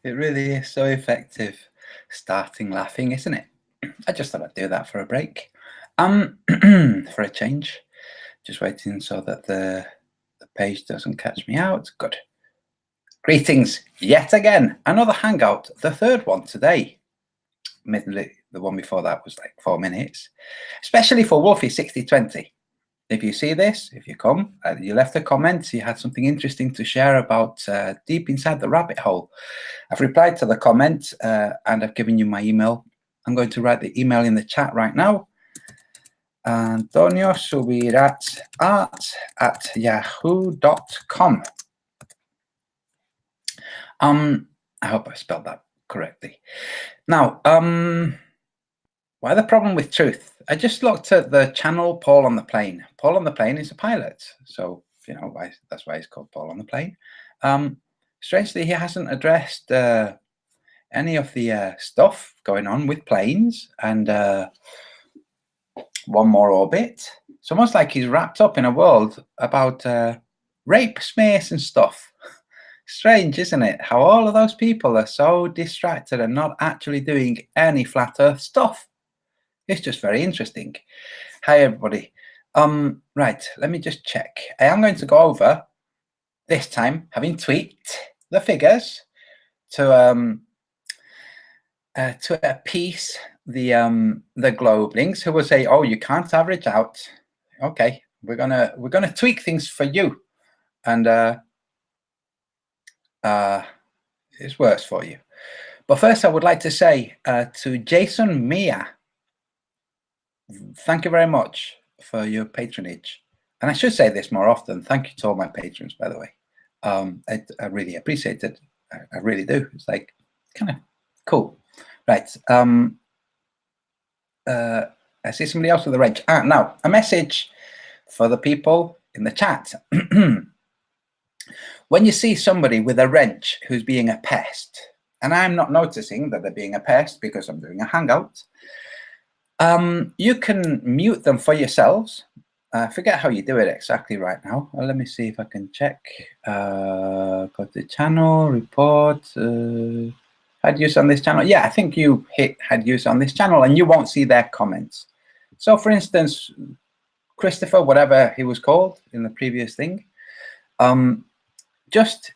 It really is so effective starting laughing, isn't it? I just thought I'd do that for a break. For a change. Just waiting so that the page doesn't catch me out. Good. Greetings yet again. Another Hangout, the third one today. Admittedly, the one before that was like 4 minutes. Especially for Wolfie 6020. If you see this, if you come, you left a comment, you had something interesting to share about Deep Inside the Rabbit Hole. I've replied to the comment and I've given you my email. I'm going to write the email in the chat right now. Antonio Subirat at yahoo.com. I hope I spelled that correctly. Now, why the problem with truth? I just looked at the channel Paul on the Plane. Paul on the Plane is a pilot, so you know that's why he's called Paul on the Plane. Strangely, he hasn't addressed any of the stuff going on with planes and One More Orbit. It's almost like he's wrapped up in a world about rape, smears, and stuff. Strange, isn't it? How all of those people are so distracted and not actually doing any flat Earth stuff. It's just very interesting. Hi, everybody. Right, let me just check. I am going to go over this time, having tweaked the figures to appease the globe links who will say, "Oh, you can't average out." Okay, we're gonna tweak things for you, and it's worse for you. But first, I would like to say to Jason Mia, thank you very much for your patronage. And I should say this more often. Thank you to all my patrons, by the way. I really appreciate it. I really do. It's like kind of cool. Right. I see somebody else with a wrench. Now, a message for the people in the chat. When you see somebody with a wrench who's being a pest, and I'm not noticing that they're being a pest because I'm doing a Hangout, you can mute them for yourselves. I forget how you do it exactly right now. Well, let me see if I can check. Go to channel, report, had use on this channel. Yeah, I think you hit had use on this channel and you won't see their comments. So for instance, Christopher, whatever he was called in the previous thing, just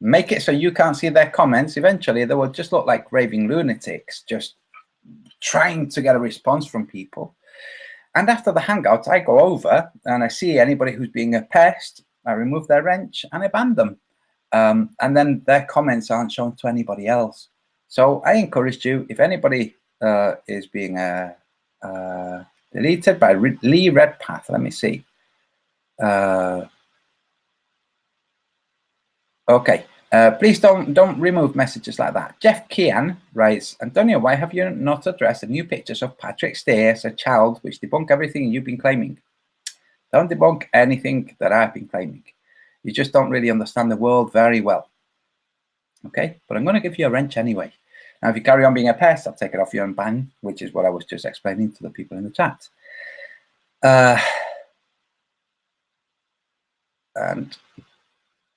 make it so you can't see their comments. Eventually, they will just look like raving lunatics, just trying to get a response from people. And after the Hangout, I go over and I see anybody who's being a pest, I remove their wrench and I ban them. And then their comments aren't shown to anybody else. So I encourage you, if anybody is being deleted by Lee Redpath, let me see. Okay, please don't remove messages like that. Jeff Kian writes, Antonio, why have you not addressed the new pictures of Patrick Steers, a child, which debunk everything you've been claiming? Don't debunk anything that I've been claiming. You just don't really understand the world very well. Okay, but I'm going to give you a wrench anyway. Now, if you carry on being a pest, I'll take it off you and ban, which is what I was just explaining to the people in the chat. And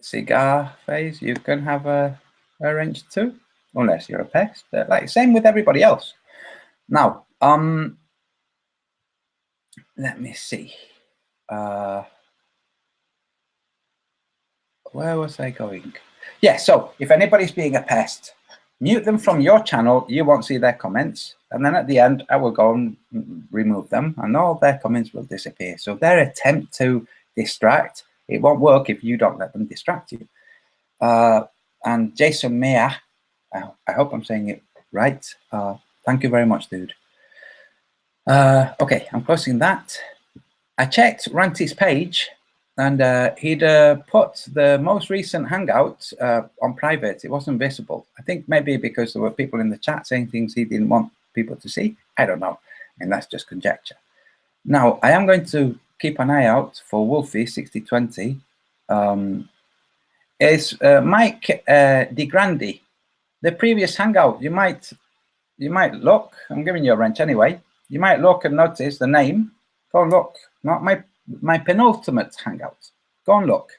Cigar Phase, you can have a wrench too, unless you're a pest. Like same with everybody else. Now, let me see. Where was I going? Yeah, so if anybody's being a pest, mute them from your channel. You won't see their comments. And then at the end, I will go and remove them and all their comments will disappear. So their attempt to distract, it won't work if you don't let them distract you. And Jason Mea, I hope I'm saying it right. Thank you very much, dude. Okay, I'm closing that. I checked Ranty's page and he'd put the most recent Hangout on private. It wasn't visible. I think maybe because there were people in the chat saying things he didn't want people to see. I don't know. I mean, that's just conjecture. Now, I am going to keep an eye out for Wolfie 6020. Is Mike DeGrandi. The previous Hangout, you might look, I'm giving you a wrench anyway. You might look and notice the name. Go and look. Not my penultimate Hangout. Go and look.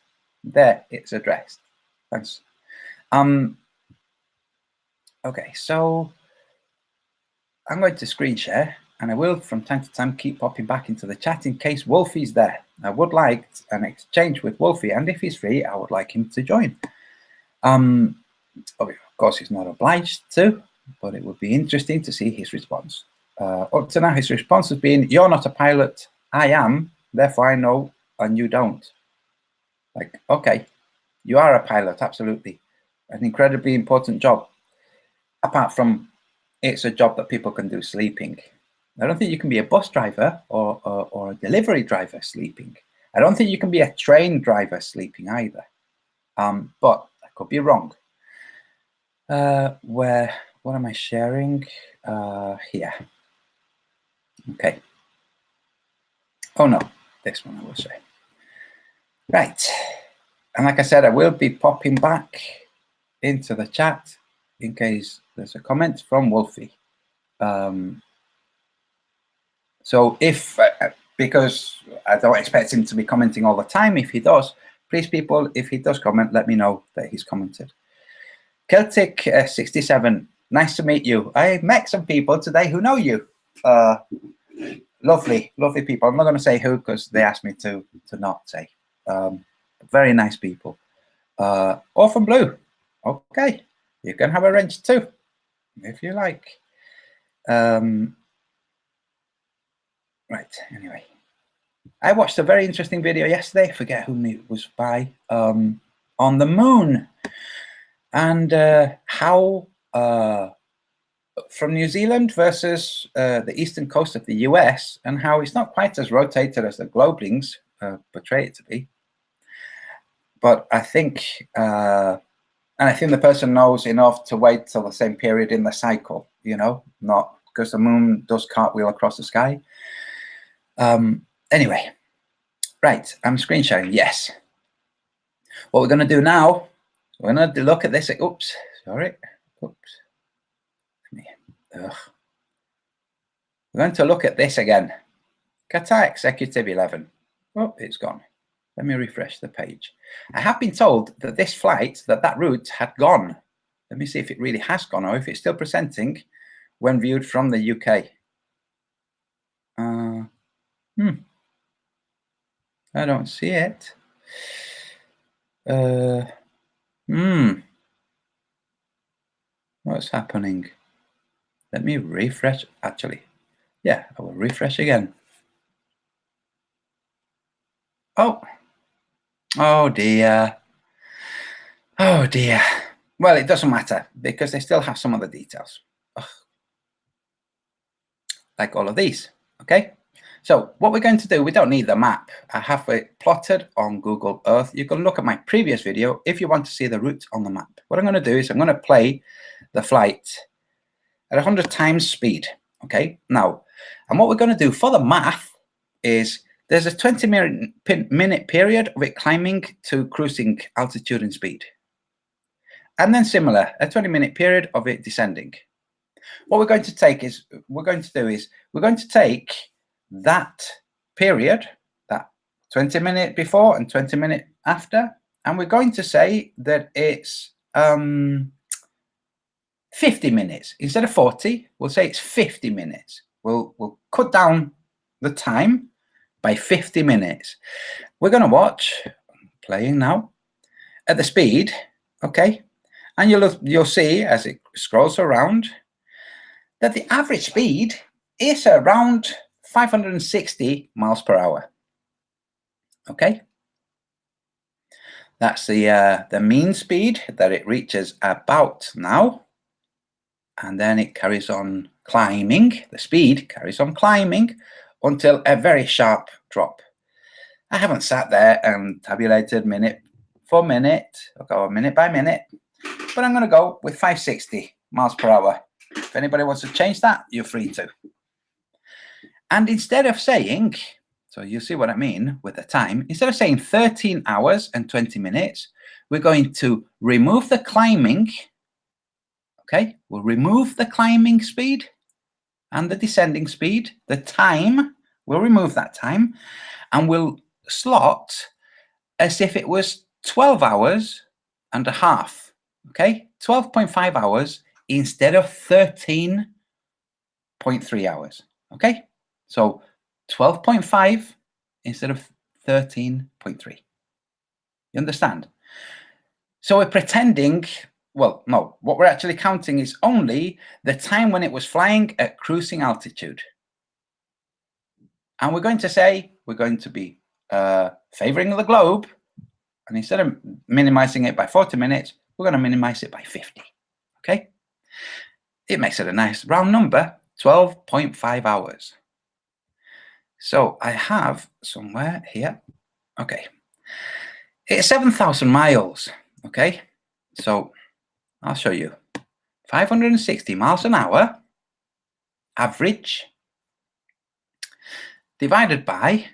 There, it's addressed. Thanks. Okay, so I'm going to screen share, and I will from time to time keep popping back into the chat in case Wolfie's there. I would like an exchange with Wolfie, and if he's free, I would like him to join. Of course, he's not obliged to, but it would be interesting to see his response. Up to now, his response has been, "You're not a pilot, I am, therefore I know, and you don't." Like, okay, you are a pilot, absolutely. An incredibly important job. Apart from it's a job that people can do sleeping. I don't think you can be a bus driver or a delivery driver sleeping. I don't think you can be a train driver sleeping either. But I could be wrong. What am I sharing? Here. Okay. Oh no, this one I will say. Right. And like I said, I will be popping back into the chat in case there's a comment from Wolfie. So if, because I don't expect him to be commenting all the time, if he does, please people, if he does comment, let me know that he's commented. Celtic 67, nice to meet you. I met some people today who know you. Lovely, lovely people. I'm not going to say who because they asked me to not say. Very nice people. Orphan Blue, okay, you can have a wrench too, if you like. Right, anyway. I watched a very interesting video yesterday, I forget whom it was by, on the moon, and how from New Zealand versus the eastern coast of the US, and how it's not quite as rotated as the Globelings portray it to be. But I think, and I think the person knows enough to wait till the same period in the cycle, you know, not because the moon does cartwheel across the sky. Anyway, right, I'm screen sharing, yes. What we're going to do now, we're going to look at this. Oops, sorry. Oops. Ugh. We're going to look at this again. Qatar Executive 11. Oh, it's gone. Let me refresh the page. I have been told that this flight, that route had gone. Let me see if it really has gone or if it's still presenting when viewed from the UK. I don't see it. What's happening? Let me refresh. Actually, yeah, I will refresh again. Oh dear. Oh dear. Well, it doesn't matter because they still have some of the details. Ugh. Like all of these, okay? So what we're going to do, we don't need the map. I have it plotted on Google Earth. You can look at my previous video if you want to see the route on the map. What I'm going to do is I'm going to play the flight at 100 times speed, okay? Now, and what we're going to do for the math is there's a 20-minute period of it climbing to cruising altitude and speed. And then similar, a 20-minute period of it descending. What we're going to take is, we're going to take that period, that 20-minute before and 20-minute after, and we're going to say that it's 50 minutes. Instead of 40, we'll say it's 50 minutes. We'll cut down the time by 50 minutes. We're going to watch, playing now, at the speed, okay? And you'll see as it scrolls around that the average speed is around 560 miles per hour. Okay, that's the mean speed that it reaches about now, and then it carries on climbing. The speed carries on climbing until a very sharp drop. I haven't sat there and tabulated minute for minute, or minute by minute, but I'm going to go with 560 miles per hour. If anybody wants to change that, you're free to. And instead of saying, so you see what I mean with the time, instead of saying 13 hours and 20 minutes, we're going to remove the climbing. Okay, we'll remove the climbing speed and the descending speed. The time, we'll remove that time, and we'll slot as if it was 12 hours and a half. Okay, 12.5 hours instead of 13.3 hours. Okay, so 12.5 instead of 13.3. You understand? So we're pretending, well, no, what we're actually counting is only the time when it was flying at cruising altitude. And we're going to say we're going to be favoring the globe, and instead of minimizing it by 40 minutes, we're going to minimize it by 50. Okay? It makes it a nice round number, 12.5 hours. So I have somewhere here, okay, it's 7,000 miles, okay? So I'll show you. 560 miles an hour, average, divided by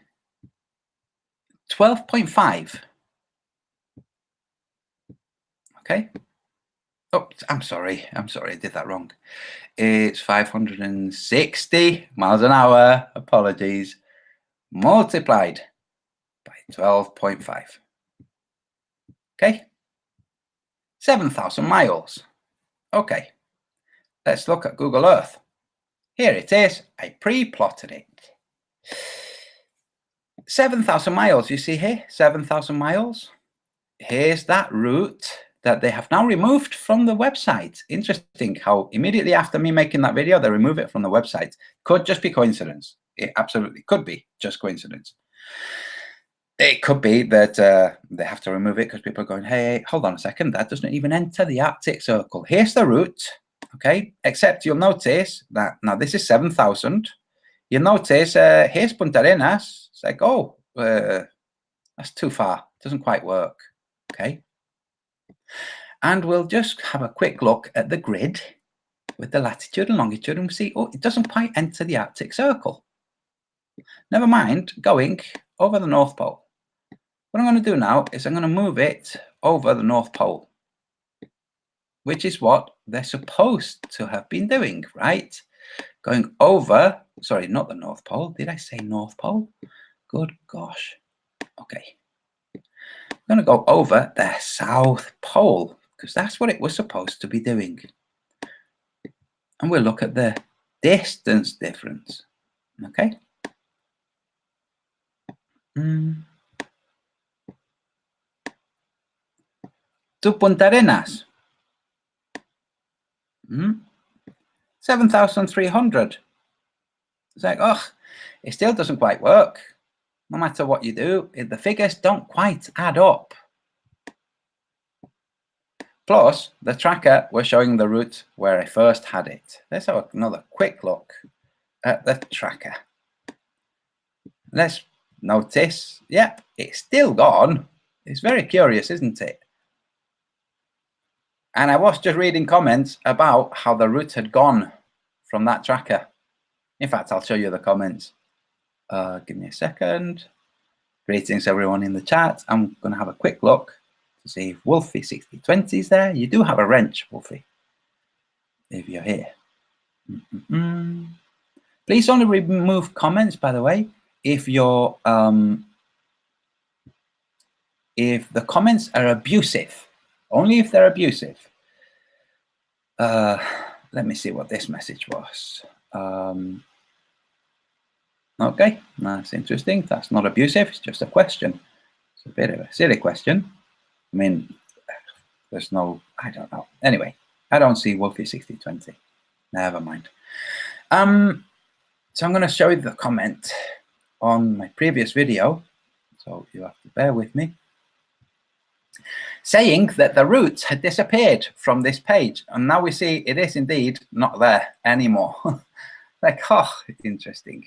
12.5. Okay. Oh, I'm sorry, I did that wrong. It's 560 miles an hour, apologies, multiplied by 12.5. Okay. 7,000 miles. Okay. Let's look at Google Earth. Here it is. I pre-plotted it. 7,000 miles, you see here, 7,000 miles. Here's that route that they have now removed from the website. Interesting how immediately after me making that video, they remove it from the website. Could just be coincidence. It absolutely could be just coincidence. It could be that they have to remove it because people are going, hey, hold on a second, that doesn't even enter the Arctic Circle. Here's the route, okay? Except you'll notice that, now this is 7,000. You'll notice here's Punta Arenas. It's like, oh, that's too far. It doesn't quite work, okay? And we'll just have a quick look at the grid with the latitude and longitude and see, oh, it doesn't quite enter the Arctic Circle. Never mind going over the North Pole. What I'm going to do now is I'm going to move it over the North Pole, which is what they're supposed to have been doing, right? Going over, sorry, not the North Pole. Did I say North Pole? Good gosh. Okay. I'm going to go over the South Pole because that's what it was supposed to be doing. And we'll look at the distance difference. Okay. To Punta Arenas. 7,300. It's like, oh, it still doesn't quite work. No matter what you do, the figures don't quite add up. Plus, the tracker was showing the route where I first had it. Let's have another quick look at the tracker. Let's notice, yep, it's still gone. It's very curious, isn't it? And I was just reading comments about how the route had gone from that tracker. In fact, I'll show you the comments. Give me a second. Greetings everyone in the chat. I'm going to have a quick look to see if Wolfie6020 is there. You do have a wrench, Wolfie, if you're here. Please only remove comments, by the way, if you're if the comments are abusive. Only if they're abusive. Let me see what this message was. Okay, that's interesting. That's not abusive. It's just a question. It's a bit of a silly question. I mean, there's no, I don't know. Anyway, I don't see Wolfie6020. Never mind. So I'm going to show you the comment on my previous video. So you have to bear with me. Saying that the route had disappeared from this page. And now we see it is indeed not there anymore. Like, oh, interesting.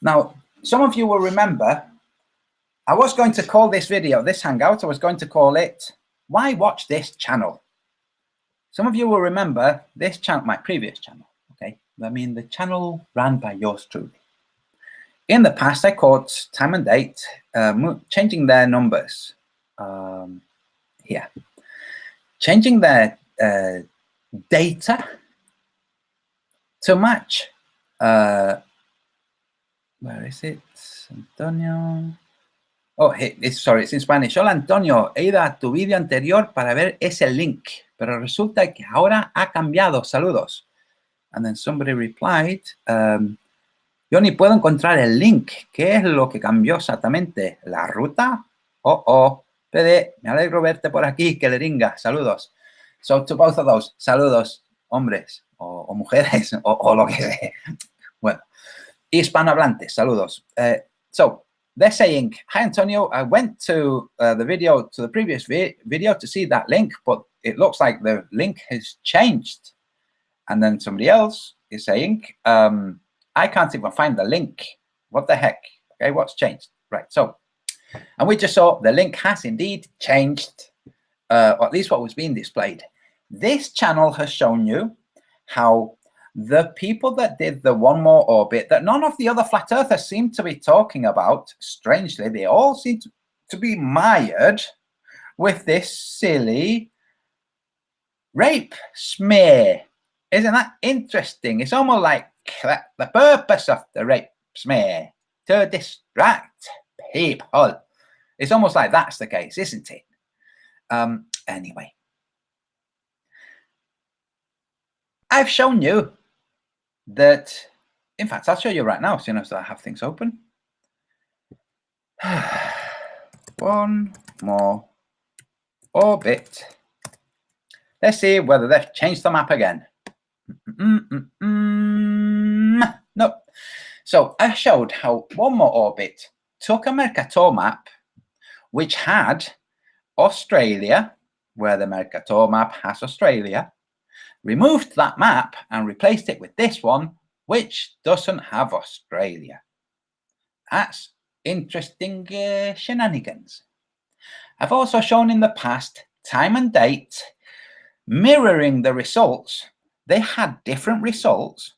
Now, some of you will remember, I was going to call this video, this Hangout, I was going to call it, Why Watch This Channel? Some of you will remember this channel, my previous channel, okay? I mean, the channel ran by yours truly. In the past, I caught time and date, changing their numbers here. Changing their data to match, where is it? Antonio. Oh, sorry, it's in Spanish. Hola, Antonio. He ido a tu vídeo anterior para ver ese link, pero resulta que ahora ha cambiado. Saludos. And then somebody replied, yo ni puedo encontrar el link. ¿Qué es lo que cambió exactamente? ¿La ruta? PD, me alegro verte por aquí, que le ringa. Saludos. So, to both of those, saludos, hombres o mujeres o lo que sea. Bueno, hispanohablantes, saludos. So, they're saying, hi, Antonio, I went to the previous video to see that link, but it looks like the link has changed. And then somebody else is saying, I can't even find the link. What the heck? Okay, what's changed? Right, so, and we just saw the link has indeed changed, or at least what was being displayed. This channel has shown you how the people that did the One More Orbit that none of the other flat earthers seem to be talking about, strangely, they all seem to be mired with this silly rape smear. Isn't that interesting? It's almost like the purpose of the rape smear to distract people. It's almost like that's the case, isn't it? Anyway, I've shown you that, in fact, I'll show you right now, seeing as I have things open. One More Orbit. Let's see whether they've changed the map again. No. So I showed how One More Orbit took a Mercator map which had Australia, where the Mercator map has Australia, removed that map and replaced it with this one, which doesn't have Australia. That's interesting shenanigans. I've also shown in the past time and date mirroring the results. They had different results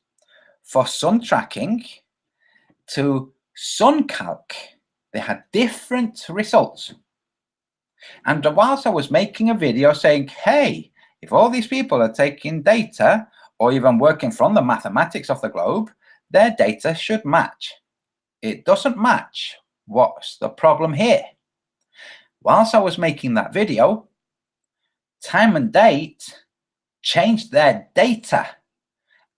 for sun tracking to SunCalc. They had different results. And whilst I was making a video saying, hey, if all these people are taking data or even working from the mathematics of the globe, their data should match. It doesn't match. What's the problem here? Whilst I was making that video, time and date changed their data.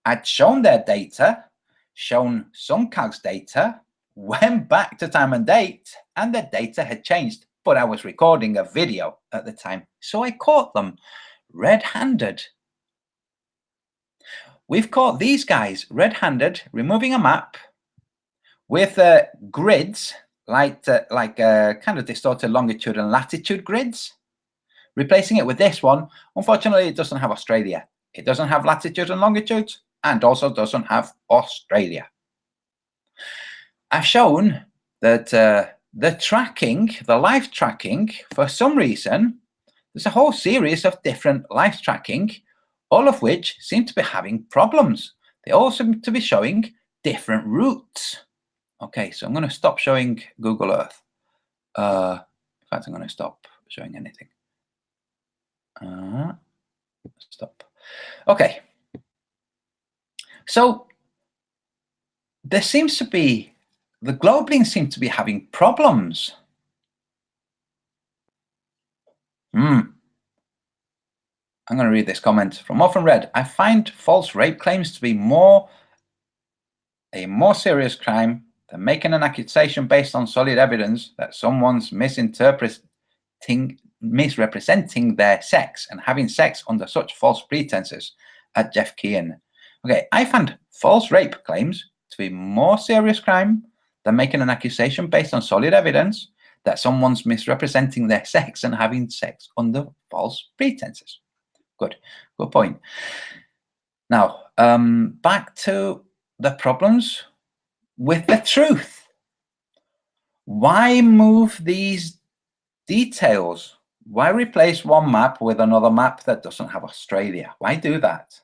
I'd shown their data, shown SunCalc's data, went back to time and date, and the data had changed. But I was recording a video at the time, so I caught them red-handed. We've caught these guys red-handed, removing a map with grids, like kind of distorted longitude and latitude grids, replacing it with this one. Unfortunately, it doesn't have Australia. It doesn't have latitude and longitude, and also doesn't have Australia. I've shown that the tracking, the live tracking, for some reason, there's a whole series of different live tracking, all of which seem to be having problems. They all seem to be showing different routes. Okay, so I'm going to stop showing Google Earth. In fact, I'm going to stop showing anything. Stop. Okay. So there seems to be, the Globelings seem to be having problems. I'm going to read this comment from Often Read. I find false rape claims to be a more serious crime than making an accusation based on solid evidence that someone's misrepresenting their sex and having sex under such false pretenses. At Jeff Kean. Okay, I find false rape claims to be more serious crime than making an accusation based on solid evidence that someone's misrepresenting their sex and having sex under false pretenses. Good point. Now, back to the problems with the truth. Why move these details? Why replace one map with another map that doesn't have Australia? Why do that?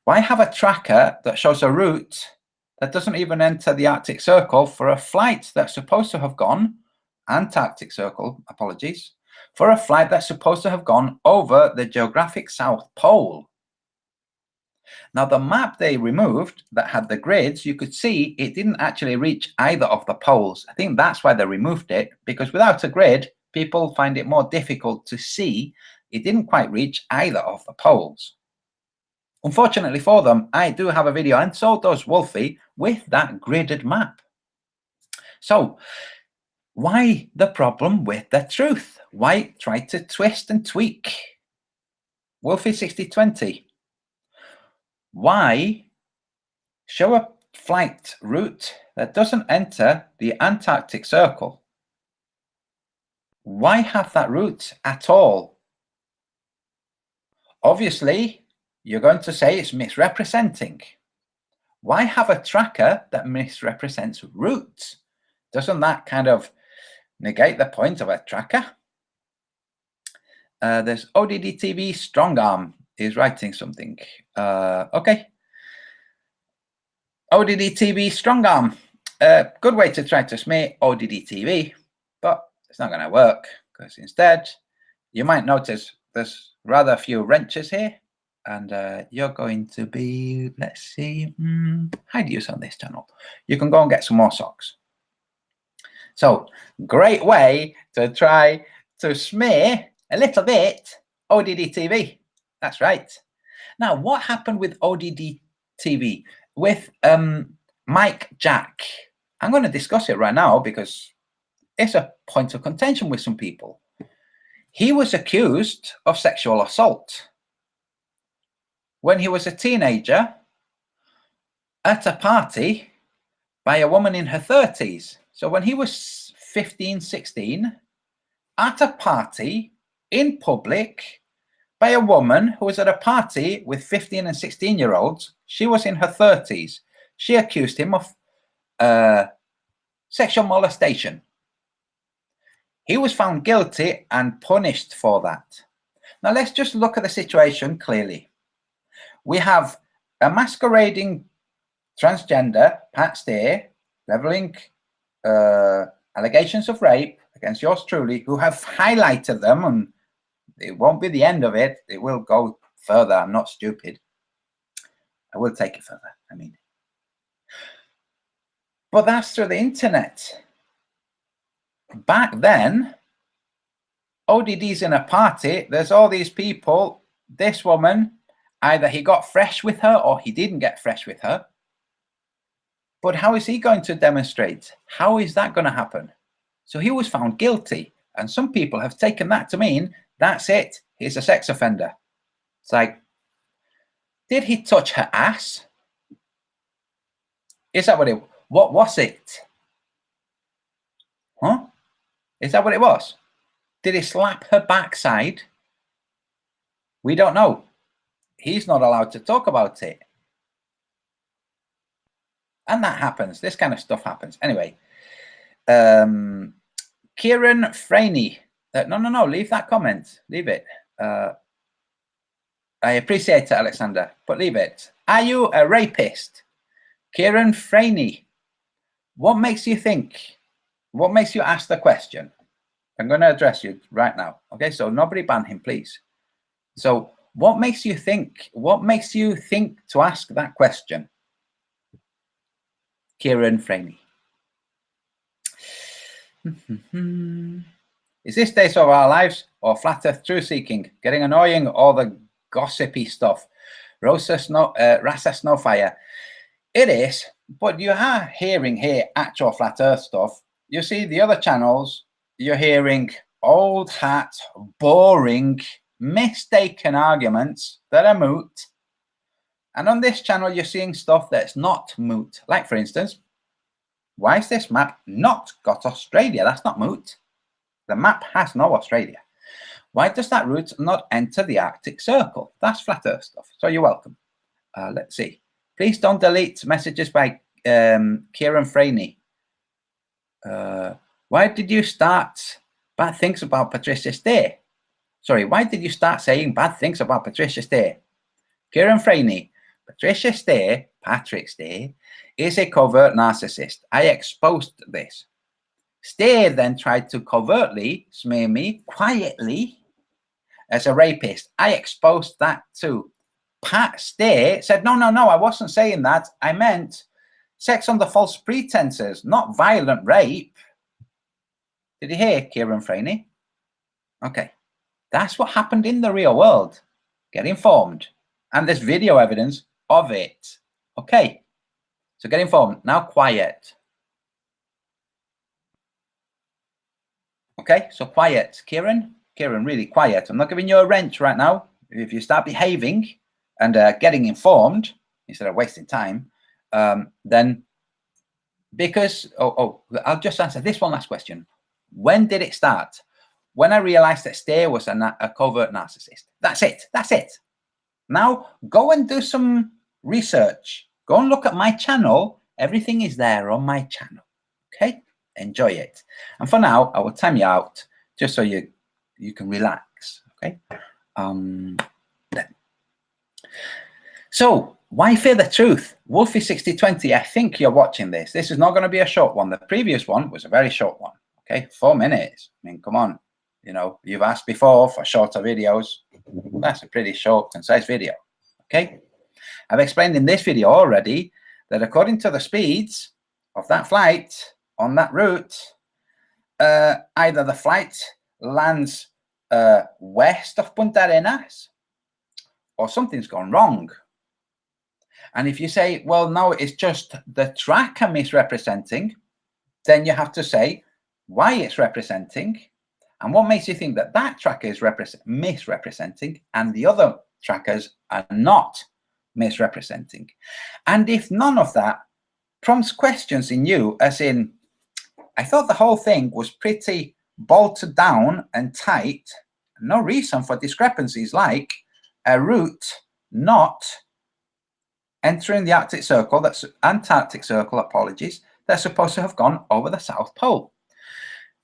Why have a tracker that shows a route that doesn't even enter the Arctic Circle for a flight that's supposed to have gone, Antarctic Circle, apologies, for a flight that's supposed to have gone over the geographic South Pole? Now, the map they removed that had the grids, you could see it didn't actually reach either of the poles. I think that's why they removed it, because without a grid, people find it more difficult to see. It didn't quite reach either of the poles. Unfortunately for them, I do have a video, and so does Wolfie, with that gridded map. So, why the problem with the truth? Why try to twist and tweak? Wolfie 6020. Why show a flight route that doesn't enter the Antarctic Circle? Why have that route at all? Obviously, you're going to say it's misrepresenting. Why have a tracker that misrepresents routes? Doesn't that kind of negate the point of a tracker? There's ODD TV Strongarm is writing something. Okay. ODD TV Strongarm. Good way to try to smear ODD TV, but it's not going to work, because instead you might notice there's rather a few wrenches here, and you're going to be, let's see, how do you use on this channel? You can go and get some more socks. So, great way to try to smear a little bit ODD TV. That's right. Now, what happened with ODD TV? With Mike Jack? I'm going to discuss it right now because it's a point of contention with some people. He was accused of sexual assault when he was a teenager at a party by a woman in her 30s. So when he was 15, 16, at a party in public by a woman who was at a party with 15 and 16-year-olds. She was in her 30s. She accused him of sexual molestation. He was found guilty and punished for that. Now let's just look at the situation clearly. We have a masquerading transgender, Pat Steer, leveling allegations of rape against yours truly, who have highlighted them, and it won't be the end of it. It will go further. I'm not stupid. I will take it further. I mean, but that's through the internet. Back then, ODD's in a party. There's all these people. This woman, either he got fresh with her or he didn't get fresh with her. But how is he going to demonstrate? How is that going to happen? So he was found guilty. And some people have taken that to mean, that's it, he's a sex offender. It's like, did he touch her ass? Is that what was it? Huh? Is that what it was? Did he slap her backside? We don't know. He's not allowed to talk about it. And that happens. This kind of stuff happens. Anyway, Kieran Franey. No, leave that comment. Leave it. I appreciate it, Alexander, but leave it. Are you a rapist? Kieran Franey. What makes you think? What makes you ask the question? I'm going to address you right now. Okay, so nobody ban him, please. So what makes you think? What makes you think to ask that question? Kieran Franey. Is this Days of Our Lives or Flat Earth Truth Seeking? Getting annoying, all the gossipy stuff. Rasa Snowfire. It is, but you are hearing here actual Flat Earth stuff. You see the other channels, you're hearing old hat, boring, mistaken arguments that are moot. And on this channel, you're seeing stuff that's not moot. Like, for instance, why is this map not got Australia? That's not moot. The map has no Australia. Why does that route not enter the Arctic Circle? That's Flat Earth stuff. So you're welcome. Let's see. Please don't delete messages by Kieran Franey. Why did you start bad things about Patricia Steer? Sorry, why did you start saying bad things about Patricia Steer? Kieran Franey. Patricia Steer, Patrick Steer, is a covert narcissist. I exposed this. Steer then tried to covertly smear me quietly as a rapist. I exposed that too. Pat Stay said, no, I wasn't saying that. I meant sex under false pretenses, not violent rape. Did you hear, Kieran Franey? Okay. That's what happened in the real world. Get informed. And there's video evidence of it. Okay. So get informed. Now quiet. Okay, so quiet. Kieran, really quiet. I'm not giving you a wrench right now. If you start behaving and getting informed instead of wasting time, then because, I'll just answer this one last question. When did it start? When I realized that Stay was a covert narcissist. That's it. That's it. Now go and do some research. Go and look at my channel. Everything is there on my channel. Okay, enjoy it. And for now, I will time you out just so you can relax. Okay. So why fear the truth? Wolfie6020, I think you're watching this. This is not going to be a short one. The previous one was a very short one. Okay, 4 minutes. I mean, come on. You know, you've asked before for shorter videos. That's a pretty short, concise video. Okay. I've explained in this video already that according to the speeds of that flight on that route, either the flight lands west of Punta Arenas or something's gone wrong. And if you say, well, no, it's just the tracker misrepresenting, then you have to say why it's representing and what makes you think that that tracker is misrepresenting and the other trackers are not misrepresenting. And if none of that prompts questions in you, as in, I thought the whole thing was pretty bolted down and tight, no reason for discrepancies like a route not entering the Arctic Circle, that's Antarctic Circle, apologies, that's supposed to have gone over the South Pole.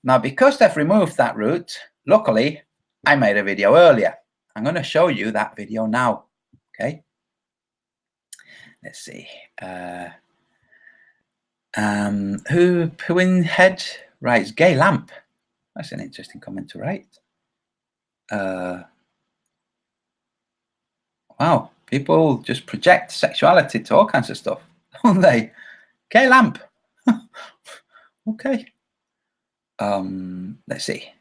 Now, because they've removed that route, luckily, I made a video earlier. I'm going to show you that video now, okay? Let's see. Who in head writes Gay Lamp? That's an interesting comment to write. Wow, people just project sexuality to all kinds of stuff, don't they? Gay Lamp. Okay. Let's see.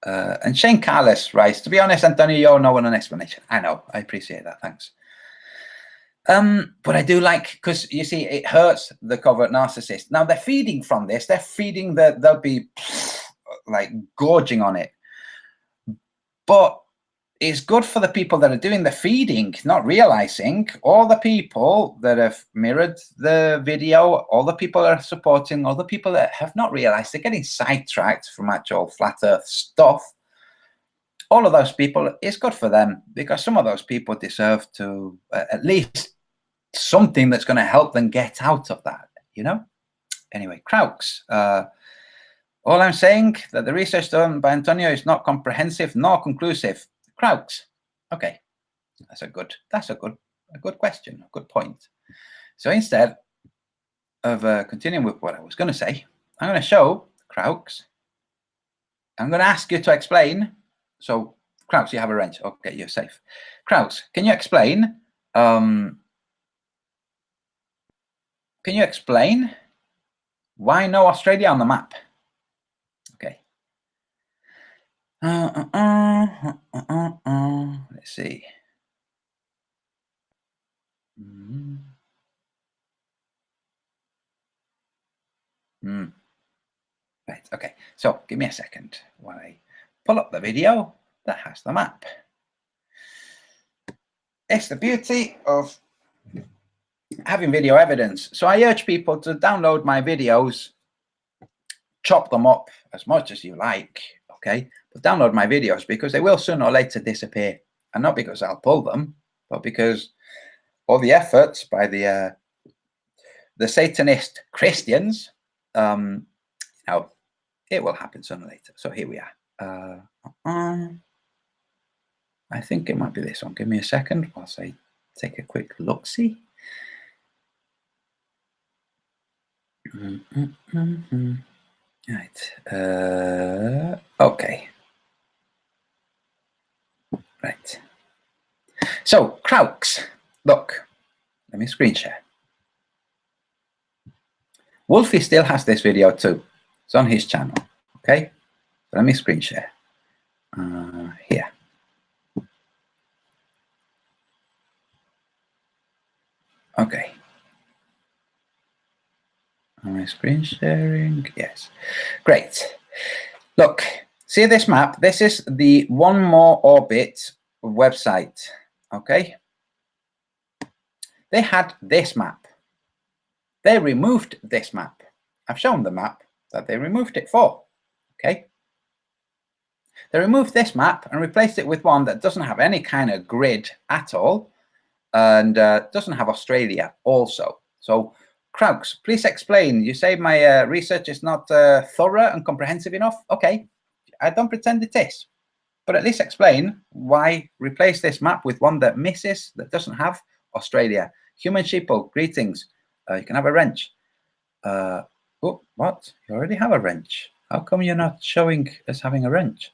And Shane Carlos writes, to be honest, Antonio, you owe no one an explanation. I know, I appreciate that, thanks. But I do like, because you see, it hurts the covert narcissist. Now they're feeding from this, they're feeding they'll be like gorging on it. But it's good for the people that are doing the feeding, not realizing. All the people that have mirrored the video, all the people that are supporting, all the people that have not realized they're getting sidetracked from actual flat earth stuff. All of those people, it's good for them because some of those people deserve to at least something that's going to help them get out of that, you know? Anyway, Krauks. All I'm saying that the research done by Antonio is not comprehensive nor conclusive. Krauks. Okay, that's a good question, a good point. So instead of continuing with what I was going to say, I'm going to show Krauks. I'm going to ask you to explain. So Krauks, you have a wrench. Okay, you're safe. Krauks, can you explain? Can you explain why no Australia on the map? Okay. Let's see. Right, okay. So give me a second while I pull up the video that has the map. It's the beauty of having video evidence. So I urge people to download my videos, chop them up as much as you like, okay? But download my videos because they will sooner or later disappear. And not because I'll pull them, but because all the efforts by the Satanist Christians, you know, it will happen sooner or later. So here we are. I think it might be this one. Give me a second whilst I take a quick look-see. Right. Okay. Right. So Kraux, look, let me screen share. Wolfie still has this video too. It's on his channel. Okay, so let me screen share here. Okay. Am I screen sharing? Yes. Great. Look, see this map? This is the One More Orbit website. Okay. They had this map. They removed this map. I've shown the map that they removed it for. Okay. They removed this map and replaced it with one that doesn't have any kind of grid at all, and doesn't have Australia also. So Kraux, please explain. You say my research is not thorough and comprehensive enough. Okay, I don't pretend it is, but at least explain why replace this map with one that misses, that doesn't have Australia. Human sheeple, greetings. You can have a wrench. Oh, what? You already have a wrench. How come you're not showing us having a wrench?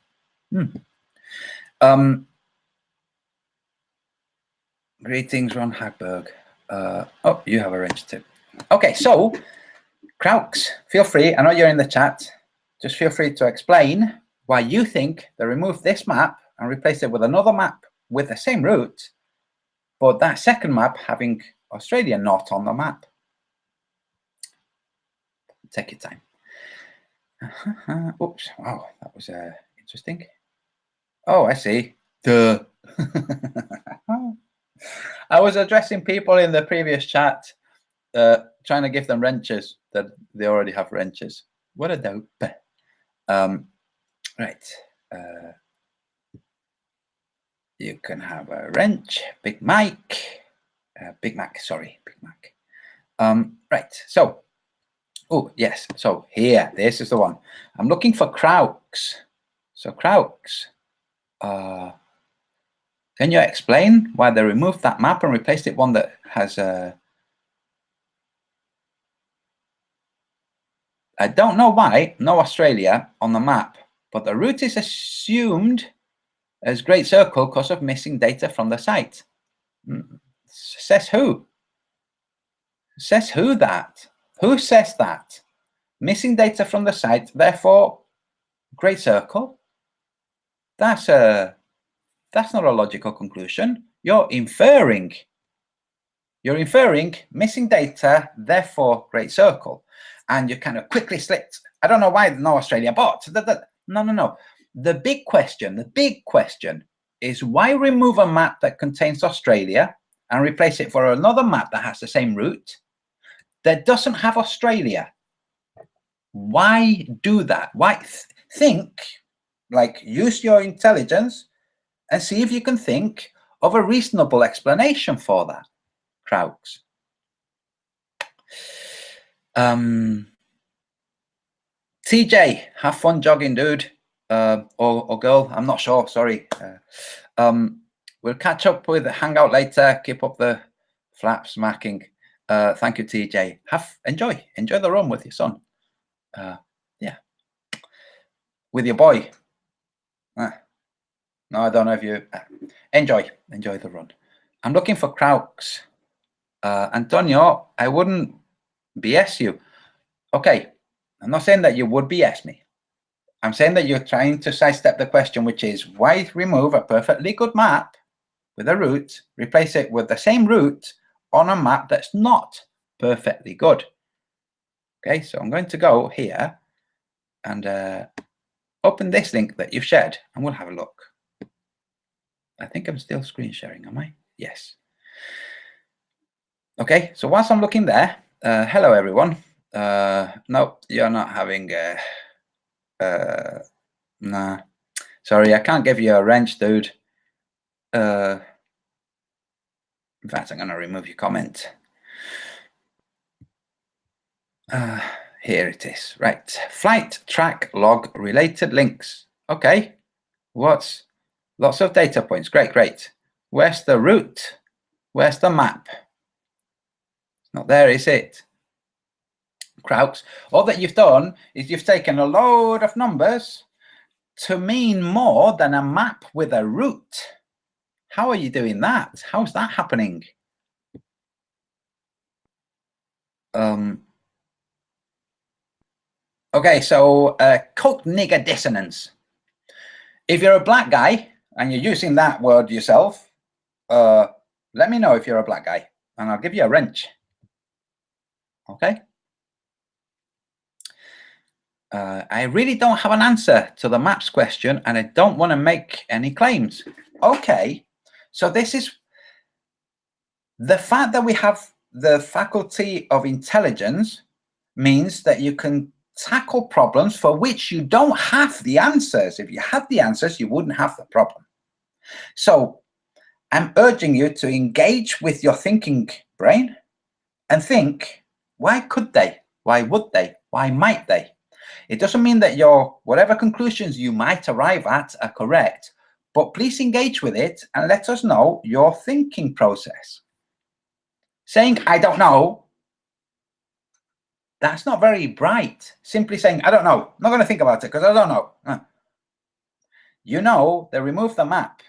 Greetings, Ron Hagberg. Oh, you have a wrench too. Okay, so Kraux, feel free. I know you're in the chat. Just feel free to explain why you think they removed this map and replaced it with another map with the same route, but that second map having Australia not on the map. Take your time. Oops! Wow, that was interesting. Oh, I see. Duh. I was addressing people in the previous chat, trying to give them wrenches that they already have wrenches. What a dope. Right. You can have a wrench, Big Mike, Big Mac. Sorry, Big Mac. Right. So, oh yes. So here, this is the one. I'm looking for Kraux. So Kraux. Can you explain why they removed that map and replaced it one that has I don't know why, no Australia on the map, but the route is assumed as Great Circle because of missing data from the site. Says who? Says who that? Who says that? Missing data from the site, therefore Great Circle? That's not a logical conclusion. You're inferring missing data, therefore Great Circle. And you kind of quickly slipped. I don't know why no Australia, but no. The big question is why remove a map that contains Australia and replace it for another map that has the same route that doesn't have Australia? Why do that? Why think, like, use your intelligence and see if you can think of a reasonable explanation for that, Kraux. TJ, have fun jogging, dude, or girl. I'm not sure. Sorry. We'll catch up with the hangout later. Keep up the flap smacking. Thank you, TJ. Enjoy the run with your son. Yeah, with your boy. No, I don't know if you enjoy the run. I'm looking for Kraux. Antonio, I wouldn't BS you. Okay, I'm not saying that you would BS me. I'm saying that you're trying to sidestep the question, which is why remove a perfectly good map with a route, replace it with the same route on a map that's not perfectly good. Okay, so I'm going to go here and open this link that you've shared, and we'll have a look. I think I'm still screen sharing, am I? Yes. Okay, so whilst I'm looking there, hello everyone. No, you're not having nah. Sorry, I can't give you a wrench, dude. In fact, I'm gonna remove your comment. Here it is. Right. Flight track log related links. Okay. What's lots of data points? Great. Where's the route? Where's the map? It's not there, is it? Kraux. All that you've done is you've taken a load of numbers to mean more than a map with a route. How are you doing that? How's that happening? Okay, so cult nigger dissonance. If you're a black guy and you're using that word yourself, let me know if you're a black guy and I'll give you a wrench. Okay? I really don't have an answer to the maps question and I don't want to make any claims. Okay, so this is the fact that we have the faculty of intelligence means that you can tackle problems for which you don't have the answers. If you had the answers, you wouldn't have the problem. So I'm urging you to engage with your thinking brain and think, why could they? Why would they? Why might they? It doesn't mean that your whatever conclusions you might arrive at are correct, but please engage with it and let us know your thinking process. Saying, I don't know, that's not very bright. Simply saying, I don't know, I'm not going to think about it because I don't know. You know, they removed the map.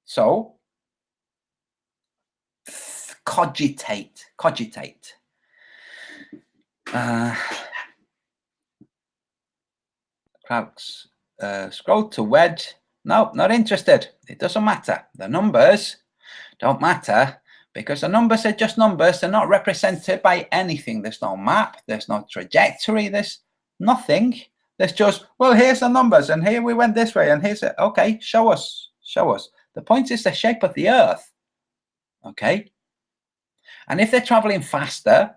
So cogitate. Crowds scroll to wed. No, not interested. It doesn't matter. The numbers don't matter because the numbers are just numbers. They're not represented by anything. There's no map. There's no trajectory. There's nothing. There's just, well, here's the numbers and here we went this way and here's it. Okay, show us. The point is the shape of the earth. Okay. And if they're traveling faster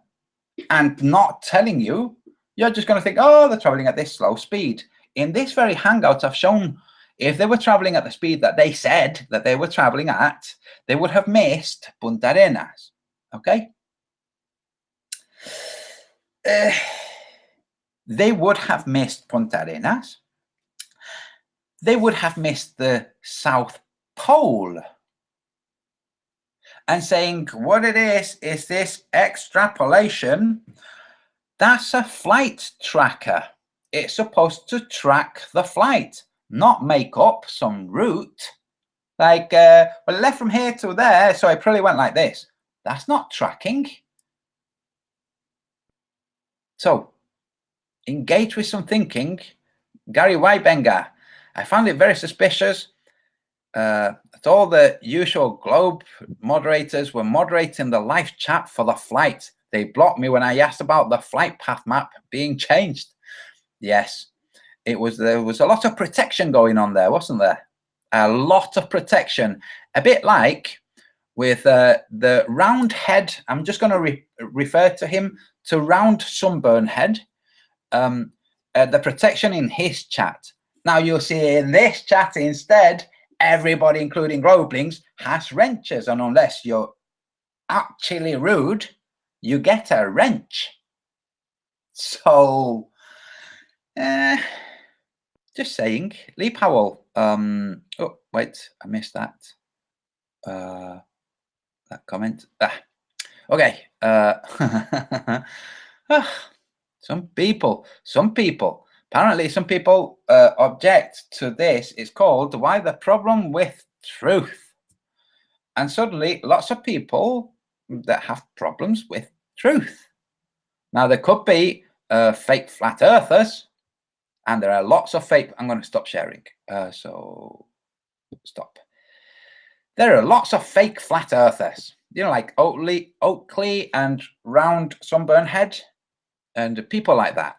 and not telling you, you're just going to think, oh, they're traveling at this slow speed. In this very hangout, I've shown if they were traveling at the speed that they said that they were traveling at, they would have missed Punta Arenas. Okay? They would have missed Punta Arenas. They would have missed the South Pole. And saying what it is this extrapolation. That's a flight tracker. It's supposed to track the flight, not make up some route. Like, well, I left from here to there, so I probably went like this. That's not tracking. So, engage with some thinking. Gary Weibenga, I found it very suspicious that all the usual Globe moderators were moderating the live chat for the flight. They blocked me when I asked about the flight path map being changed. Yes, there was a lot of protection going on there, wasn't there? A lot of protection. A bit like with the round head. I'm just going to refer to him to round sunburn head. The protection in his chat. Now you'll see in this chat instead, everybody, including Groblings, has wrenches, and unless you're actually rude, you get a wrench. So, just saying. Lee Powell. Oh, wait, I missed that. That comment. Okay. Some people. Apparently, some people object to this. It's called "Why the Problem with Truth," and suddenly, lots of people that have problems with truth. Now, there could be fake flat earthers, and there are lots of fake. I'm going to stop sharing. So stop. There are lots of fake flat earthers. You know, like Oakley and round sunburn head, and people like that.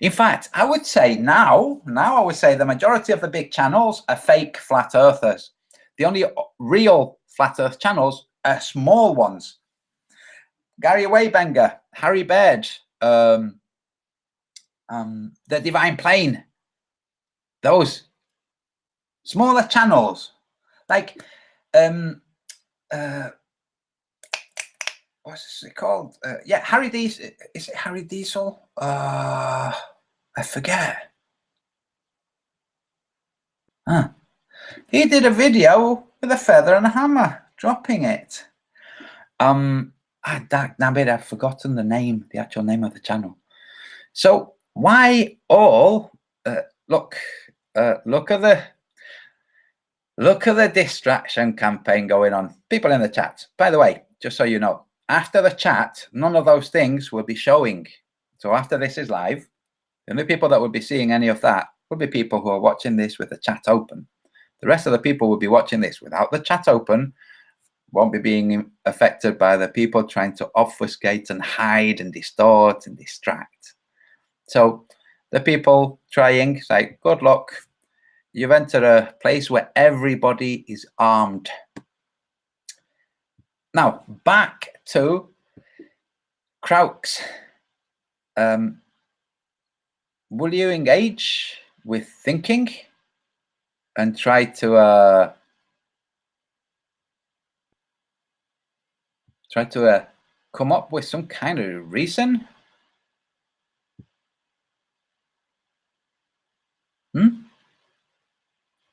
In fact, I would say now I would say the majority of the big channels are fake flat earthers. The only real flat earth channels are small ones. Gary Weibenga, Harry Baird, the Divine Plane, those smaller channels, like what's it called? Yeah, Harry Diesel. Is it Harry Diesel? I forget. He did a video with a feather and a hammer, dropping it. Damn it, I've forgotten the actual name of the channel. So why all? Look at Look at the distraction campaign going on. People in the chat, by the way, just so you know, after the chat, none of those things will be showing. So after this is live, the only people that will be seeing any of that will be people who are watching this with the chat open. The rest of the people will be watching this without the chat open, won't be being affected by the people trying to obfuscate and hide and distort and distract. So the people trying, say, good luck. You've entered a place where everybody is armed. Now, back to Crowks. Will you engage with thinking and try to come up with some kind of reason?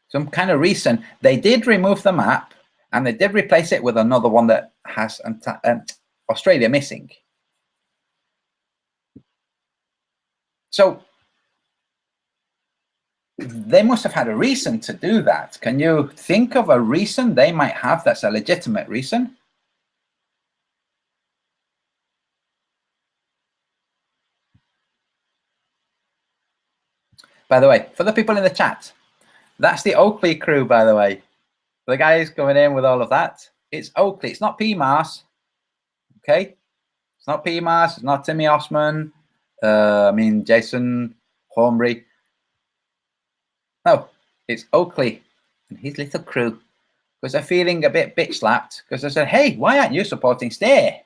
Some kind of reason. They did remove the map and they did replace it with another one that has Australia missing. So they must have had a reason to do that. Can you think of a reason they might have that's a legitimate reason? By the way, for the people in the chat, that's the Oakley crew, by the way. The guys coming in with all of that. It's Oakley. It's not PMARS. Okay? It's not PMARS. It's not Timmy Osman. Jason Hornbury. No, it's Oakley and his little crew. Because they're feeling a bit bitch slapped. Because they said, hey, why aren't you supporting Steer?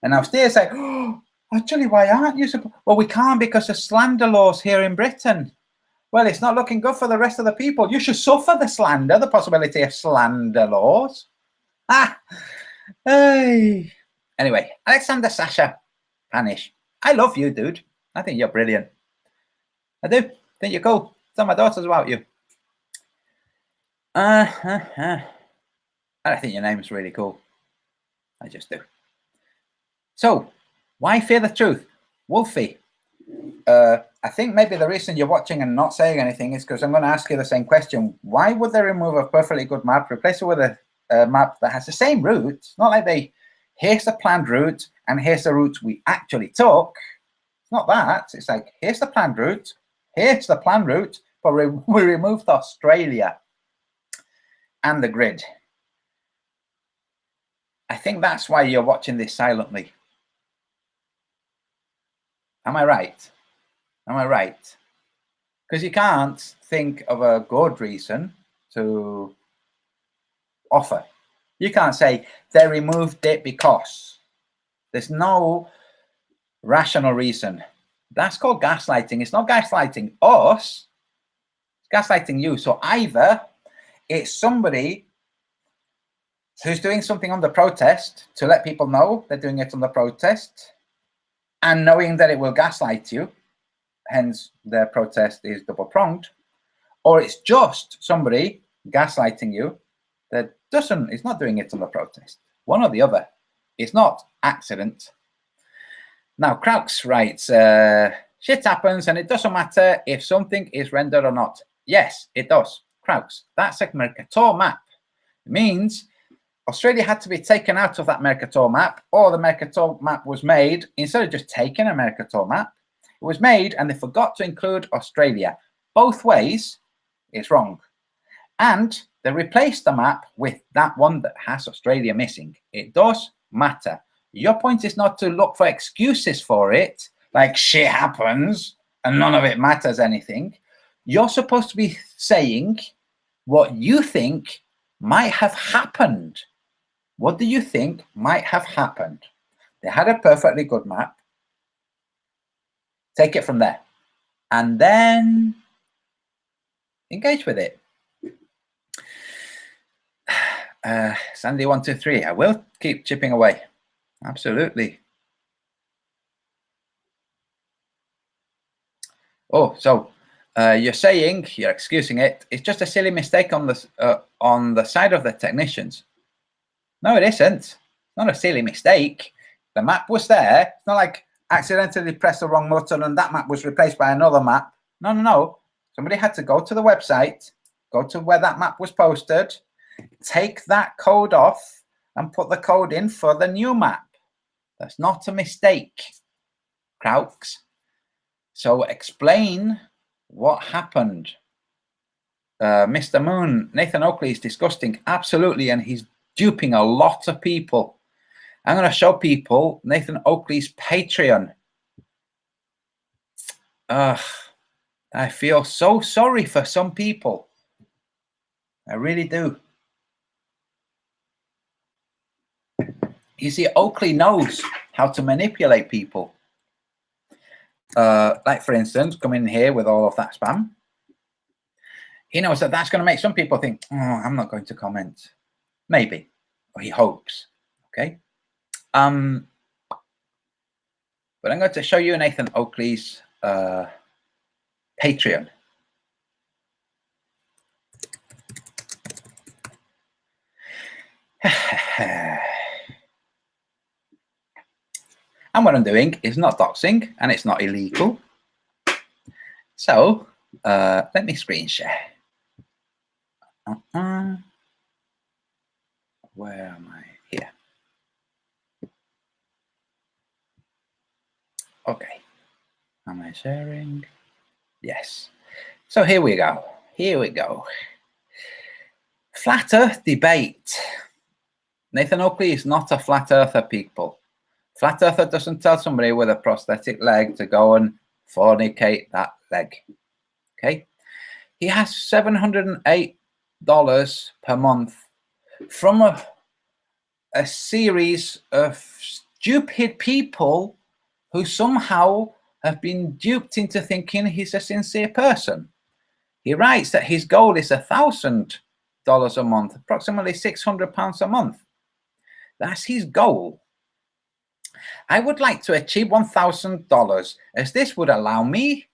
And now Steer's like, oh, actually, why aren't you supporting? Well, we can't because of slander laws here in Britain. Well, it's not looking good for the rest of the people. You should suffer the slander, the possibility of slander laws. Hey. Anyway, Alexander Sasha Panish. I love you, dude. I think you're brilliant. I do. Think you're cool. Tell my daughters about you. I think your name's really cool. I just do. So, why fear the truth? Wolfie. I think maybe the reason you're watching and not saying anything is because I'm going to ask you the same question. Why would they remove a perfectly good map, replace it with a map that has the same route? It's not like here's the planned route and here's the route we actually took. It's not that. It's like, here's the planned route, here's the planned route, but we removed Australia and the grid. I think that's why you're watching this silently. Am I right? Am I right? Because you can't think of a good reason to offer. You can't say they removed it because. There's no rational reason. That's called gaslighting. It's not gaslighting us, it's gaslighting you. So either it's somebody who's doing something on the protest to let people know they're doing it on the protest and knowing that it will gaslight you, hence their protest is double-pronged, or it's just somebody gaslighting you that is not doing it on the protest. One or the other. It's not accident. Now, Krauks writes, shit happens and it doesn't matter if something is rendered or not. Yes, it does. Krauks, that's a Mercator map. It means Australia had to be taken out of that Mercator map, or the Mercator map was made, instead of just taking a Mercator map, it was made and they forgot to include Australia. Both ways, it's wrong. And they replaced the map with that one that has Australia missing. It does matter. Your point is not to look for excuses for it, like shit happens and none of it matters anything. You're supposed to be saying what you think might have happened. What do you think might have happened? They had a perfectly good map. Take it from there. And then engage with it. Sandy123, I will keep chipping away. Absolutely. Oh, so you're saying, you're excusing it, it's just a silly mistake on the side of the technicians. No, it isn't. It's not a silly mistake. The map was there. It's not like accidentally pressed the wrong button and that map was replaced by another map. No, no, no. Somebody had to go to the website, go to where that map was posted, take that code off and put the code in for the new map. That's not a mistake, Kraux. So explain what happened. Mr. Moon, Nathan Oakley is disgusting. Absolutely, and he's duping a lot of people. I'm going to show people Nathan Oakley's Patreon. I feel so sorry for some people. I really do. You see, Oakley knows how to manipulate people. Like, for instance, come in here with all of that spam. He knows that that's going to make some people think, oh, I'm not going to comment. Maybe. Or he hopes. Okay. But I'm going to show you Nathan Oakley's Patreon. And what I'm doing is not doxing and it's not illegal. So let me screen share. Where am I? Here. Okay. Am I sharing? Yes. So here we go. Here we go. Flat Earth debate. Nathan Oakley is not a flat earther, people. Flat earther doesn't tell somebody with a prosthetic leg to go and fornicate that leg. Okay. He has $708 per month from a series of stupid people who somehow have been duped into thinking he's a sincere person. He writes that his goal is $1,000 a month, approximately £600 a month. That's his goal. I would like to achieve $1,000, as this would allow me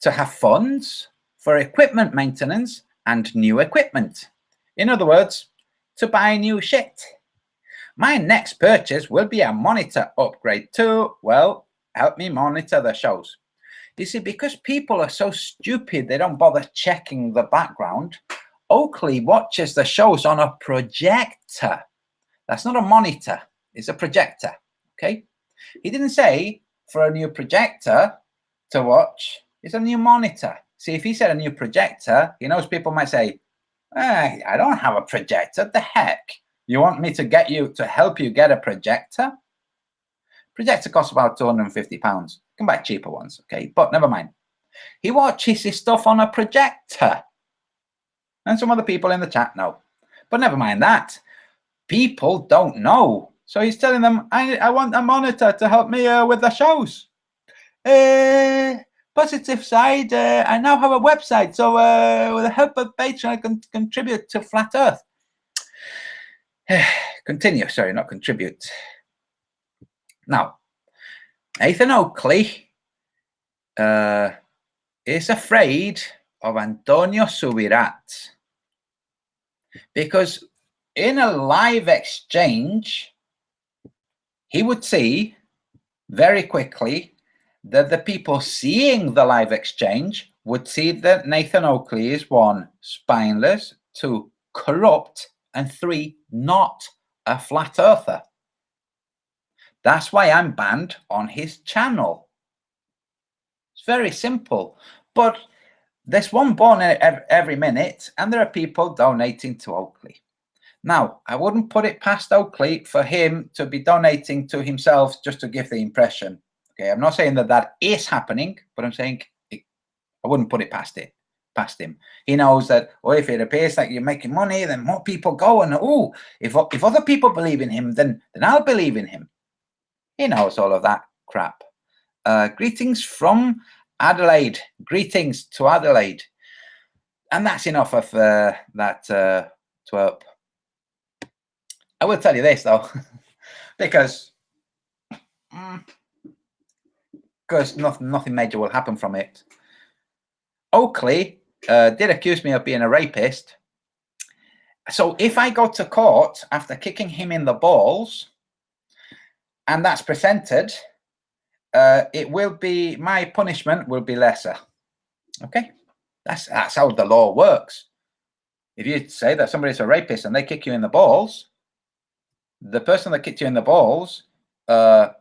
to have funds for equipment maintenance and new equipment. In other words, to buy new shit. My next purchase will be a monitor upgrade to, well, help me monitor the shows. You see, because people are so stupid, they don't bother checking the background. Oakley watches the shows on a projector. That's not a monitor, it's a projector, okay? He didn't say for a new projector to watch, it's a new monitor. See, if he said a new projector, he knows people might say, hey, I don't have a projector, the heck? You want me to get you, to help you get a projector? Projector costs about £250. You can buy cheaper ones, okay? But never mind. He watches his stuff on a projector. And some other people in the chat know. But never mind that. People don't know. So he's telling them, I want a monitor to help me with the shows. Positive side, I now have a website. So with the help of Patreon, I can contribute to Flat Earth. Continue, sorry, not contribute. Now, Nathan Oakley is afraid of Antonio Subirats because in a live exchange, he would see very quickly that the people seeing the live exchange would see that Nathan Oakley is 1, spineless, 2, corrupt, and 3, not a flat earther. That's why I'm banned on his channel. It's very simple. But there's one born every minute, and there are people donating to Oakley. Now, I wouldn't put it past Oakley for him to be donating to himself just to give the impression. Okay, I'm not saying that that is happening, but I'm saying I wouldn't put it past him. He knows that, oh, if it appears like you're making money, then more people go, and oh, if other people believe in him, then I'll believe in him. He knows all of that crap. Greetings from Adelaide. Greetings to Adelaide. And that's enough of that twerp. I will tell you this, though, because nothing major will happen from it. Oakley did accuse me of being a rapist. So if I go to court after kicking him in the balls, and that's presented, it will be, my punishment will be lesser. Okay, that's how the law works. If you say that somebody's a rapist and they kick you in the balls, the person that kicked you in the balls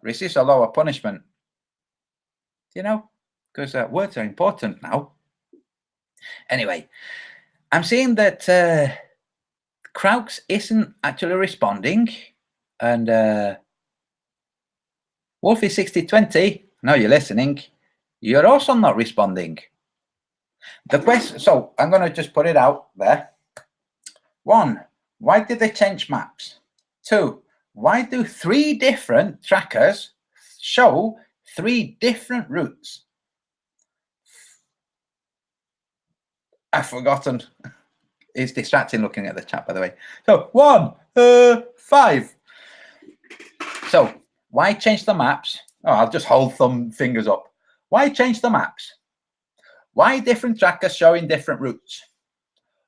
receives a lower punishment. You know, because words are important now. Anyway, I'm seeing that Kraux isn't actually responding, and Wolfie6020, now you're listening, you're also not responding. The question, so I'm going to just put it out there. 1, why did they change maps? 2, why do 3 different trackers show 3 different routes? I've forgotten. It's distracting looking at the chat, by the way. So 1, 5. So why change the maps? Oh, I'll just hold thumb fingers up. Why change the maps? Why different trackers showing different routes?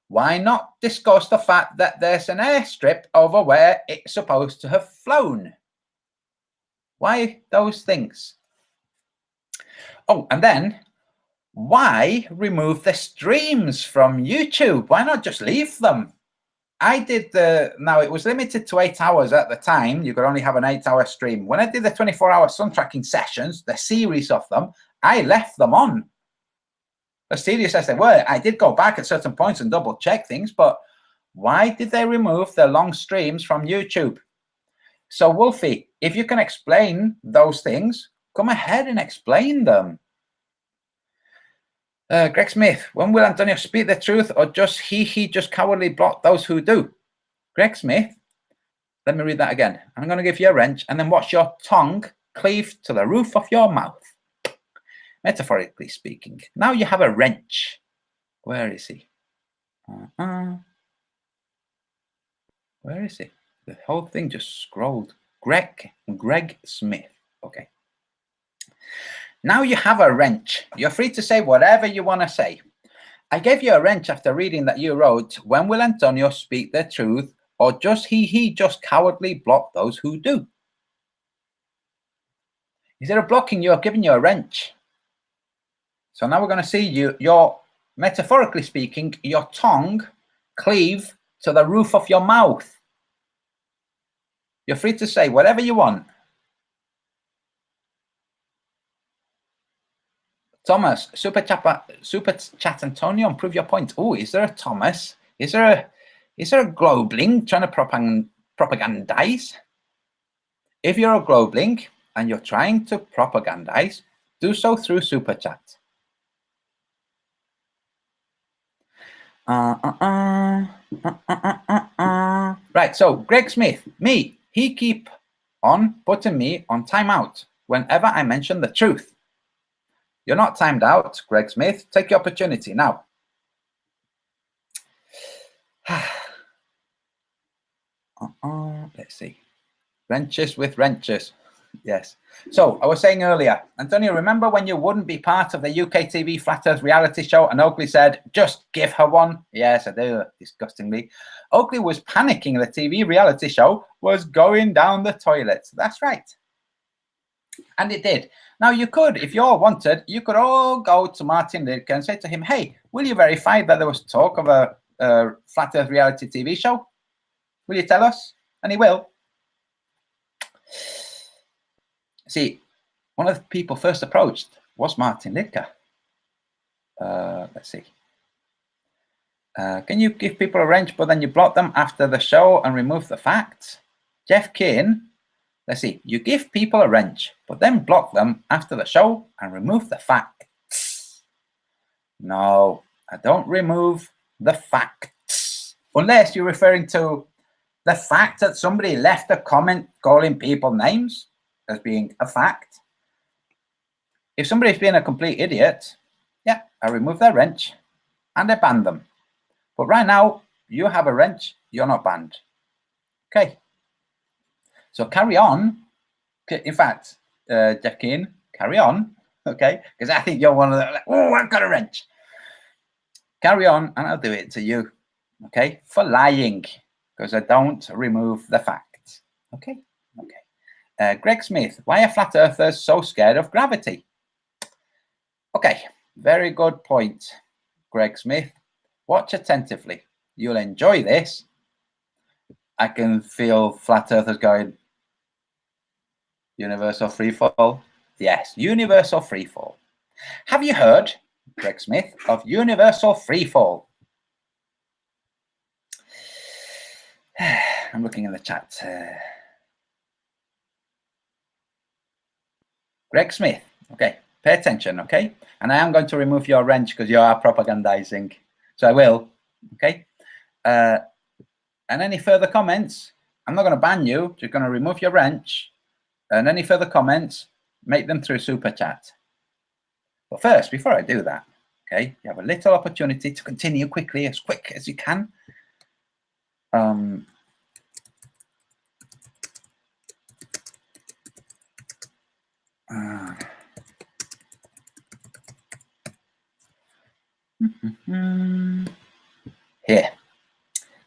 Why not discuss the fact that there's an airstrip over where it's supposed to have flown? Why those things? Oh, and then why remove the streams from YouTube? Why not just leave them? I did now it was limited to 8 hours at the time. You could only have an 8-hour stream. When I did the 24-hour sun tracking sessions, the series of them, I left them on. As serious as they were, I did go back at certain points and double check things, but why did they remove the long streams from YouTube? So Wolfie, if you can explain those things, come ahead and explain them. Greg Smith, when will Antonio speak the truth, or just he just cowardly block those who do? Greg Smith, let me read that again. I'm going to give you a wrench, and then watch your tongue cleave to the roof of your mouth. Metaphorically speaking. Now you have a wrench. Where is he? Where is he? The whole thing just scrolled. Greg Smith. Okay. Now you have a wrench. You're free to say whatever you want to say. I gave you a wrench after reading that you wrote, when will Antonio speak the truth, or just he just cowardly block those who do? Instead of blocking you, I've given you a wrench. So now we're going to see your metaphorically speaking, your tongue cleave to the roof of your mouth. You're free to say whatever you want. Thomas, super chat Antonio, and prove your point. Oh, is there a Thomas? Is there a Globling trying to propagandize? If you're a Globling and you're trying to propagandize, do so through super chat. Right, so Greg Smith, he keep on putting me on timeout whenever I mention the truth. You're not timed out, Greg Smith. Take your opportunity now. Let's see. Wrenches with wrenches. Yes. So I was saying earlier, Antonio, remember when you wouldn't be part of the UK TV Flat Earth reality show and Oakley said, just give her one? Yes, I do, disgustingly. Oakley was panicking the TV reality show was going down the toilet. That's right. And it did. Now you could, if you all wanted, you could all go to Martin Liedtke and say to him, hey, will you verify that there was talk of a Flat Earth reality TV show? Will you tell us? And he will. See, one of the people first approached was Martin Liedtke. Let's see. Can you give people a wrench, but then you block them after the show and remove the facts? Jeff Kane. Let's see. You give people a wrench, but then block them after the show and remove the facts. No, I don't remove the facts. Unless you're referring to the fact that somebody left a comment calling people names as being a fact. If somebody's being a complete idiot, yeah, I remove their wrench and I ban them. But right now, you have a wrench, you're not banned. Okay. So carry on. In fact, Jeff Keane, carry on. Okay. Because I think you're one of the, like, oh, I've got a wrench. Carry on and I'll do it to you. Okay. For lying. Because I don't remove the facts. Okay. Okay. Greg Smith, why are flat earthers so scared of gravity? Okay. Very good point, Greg Smith. Watch attentively. You'll enjoy this. I can feel flat earthers going, universal freefall? Yes, universal freefall. Have you heard, Greg Smith, of universal freefall? I'm looking in the chat. Greg Smith, okay, pay attention, okay? And I am going to remove your wrench because you are propagandizing. So I will, okay? And any further comments, I'm not going to ban you, just going to remove your wrench. And any further comments, make them through Super Chat. But first, before I do that, okay, you have a little opportunity to continue quickly, as quick as you can. Here.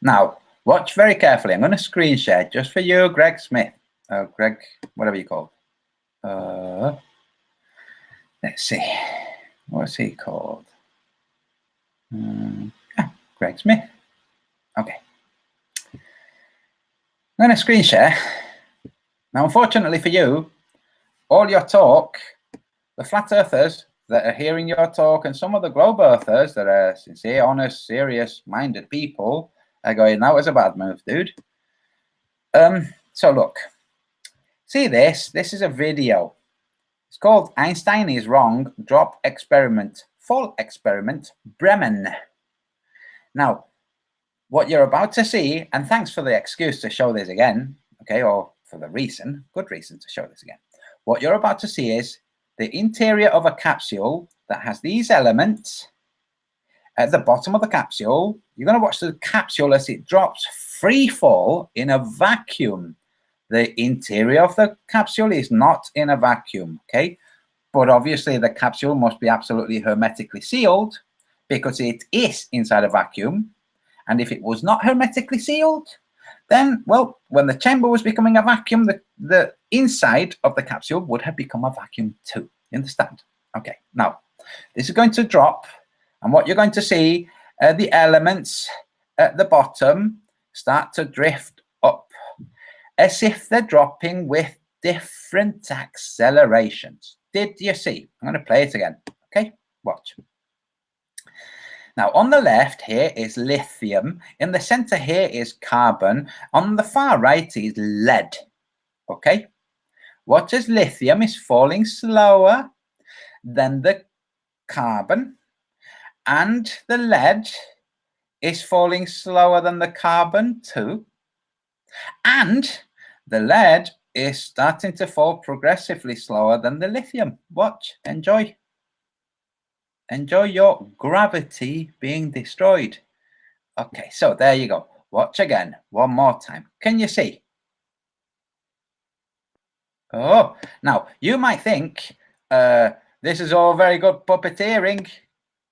Now, watch very carefully. I'm going to screen share just for you, Greg Smith. Greg, whatever you call. Let's see. What's he called? Greg Smith. Okay. I'm going to screen share. Now, unfortunately for you, all your talk, the flat earthers that are hearing your talk and some of the globe earthers that are sincere, honest, serious-minded people are going, that was a bad move, dude. So look, see this? This is a video. It's called Einstein is Wrong, Drop Experiment, Fall Experiment, Bremen. Now, what you're about to see, and thanks for the excuse to show this again, okay, or for the reason, good reason to show this again. What you're about to see is the interior of a capsule that has these elements. At the bottom of the capsule, you're going to watch the capsule as it drops free fall in a vacuum. The interior of the capsule is not in a vacuum, okay? But obviously the capsule must be absolutely hermetically sealed because it is inside a vacuum. And if it was not hermetically sealed, then, well, when the chamber was becoming a vacuum, the inside of the capsule would have become a vacuum too. You understand? Okay, now, this is going to drop, and what you're going to see, the elements at the bottom start to drift up, as if they're dropping with different accelerations. Did you see? I'm going to play it again. Okay, watch. Now, on the left here is lithium. In the center here is carbon. On the far right is lead. Okay? Watch as lithium is falling slower than the carbon. And the lead is falling slower than the carbon too. And the lead is starting to fall progressively slower than the lithium. Watch, enjoy. Enjoy your gravity being destroyed. Okay, so there you go. Watch again, one more time. Can you see? Oh, now you might think this is all very good puppeteering.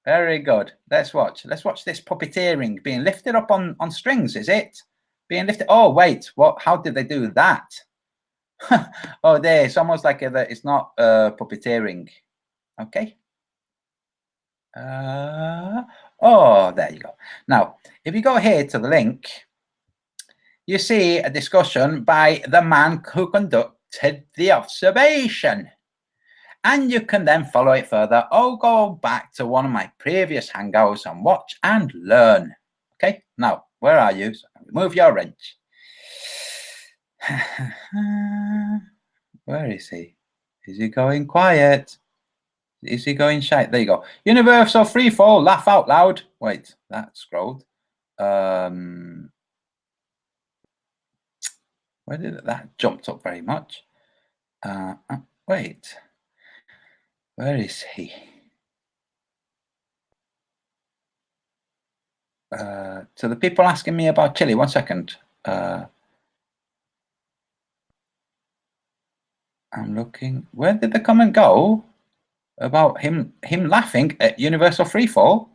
Very good. Let's watch. Let's watch this puppeteering being lifted up on strings, is it? Being lifted. Oh, wait. What? How did they do that? Oh, there. It's almost like it's not puppeteering. Okay. Oh, there you go. Now, if you go here to the link, you see a discussion by the man who conducted the observation. And you can then follow it further or go back to one of my previous hangouts and watch and learn. Okay, now, where are you? So remove your wrench. Where is he? Is he going quiet? Is he going shy? There you go. Universal free fall, laugh out loud. Wait, that scrolled. Where did that jumped up very much? Wait. Where is he? To the people asking me about Chile, 1 second. I'm looking. Where did the comment go about him laughing at universal freefall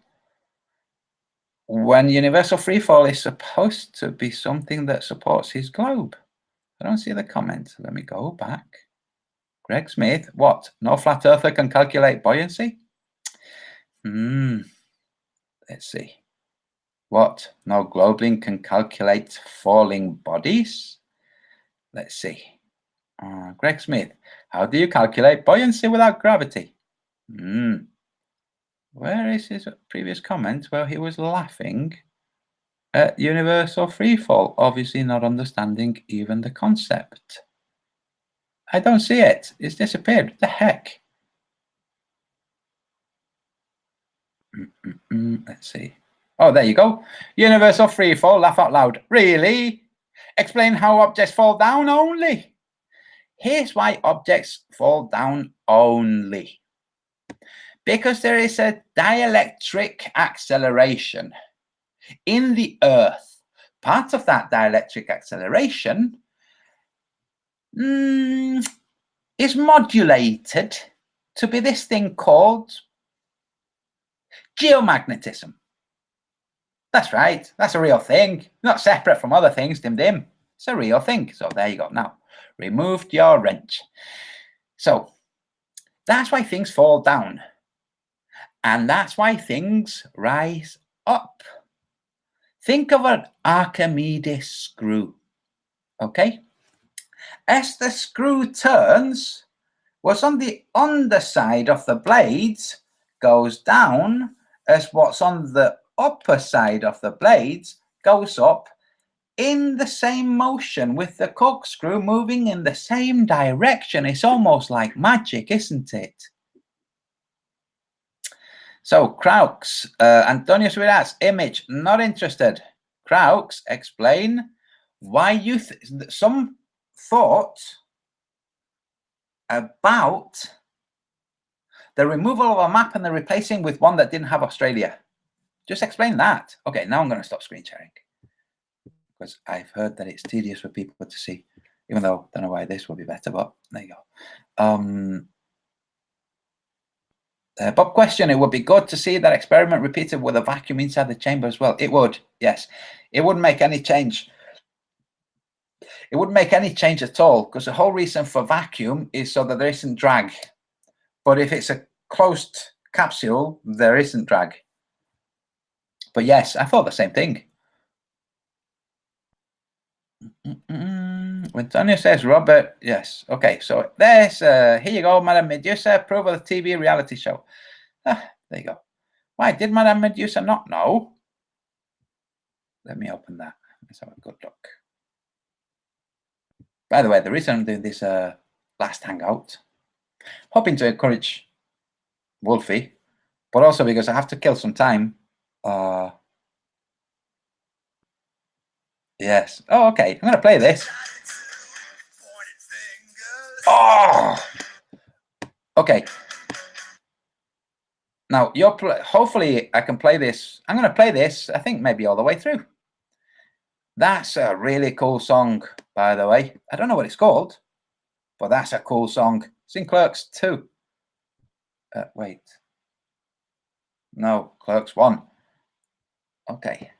when universal freefall is supposed to be something that supports his globe? I don't see the comment. Let me go back. Greg Smith, what? No flat earther can calculate buoyancy? Let's see. What? No, Globelink can calculate falling bodies? Let's see. Greg Smith, how do you calculate buoyancy without gravity? Where is his previous comment where he was laughing at universal freefall, obviously not understanding even the concept? I don't see it. It's disappeared. What the heck? Let's see. Oh, there you go. Universal freefall, laugh out loud. Really? Explain how objects fall down only. Here's why objects fall down only. Because there is a dielectric acceleration in the Earth. Part of that dielectric acceleration is modulated to be this thing called geomagnetism. That's right. That's a real thing. Not separate from other things, Dim Dim. It's a real thing. So there you go. Now, removed your wrench. So that's why things fall down. And that's why things rise up. Think of an Archimedes screw. Okay? As the screw turns, what's on the underside of the blades goes down, as what's on the upper side of the blades goes up in the same motion, with the corkscrew moving in the same direction. It's almost like magic, isn't it? So Kraux, Antonio Suarez, image, not interested. Kraux, explain why you some thought about the removal of a map and the replacing with one that didn't have Australia. Just explain that. Okay, now I'm going to stop screen sharing because I've heard that it's tedious for people to see, even though I don't know why this will be better, but there you go. Bob question, it would be good to see that experiment repeated with a vacuum inside the chamber as well. It would, yes. It wouldn't make any change. It wouldn't make any change at all, because the whole reason for vacuum is so that there isn't drag. But if it's a closed capsule, there isn't drag. But yes, I thought the same thing. When Tanya says Robert, yes. Okay, so there's, here you go, Madame Medusa, proof of the TV reality show. There you go. Why, did Madame Medusa not know? Let me open that. Let's have a good look. By the way, the reason I'm doing this last hangout, hoping to encourage Wolfie, but also because I have to kill some time. Yes. Oh, okay. I'm going to play this. Oh! Okay. Now, hopefully I can play this. I'm going to play this, I think, maybe all the way through. That's a really cool song, by the way. I don't know what it's called, but that's a cool song. It's in Clerks 2. Wait. No, Clerks 1. Okay.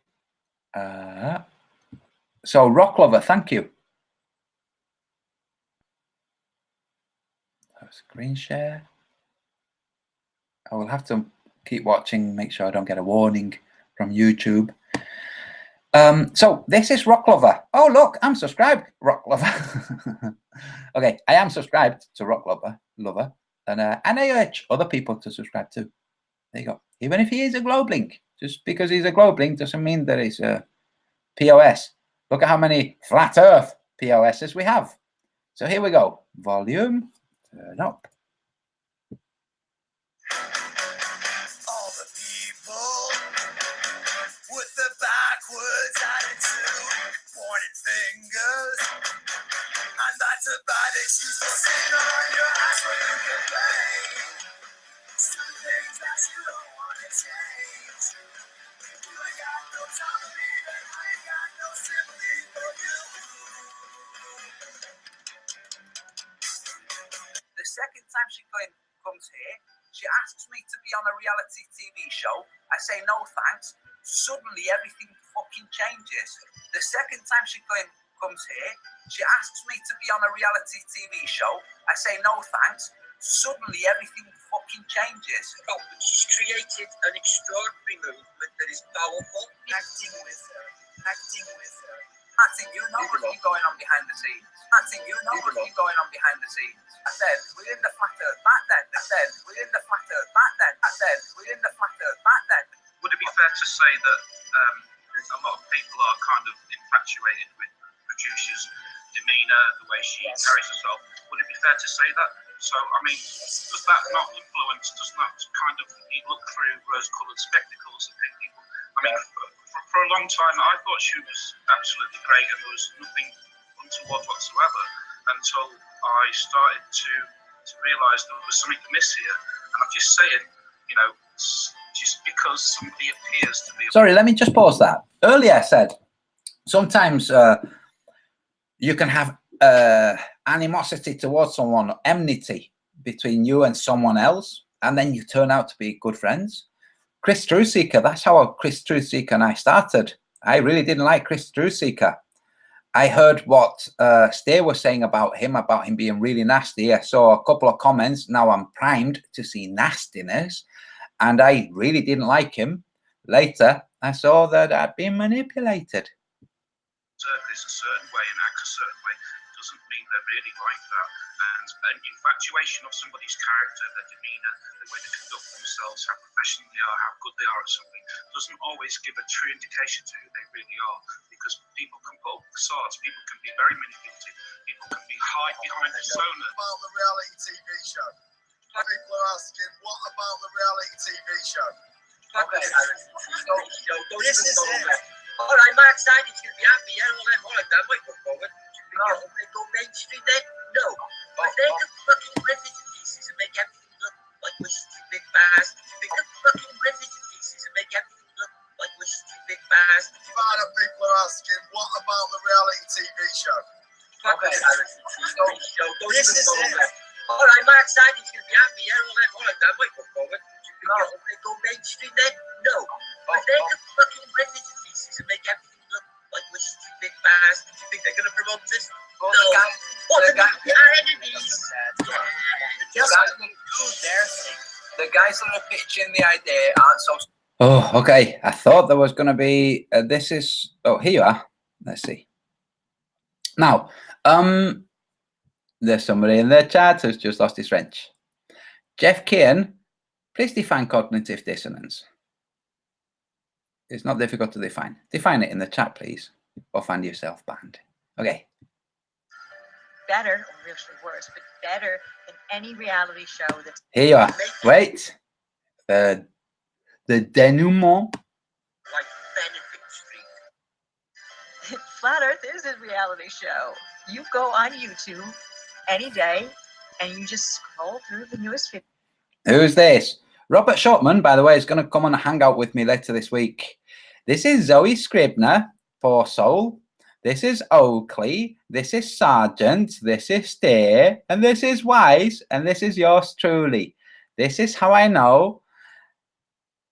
So, Rock Lover, thank you. Screen share. I will have to keep watching, make sure I don't get a warning from YouTube. So this is Rock Lover. Oh, look, I'm subscribed, Rock Lover. Okay, I am subscribed to Rock Lover, and I urge other people to subscribe too. There you go. Even if he is a Globelink, just because he's a Globelink doesn't mean that he's a POS. Look at how many flat Earth POSs we have. So here we go. Volume, turn up. All the people with the backwards attitude, pointing fingers, and that's a bad excuse for sitting on your ass when you can play. Some things that you don't want to change. You ain't got no time for me, and I ain't got no sympathy for you. The second time she comes here, she asks me to be on a reality TV show. I say no thanks. Suddenly everything fucking changes. The second time she comes here, she asks me to be on a reality TV show. I say no thanks. suddenly everything fucking changes. Oh, she's created an extraordinary movement that is powerful. Acting with her. Acting with her. Acting, you know what's been going on behind the scenes. Acting, you know what's been going on behind the scenes. I said, we're in the flat earth back then. I said, we're in the flat earth back then. I said, we're in the flat earth back then. Would it be fair to say that a lot of people are kind of infatuated with Patricia's demeanour, the way she carries herself? Would it be fair to say that? So, I mean, does that not influence, does that kind of look through rose-coloured spectacles at people? I mean, for a long time, I thought she was absolutely great and there was nothing untoward whatsoever until I started to realise there was something amiss here. And I'm just saying, you know, just because somebody appears to be... Sorry, let me just pause that. Earlier I said, sometimes you can have animosity towards someone, enmity between you and someone else, and then you turn out to be good friends. Chris Truthseeker, that's how Chris Truthseeker and I started. I really didn't like Chris Truthseeker. I heard what Stay was saying about him being really nasty. I saw a couple of comments. Now I'm primed to see nastiness, and I really didn't like him. Later, I saw that I'd been manipulated. Surface a certain way and act a certain way doesn't mean they're really like that. And an infatuation of somebody's character, their demeanour, the way they conduct themselves, how professional they are, how good they are at something, doesn't always give a true indication to who they really are. Because people can put up facades, people can be very manipulative, people can be hide behind persona. About the reality TV show. People are asking, what about the reality TV show? Okay, this is it. All right, Mark Siding's going to be happy. Yeah, all right, that might go forward. No. They go mainstream then? No. But they can fucking rip it to pieces and make everything look like we're stupid fast. They can fucking rip it to pieces and make everything look like we're stupid fast. People are asking, what about the reality TV show? Okay, this is it. All right, Mark Siding's going to be happy. Yeah, all right, that might go forward. No. They go mainstream then? No. But they can fucking rip it to pieces and make everything look like we're stupid fast. Do you think they're going to promote this? No. What the enemies? The guys that are pitching the idea aren't so... Oh, okay. I thought there was going to be... this is... Oh, here you are. Let's see. Now, there's somebody in the chat who's just lost his French. Jeff Kean, please define cognitive dissonance. It's not difficult to define. Define it in the chat, please, or find yourself banned. Okay. Better, or actually worse, but better than any reality show that's... Here you are. Wait. The denouement. Like Benefit Street. Flat Earth is a reality show. You go on YouTube any day and you just scroll through the newest video. Who's this? Robert Shotman, by the way, is going to come on and hang out with me later this week. This is Zoe Scribner, Poor Soul. This is Oakley. This is Sargent. This is Stay. And this is Wise. And this is yours truly. This is how I know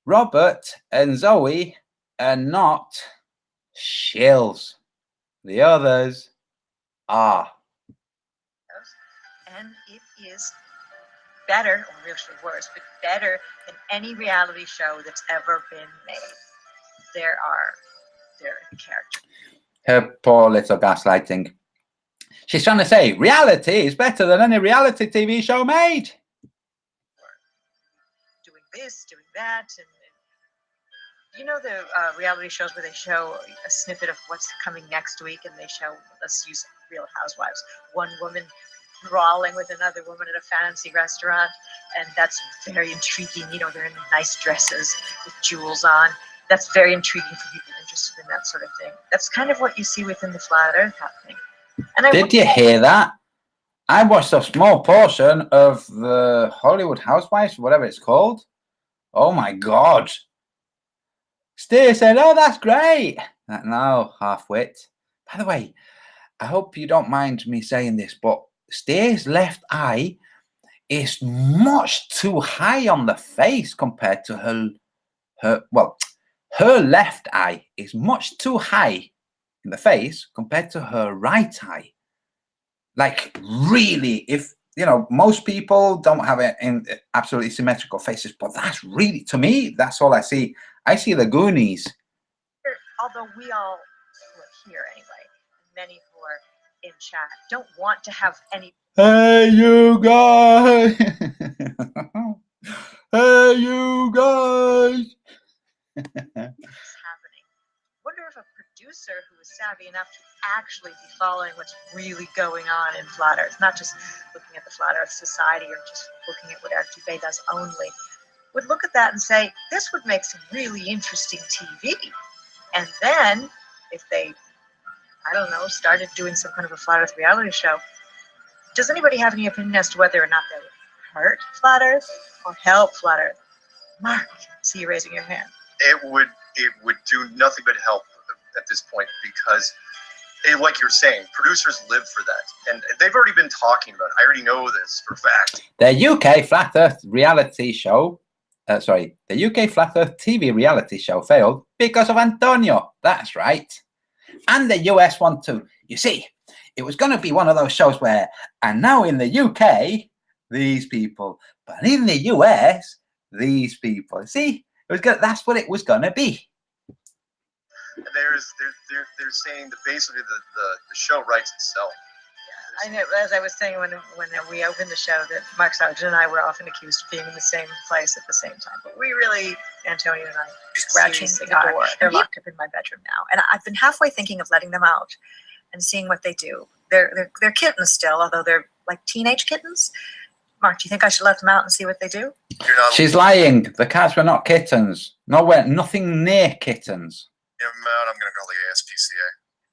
Robert and Zoe are not shills. The others are. And it is better, or actually worse, but better than any reality show that's ever been made. There are the characters. Her poor little gaslighting. She's trying to say reality is better than any reality TV show made. Doing this, doing that, and you know the reality shows where they show a snippet of what's coming next week, and they show, let's use Real Housewives, one woman brawling with another woman at a fancy restaurant, and that's very intriguing. You know, they're in nice dresses with jewels on. That's very intriguing for people interested in that sort of thing. That's kind of what you see within the Flat Earth happening. And did you hear that? I watched a small portion of the Hollywood Housewives, whatever it's called. Oh my God. Stay said, oh, that's great. No, half-wit. By the way, I hope you don't mind me saying this, but Stay's left eye is much too high on the face compared to her left eye is much too high in the face compared to her right eye. Like really, if you know, most people don't have it in absolutely symmetrical faces, but that's really, to me, that's all I see. I see the Goonies. Although we all who are here anyway, many who are in chat don't want to have any Hey, you guys! Hey, you guys! happening. Wonder if a producer who is savvy enough to actually be following what's really going on in Flat Earth, not just looking at the Flat Earth Society or just looking at what Eric Dubé does only, would look at that and say, this would make some really interesting TV. And then, if they, I don't know, started doing some kind of a Flat Earth reality show, does anybody have any opinion as to whether or not that would hurt Flat Earth or help Flat Earth? Mark, see you raising your hand. It would do nothing but help at this point, because like you're saying, producers live for that, and they've already been talking about it. I already know this for a fact. The UK Flat Earth reality show, the UK Flat Earth TV reality show failed because of Antonio. That's right. And the US one too. You see, it was going to be one of those shows where, and now in the UK, these people, but in the US, these people. See, it was good. That's what it was going to be. They're saying that basically the show writes itself. I know, as I was saying when we opened the show, that Mark Sargent and I were often accused of being in the same place at the same time. But we really, Antonio and I, Scratching the the door. door. They're locked up in my bedroom now, And I've been halfway thinking of letting them out and seeing what they do. They're kittens still, although they're like teenage kittens. Mark, do you think I should let them out and see what they do? You're not She's lying. The cats were not kittens. Nowhere, nothing near kittens. letting them out. I'm going to call the ASPCA.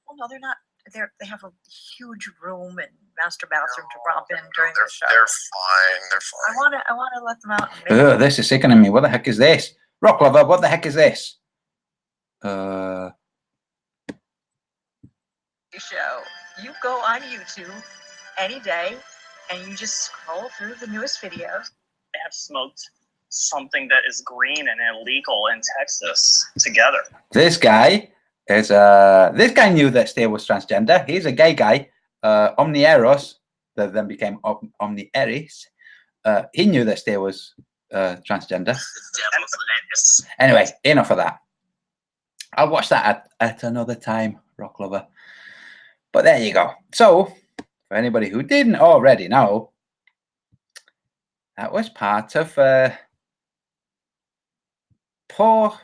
Well, no, they're not. They have a huge room and master bathroom to romp in during they're, the show. They're fine. They're fine. I want to let them out. And maybe Ugh, this is sickening me. What the heck is this? Rock Lover, what the heck is this? show. You go on YouTube any day and you just scroll through the newest videos. They have smoked something that is green and illegal in Texas together. This guy is this guy knew that Steer was transgender. He's a gay guy. Omnieros, that then became Omnieris. He knew that Steer was transgender. Anyway, enough of that. I'll watch that at another time, Rock Lover. But there you go. So, for anybody who didn't already know, that was part of poor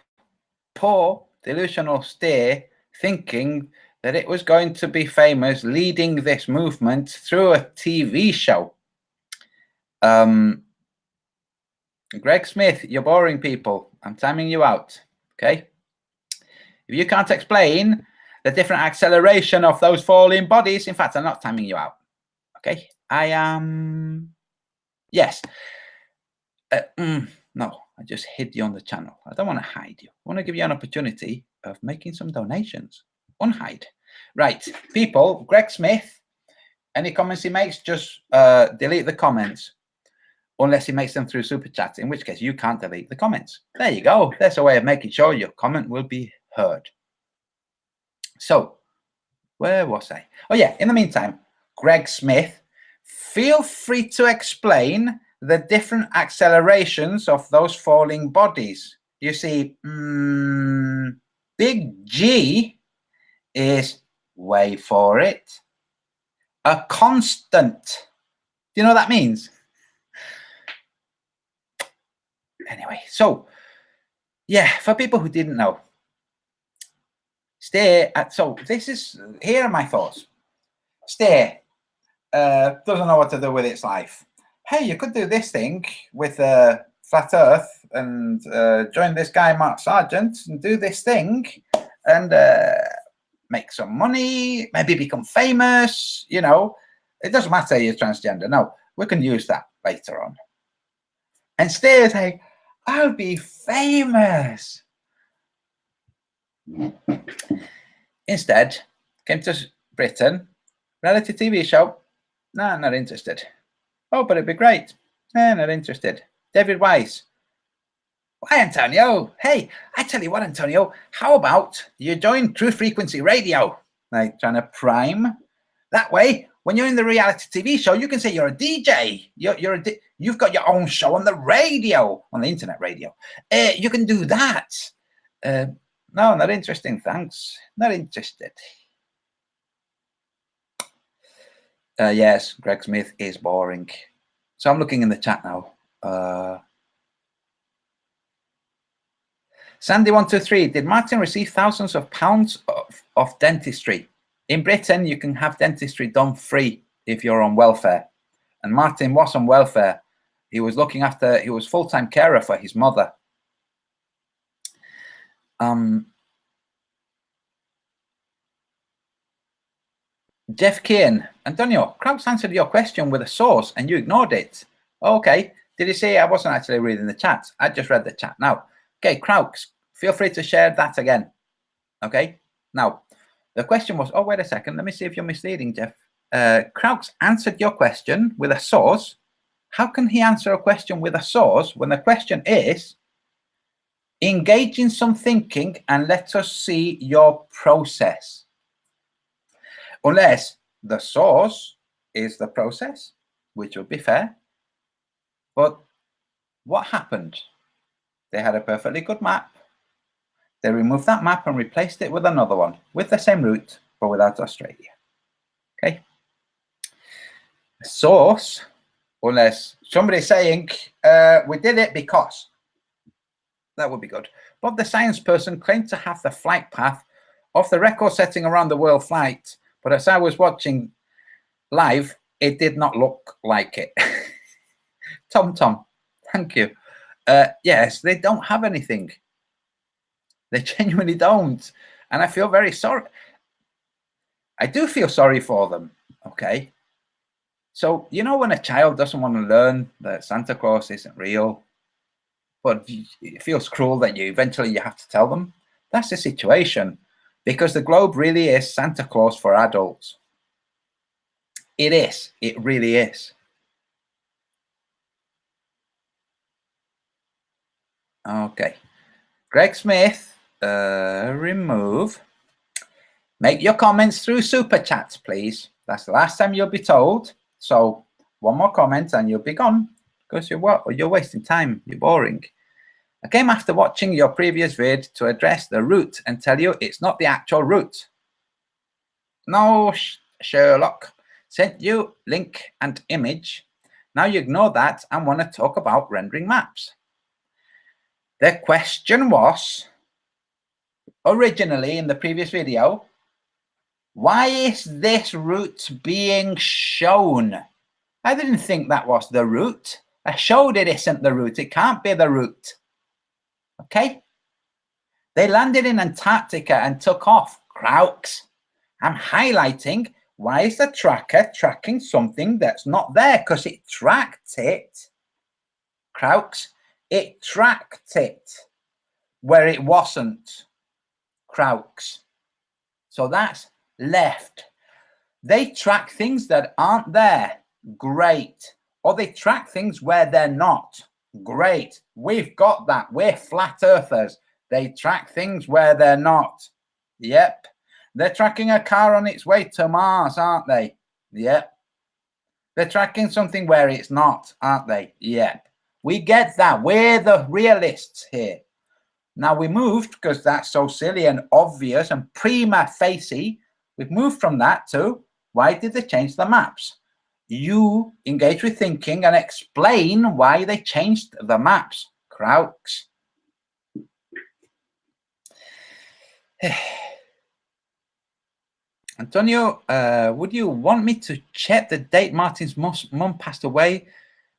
delusional Steer thinking that it was going to be famous, leading this movement through a TV show. Greg Smith, you're boring people. I'm timing you out, okay? If you can't explain the different acceleration of those falling bodies, in fact, I'm not timing you out, okay? I am, yes. No, I just hid you on the channel. I don't want to hide you. I want to give you an opportunity of making some donations. Unhide. Right, people, Greg Smith, any comments he makes, just delete the comments. Unless he makes them through Super Chat, in which case you can't delete the comments. There you go. That's a way of making sure your comment will be heard. So, where was I? Oh yeah, in the meantime, Greg Smith, feel free to explain the different accelerations of those falling bodies. You see, big G is, wait for it, a constant. Do you know what that means? Anyway, so yeah, for people who didn't know, Steer. So this is, here are my thoughts. Steer doesn't know what to do with its life. Hey, you could do this thing with Flat Earth and join this guy Mark Sargent and do this thing and make some money, maybe become famous. You know, it doesn't matter you're transgender. No, we can use that later on. And Steer's like, I'll be famous. Instead, came to Britain, reality TV show. Nah, not interested. Oh, but it'd be great. Nah, not interested. David Weiss. Why, Antonio? Hey, I tell you what, Antonio, how about you join True Frequency Radio? Like trying to prime. That way, when you're in the reality TV show, you can say you're a DJ. You've got your own show on the radio, on the internet radio. You can do that. No, not interesting. Thanks. Not interested. Yes, Greg Smith is boring. So I'm looking in the chat now. Sandy123, did Martin receive thousands of pounds of dentistry? In Britain, you can have dentistry done free if you're on welfare. And Martin was on welfare. He was full-time carer for his mother. Jeff Keane, Antonio, Krauts answered your question with a source and you ignored it. Okay. Did he say I wasn't actually reading the chat? I just read the chat now. Okay, Krauts, feel free to share that again. Okay. Now, the question was, oh, wait a second. Let me see if you're misleading, Jeff. Krauts answered your question with a source. How can he answer a question with a source when the question is, engage in some thinking and let us see your process? Unless the source is the process, which would be fair. But what happened? They had a perfectly good map. They removed that map and replaced it with another one with the same route, but without Australia. Okay. Source, unless somebody's saying, we did it because. That would be good. But the science person claimed to have the flight path of the record-setting around the world flight. But as I was watching live, it did not look like it. Tom, thank you. Yes, they don't have anything. They genuinely don't. And I feel very sorry. I do feel sorry for them, okay? So, you know when a child doesn't want to learn that Santa Claus isn't real, but it feels cruel that eventually you have to tell them? That's the situation. Because the globe really is Santa Claus for adults. It is. It really is. Okay. Greg Smith, remove. Make your comments through Super Chats, please. That's the last time you'll be told. So one more comment and you'll be gone. Because you're wasting time. You're boring. I came after watching your previous vid to address the route and tell you it's not the actual route. No, Sherlock. Sent you link and image. Now you ignore that and want to talk about rendering maps. The question was, originally in the previous video, why is this route being shown? I didn't think that was the route. I showed it isn't the route. It can't be the route. Okay? They landed in Antarctica and took off. Krauts. I'm highlighting why is the tracker tracking something that's not there? Because it tracked it. Krauts. It tracked it where it wasn't. Krauts. So that's left. They track things that aren't there. Great. Or they track things where they're not. Great. We've got that. We're flat earthers. They track things where they're not. Yep. They're tracking a car on its way to Mars, aren't they? Yep. They're tracking something where it's not, aren't they? Yep. We get that. We're the realists here. Now we moved, because that's so silly and obvious and prima facie, we've moved from that to, why did they change the maps? You engage with thinking and explain why they changed the maps. Krauts. Antonio, would you want me to check the date Martin's mum passed away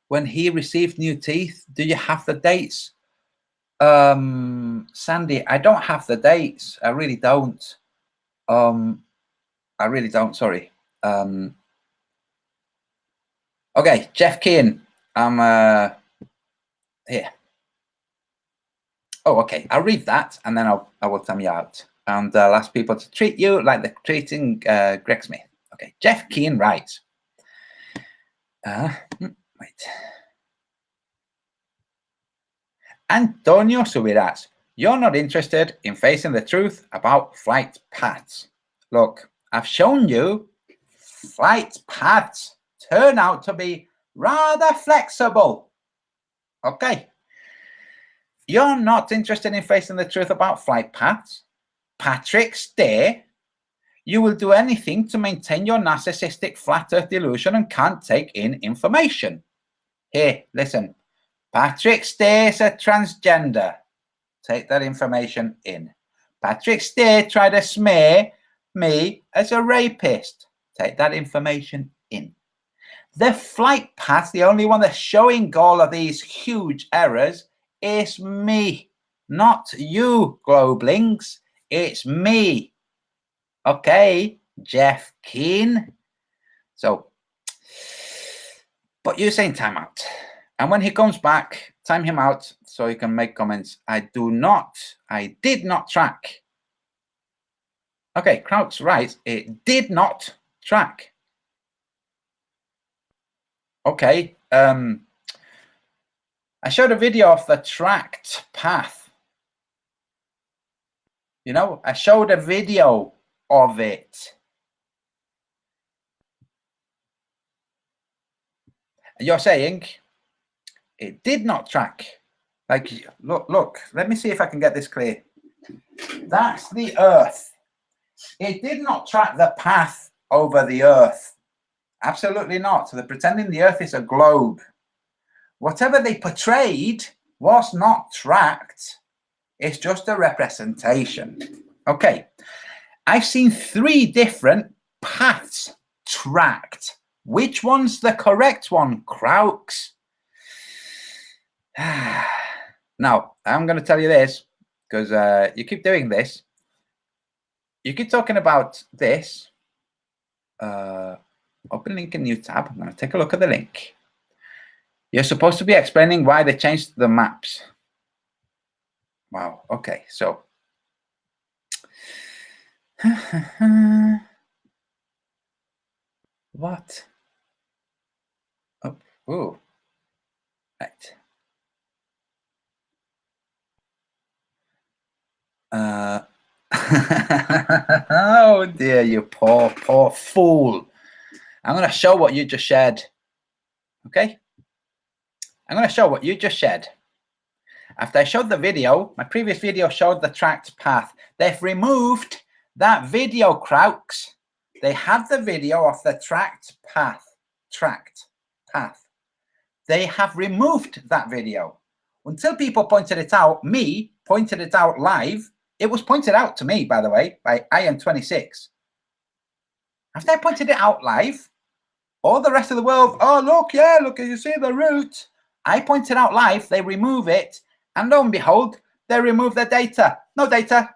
when he received new teeth? Do you have the dates? Sandy, I don't have the dates. I really don't. I really don't, sorry. Okay, Jeff Keane, I'm here. Oh, okay, I'll read that and then I will time you out. And I'll ask people to treat you like they're treating Greg Smith. Okay, Jeff Keane writes. Wait. Antonio Subiras, you're not interested in facing the truth about flight paths. Look, I've shown you flight paths turn out to be rather flexible. Okay. You're not interested in facing the truth about flight paths? Patrick, stay. You will do anything to maintain your narcissistic flat earth delusion and can't take in information. Here, listen. Patrick Stay is a transgender. Take that information in. Patrick Stay tried to smear me as a rapist. Take that information in. The flight path, the only one that's showing all of these huge errors, is me, not you, Globlings. It's me. Okay, Jeff Keane. So, but you're saying time out. And when he comes back, time him out so he can make comments. I did not track. Okay, Kraut's right. It did not track. Okay. I showed a video of the tracked path. You know, I showed a video of it. You're saying it did not track. Like, look, let me see if I can get this clear. That's the Earth. It did not track the path over the Earth. Absolutely not. So they're pretending the Earth is a globe. Whatever they portrayed was not tracked. It's just a representation. Okay. I've seen 3 different paths tracked. Which one's the correct one, Kraux? Now, I'm going to tell you this, because you keep doing this. You keep talking about this. Open link in new tab. I'm going to take a look at the link. You're supposed to be explaining why they changed the maps. Wow. Okay. So. What? Oh. Ooh. Right. Oh dear, you poor fool. I'm going to show what you just shared. Okay? I'm going to show what you just shared. After I showed the video, my previous video showed the tracked path. They've removed that video, Kraux. They had the video of the tracked path. They have removed that video. Until people pointed it out, me pointed it out live. It was pointed out to me, by the way, by Ian26. After I pointed it out live, all the rest of the world, oh, look, yeah, look, you see the route. I pointed out live, they remove it, and lo and behold, they remove the data. No data.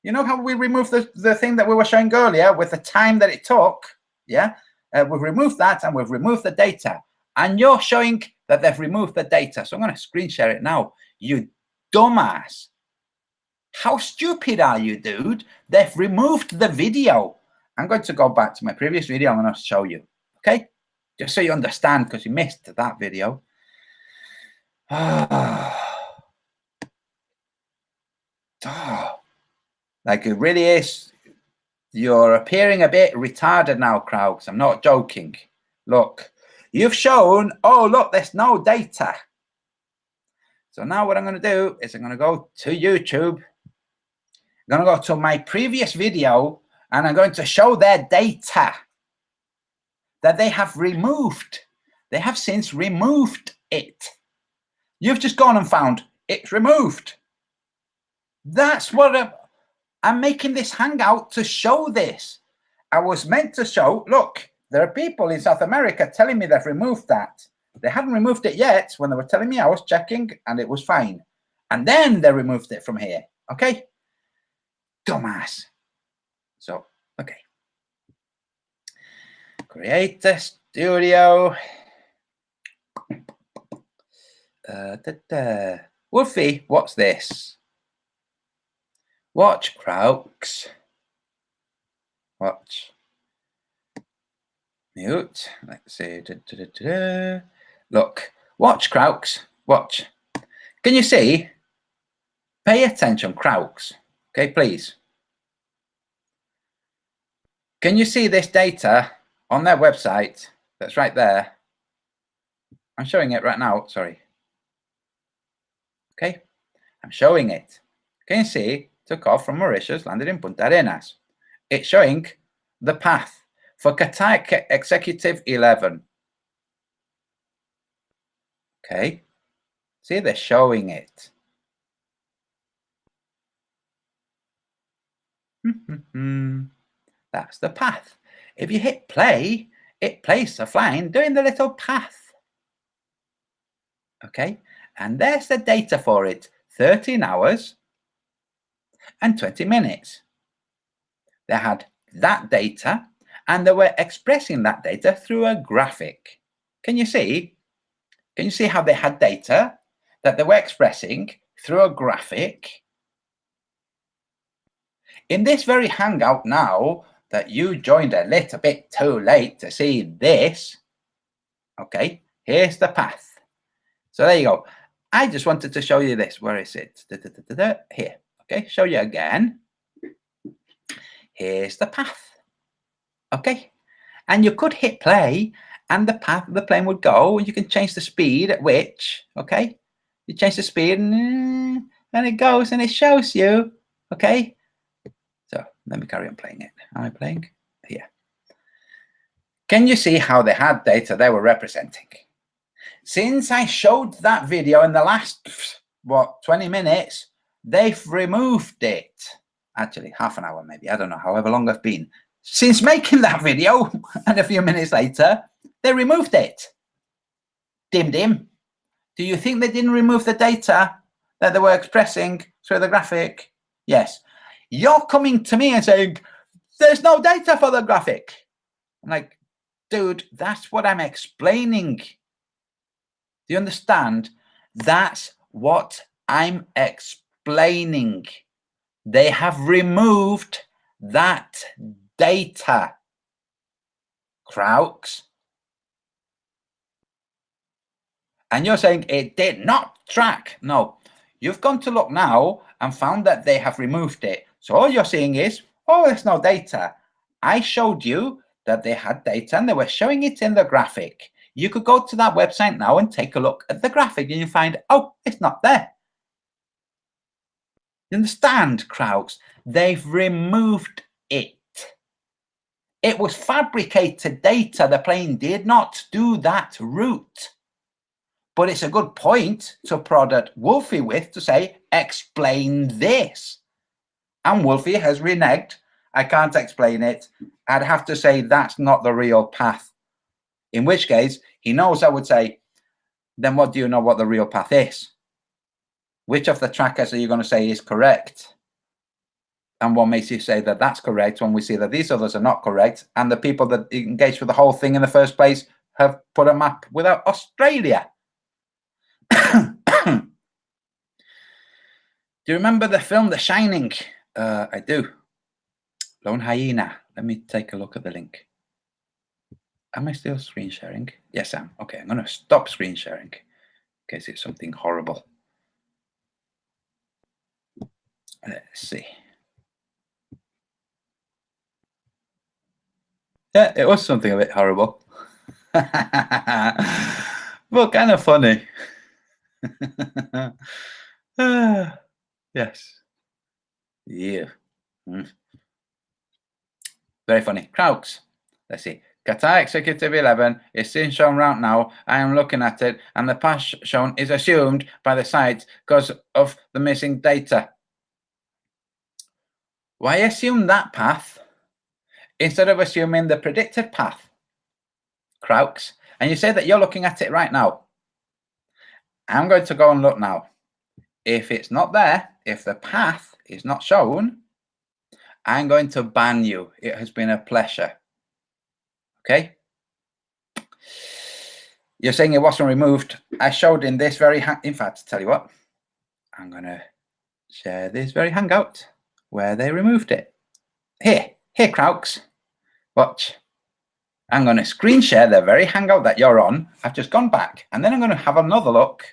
You know how we removed the thing that we were showing earlier with the time that it took? Yeah, we've removed that and we've removed the data. And you're showing that they've removed the data. So I'm going to screen share it now. You dumbass. How stupid are you, dude? They've removed the video. I'm going to go back to my previous video. I'm going to show you. Okay? Just so you understand, because you missed that video. Like, it really is. You're appearing a bit retarded now, Kraux. I'm not joking. Look, you've shown, oh, look, there's no data. So now what I'm going to do is I'm going to go to YouTube. I'm going to go to my previous video, and I'm going to show their data that they have removed. They have since removed it. You've just gone and found it's removed. That's what I'm making this hangout to show this. I was meant to show, look, there are people in South America telling me they've removed that. They hadn't removed it yet. When they were telling me, I was checking and it was fine. And then they removed it from here. Okay? Dumbass. So, okay. Create a studio. Wolfie, what's this? Watch, Kraux. Watch. Mute. Let's see. Look. Watch, Kraux. Watch. Can you see? Pay attention, Kraux. Okay, please. Can you see this data on their website, that's right there. I'm showing it right now, sorry. Okay, I'm showing it. Can you see? Took off from Mauritius, landed in Punta Arenas. It's showing the path for Qatar Executive 11. Okay, see, they're showing it. That's the path. If you hit play, it plays the flying doing the little path. Okay, and there's the data for it. 13 hours and 20 minutes. They had that data and they were expressing that data through a graphic. Can you see? Can you see how they had data that they were expressing through a graphic? In this very hangout now that you joined a little bit too late to see this, okay, here's the path. So there you go. I just wanted to show you this. Where is it? Here. Okay, show you again. Here's the path. Okay, and you could hit play and the path of the plane would go. You can change the speed at which, okay, you change the speed and it goes and it shows you, okay. So let me carry on playing it. Am I playing? Here. Can you see how they had data they were representing? Since I showed that video in the last, what, 20 minutes, they've removed it. Actually, half an hour maybe, I don't know, however long I've been. Since making that video, and a few minutes later, they removed it. Dim dim. Do you think they didn't remove the data that they were expressing through the graphic? Yes. You're coming to me and saying, there's no data for the graphic. I'm like, dude, that's what I'm explaining. Do you understand? That's what I'm explaining. They have removed that data. Crowks. And you're saying it did not track. No, you've gone to look now and found that they have removed it. So all you're seeing is, oh, there's no data. I showed you that they had data and they were showing it in the graphic. You could go to that website now and take a look at the graphic and you find, oh, it's not there. You understand, crowds? They've removed it. It was fabricated data. The plane did not do that route. But it's a good point to prod at Wolfie with to say, explain this. And Wolfie has reneged. I can't explain it. I'd have to say that's not the real path. In which case, he knows I would say, then what do you know what the real path is? Which of the trackers are you going to say is correct? And what makes you say that that's correct when we see that these others are not correct? And the people that engaged with the whole thing in the first place have put a map without Australia. Do you remember the film The Shining? I do. Lone Hyena. Let me take a look at the link. Am I still screen sharing? Yes, I am. Okay, I'm going to stop screen sharing in case it's something horrible. Let's see. Yeah, it was something a bit horrible. But kind of funny. Yes. Yeah. Very funny. Crowds. Let's see. Qatar Executive 11 is still shown right now. I am looking at it, and the path shown is assumed by the site because of the missing data. Why assume that path instead of assuming the predicted path? Crowks. And you say that you're looking at it right now. I'm going to go and look now. If it's not there, if the path is not shown, I'm going to ban you. It has been a pleasure. Okay? You're saying it wasn't removed. I showed in this very, in fact, tell you what, I'm going to share this very hangout where they removed it. Here, Crowks. Watch. I'm going to screen share the very hangout that you're on. I've just gone back, and then I'm going to have another look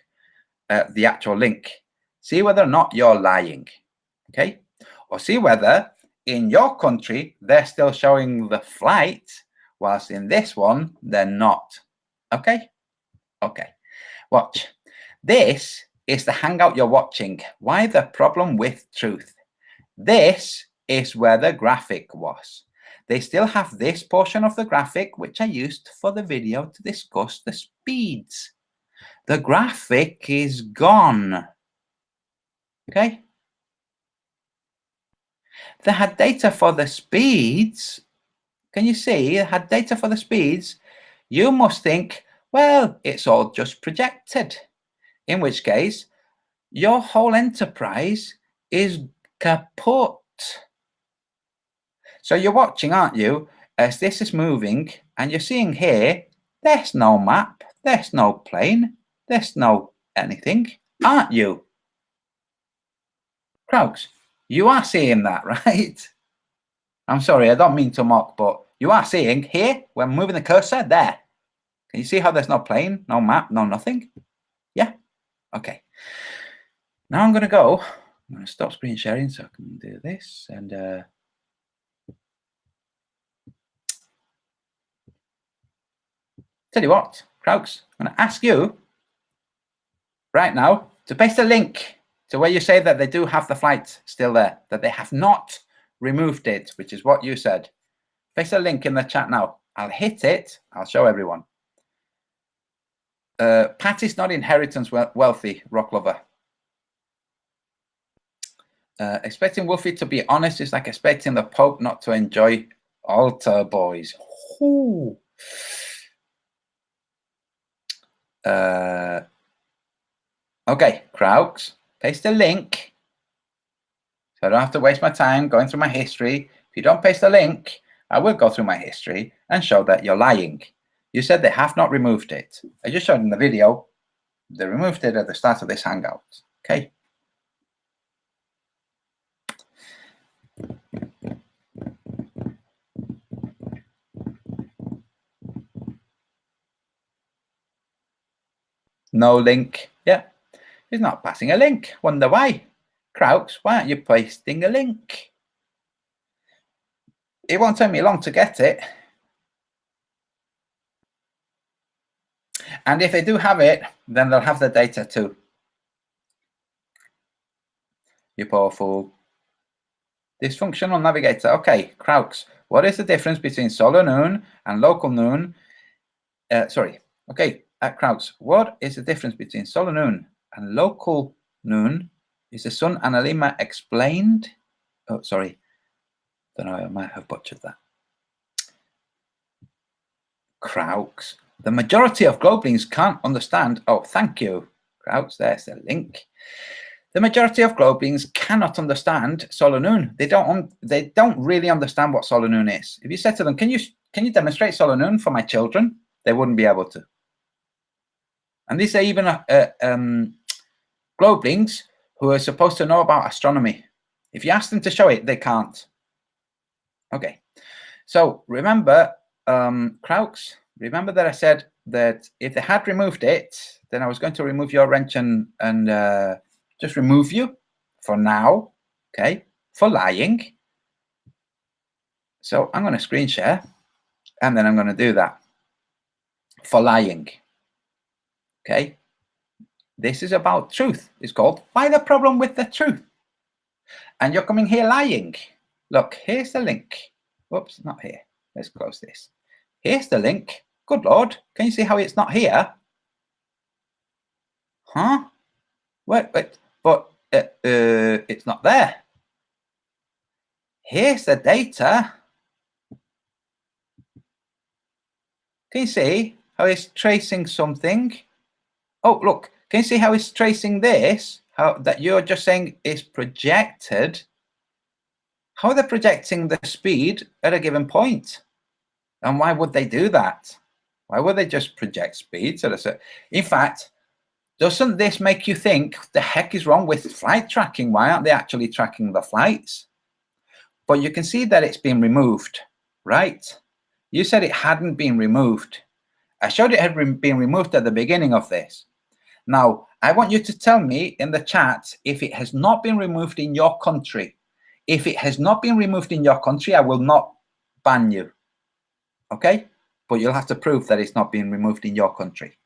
at the actual link. See whether or not you're lying. Okay? Or see whether in your country they're still showing the flight whilst in this one, they're not. Okay? Okay. Watch. This is the hangout you're watching. Why the problem with truth? This is where the graphic was. They still have this portion of the graphic, which I used for the video to discuss the speeds. The graphic is gone. Okay? They had data for the speeds. Can you see? They had data for the speeds. You must think, well, it's all just projected. In which case, your whole enterprise is kaput. So you're watching, aren't you, as this is moving, and you're seeing here, there's no map, there's no plane, there's no anything, aren't you? Crowds, you are seeing that, right? I'm sorry, I don't mean to mock, but you are seeing here, when moving the cursor, there. Can you see how there's no plane, no map, no nothing? Yeah? Okay. Now I'm going to stop screen sharing so I can do this, and tell you what, Krauks, I'm going to ask you right now to paste a link to where you say that they do have the flight still there, that they have not removed it, which is what you said. Paste a link in the chat now. I'll hit it. I'll show everyone. Patty's not inheritance wealthy, rock lover. Expecting Wolfie to be honest is like expecting the Pope not to enjoy altar boys. Ooh. Okay, Krauks, paste a link. So I don't have to waste my time going through my history. If you don't paste a link, I will go through my history and show that you're lying. You said they have not removed it. I just showed in the video. They removed it at the start of this hangout. Okay. No link. Yeah. He's not passing a link. Wonder why. Krauks, why aren't you pasting a link? It won't take me long to get it. And if they do have it, then they'll have the data too. You poor fool. Dysfunctional navigator. Okay, Krauks, what is the difference between solar noon and local noon? Okay, Krauks, what is the difference between solar noon and local noon? Is the sun analemma explained? Oh, sorry. Don't know, I might have butchered that. Krauks. The majority of Globelings can't understand. Oh, thank you, Krauks. There's the link. The majority of Globelings cannot understand solar noon. They don't really understand what solar noon is. If you said to them, "Can you demonstrate solar noon for my children?" They wouldn't be able to. And these are even Globelings who are supposed to know about astronomy. If you ask them to show it, they can't. Okay. So remember, Krauks. Remember that I said that if they had removed it, then I was going to remove your wrench and just remove you for now, okay, for lying. So I'm going to screen share, and then I'm going to do that for lying, okay? This is about truth. It's called Why the Problem with the Truth. And you're coming here lying. Look, here's the link. Whoops, not here. Let's close this. Here's the link. Good Lord. Can you see how it's not here? Huh? Wait, but it's not there. Here's the data. Can you see how it's tracing something? Oh, look. Can you see how it's tracing this? How that you're just saying is projected? How are they projecting the speed at a given point? And why would they do that? Why would they just project speeds at a certain? In fact, doesn't this make you think the heck is wrong with flight tracking? Why aren't they actually tracking the flights? But you can see that it's been removed, right? You said it hadn't been removed. I showed it had been removed at the beginning of this. Now, I want you to tell me in the chat if it has not been removed in your country. If it has not been removed in your country, I will not ban you. Okay? but you'll have to prove that it's not being removed in your country.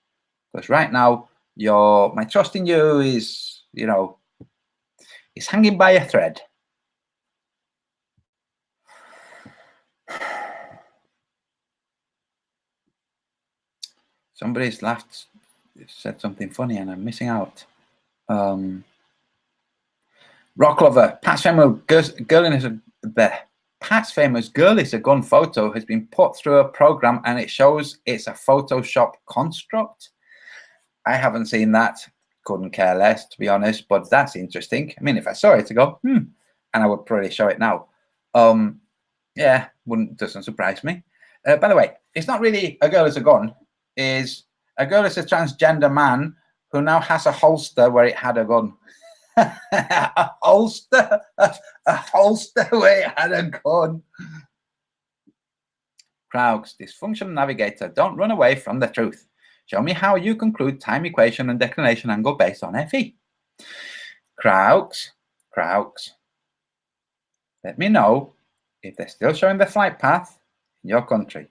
Because right now, my trust in you is, you know, it's hanging by a thread. Somebody's laughed, said something funny, and I'm missing out. Rock Lover, Pat's famous girl is a gun photo has been put through a program and it shows it's a Photoshop construct. I haven't seen that. Couldn't care less, to be honest, but that's interesting. I mean, if I saw it, I'd go, and I would probably show it now. Yeah, doesn't surprise me. By the way, it's not really a girl is a gun. Is a girl is a transgender man who now has a holster where it had a gun. a holster where it had a gun. Crowds, dysfunctional navigator, don't run away from the truth. Show me how you conclude time equation and declination angle based on FE. Crowds, let me know if they're still showing the flight path in your country.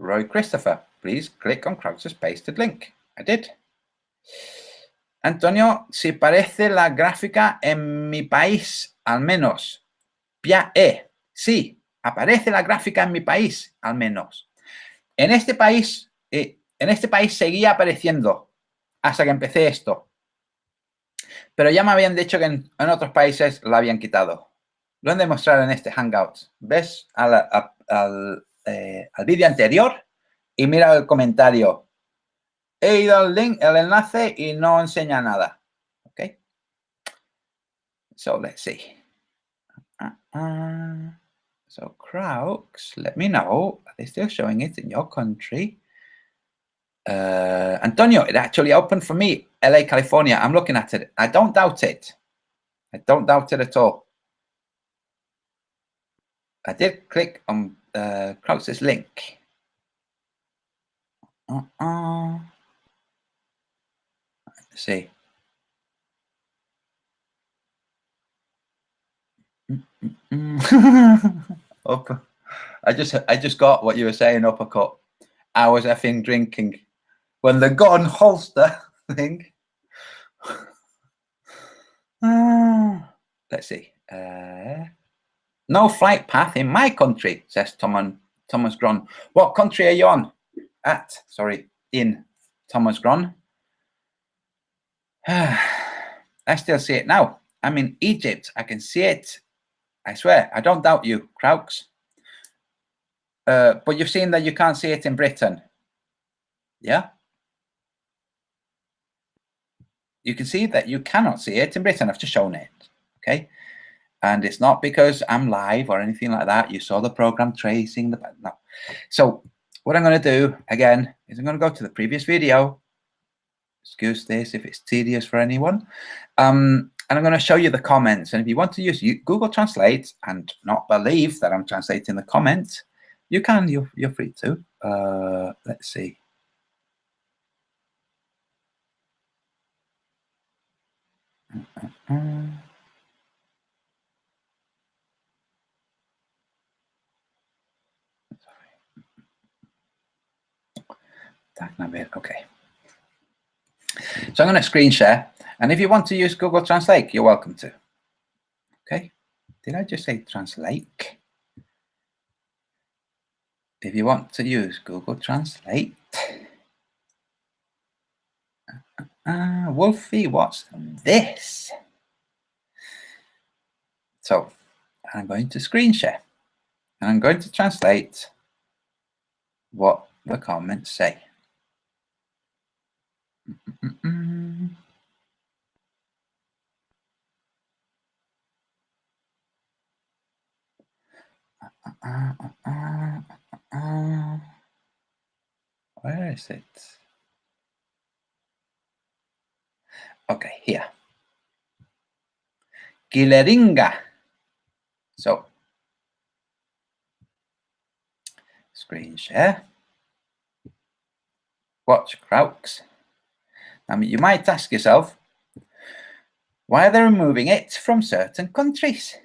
Roy Christopher, please click on Krauser's pasted link. I did. Antonio, si parece la gráfica en mi país, al menos. Sí, aparece la gráfica en mi país, al menos. En este país seguía apareciendo hasta que empecé esto. Pero ya me habían dicho que en otros países la habían quitado. Lo han demostrado en este Hangout. ¿Ves al vídeo anterior? Y mira el comentario. He ido al link, el enlace y no enseña nada. Okay. So let's see. So Crowks, let me know. Are they still showing it in your country? Antonio, it actually opened for me. LA, California. I'm looking at it. I don't doubt it. I don't doubt it at all. I did click on Krauser's link. Let's see. I just got what you were saying, uppercut. I was effing drinking when the gun holster thing. Let's see. No flight path in my country, says Thomas Gron. What country are you on? In Thomas Gron. I still see it now. I'm in Egypt. I can see it. I swear. I don't doubt you, Krauks. But you've seen that you can't see it in Britain. Yeah? You can see that you cannot see it in Britain. I've just shown it. Okay? And it's not because I'm live or anything like that. You saw the program tracing the... No. So what I'm going to do, again, is I'm going to go to the previous video. Excuse this if it's tedious for anyone. And I'm going to show you the comments. And if you want to use Google Translate and not believe that I'm translating the comments, you can. You're free to. Let's see. Okay. So I'm going to screen share. And if you want to use Google Translate, you're welcome to. Okay. Did I just say translate? If you want to use Google Translate. Wolfie, what's this? So I'm going to screen share. And I'm going to translate what the comments say. Where is it? Okay, here. Gileringa. So, screen share. Watch Krauks. I mean, you might ask yourself, Why are they removing it from certain countries?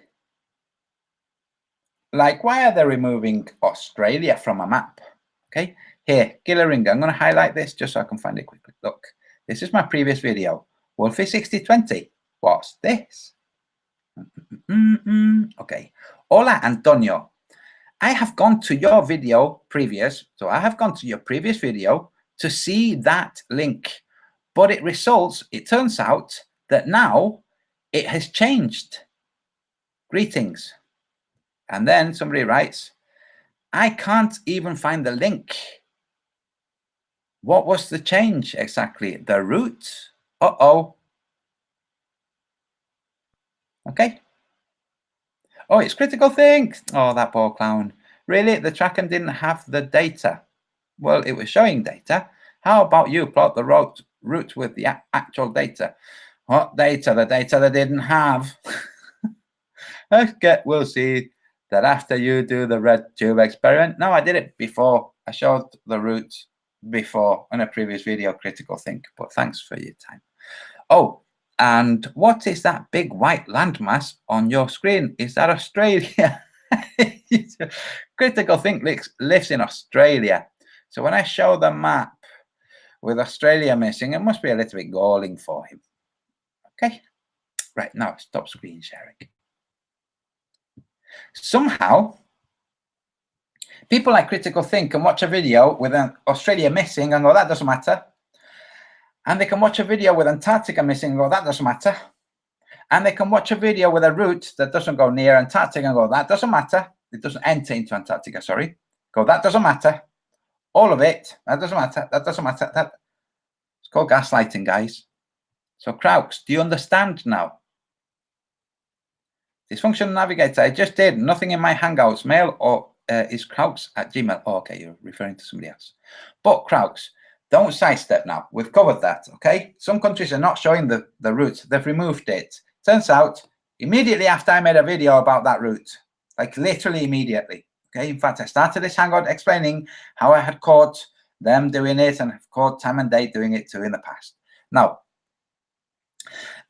Like, why are they removing Australia from a map? Okay, here, Gillaringa, I'm going to highlight this just so I can find it quickly. Look, this is my previous video. Wolfie 6020. What's this? Okay. Hola, Antonio. I have gone to your video previous, so I have gone to your previous video to see that link, but it turns out that now it has changed. Greetings. And then somebody writes, I can't even find the link. What was the change exactly? The route? Uh-oh. Okay. Oh, it's Critical Think. Oh, that poor clown. Really? The tracker didn't have the data. Well, it was showing data. How about you plot the route with the actual data? What data? The data they didn't have. Okay, we'll see that after you do the red tube experiment. No, I did it before. I showed the route before in a previous video, Critical Think, but thanks for your time. Oh, and what is that big white landmass on your screen? Is that Australia? Critical Think lives in Australia. So when I show the map with Australia missing, it must be a little bit galling for him. Okay, right, now stop screen sharing. Somehow, people like Critical Think can watch a video with Australia missing and go, that doesn't matter. And they can watch a video with Antarctica missing and go, that doesn't matter. And they can watch a video with a route that doesn't go near Antarctica and go, that doesn't matter. It doesn't enter into Antarctica, sorry. Go, that doesn't matter. All of it, that doesn't matter. That doesn't matter. It's called gaslighting, guys. So, Kraux, do you understand now? Dysfunctional navigator, I just did. Nothing in my Hangouts. Mail or is Kraux at Gmail? Oh, okay, you're referring to somebody else. But Kraux, don't sidestep now. We've covered that, okay? Some countries are not showing the route. They've removed it. Turns out, immediately after I made a video about that route, like literally immediately, okay? In fact, I started this Hangout explaining how I had caught them doing it and have caught time and date doing it too in the past. Now,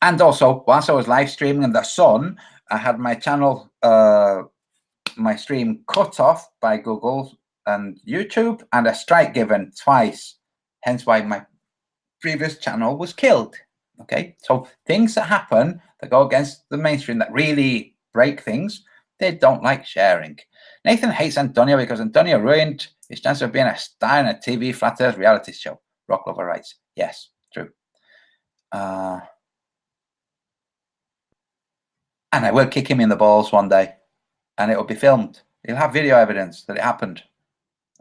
and also, whilst I was live streaming in the sun, I had my channel, my stream cut off by Google and YouTube, and a strike given twice. Hence why my previous channel was killed. Okay, so things that happen that go against the mainstream, that really break things, they don't like sharing. Nathan hates Antonio because Antonio ruined his chance of being a star in a TV flat earth reality show. Rock Lover writes, yes, true. And I will kick him in the balls one day, and it will be filmed. He'll have video evidence that it happened.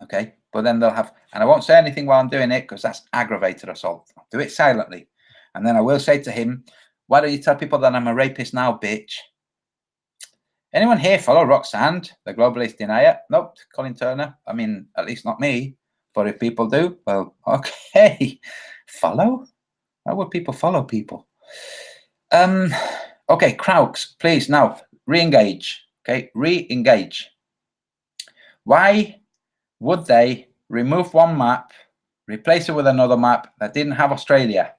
Okay, but then they'll have, and I won't say anything while I'm doing it because that's aggravated assault. I'll do it silently. And then I will say to him, why don't you tell people that I'm a rapist now, bitch? Anyone here follow Roxanne, the globalist denier? Nope, Colin Turner. I mean, at least not me. But if people do, well, okay. Follow? How would people follow people? Okay, Kraux, please now re-engage. Okay, re-engage. Why would they remove one map, replace it with another map that didn't have Australia?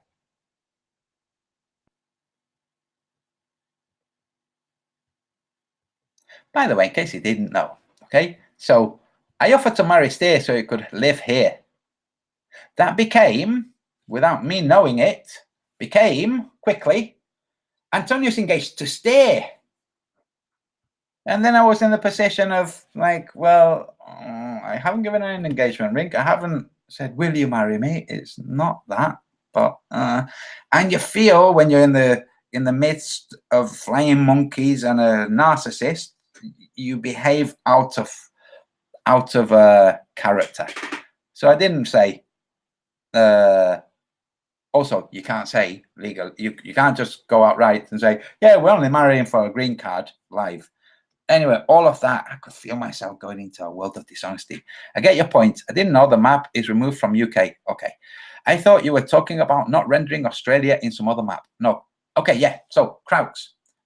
By the way, in case you didn't know, okay, so I offered to marry Steer so he could live here. That became, without me knowing it, became quickly Antonio's engaged to Steer. And then I was in the position of like, well, I haven't given her an engagement ring. I haven't said, will you marry me? It's not that, but and you feel when you're in the midst of flying monkeys and a narcissist, you behave out of character. So I didn't say. Also, you can't say legal. You can't just go outright and say, yeah, we're only marrying for a green card live. Anyway, all of that, I could feel myself going into a world of dishonesty. I get your point. I didn't know the map is removed from UK. Okay. I thought you were talking about not rendering Australia in some other map. No. Okay, yeah. So, Kraux,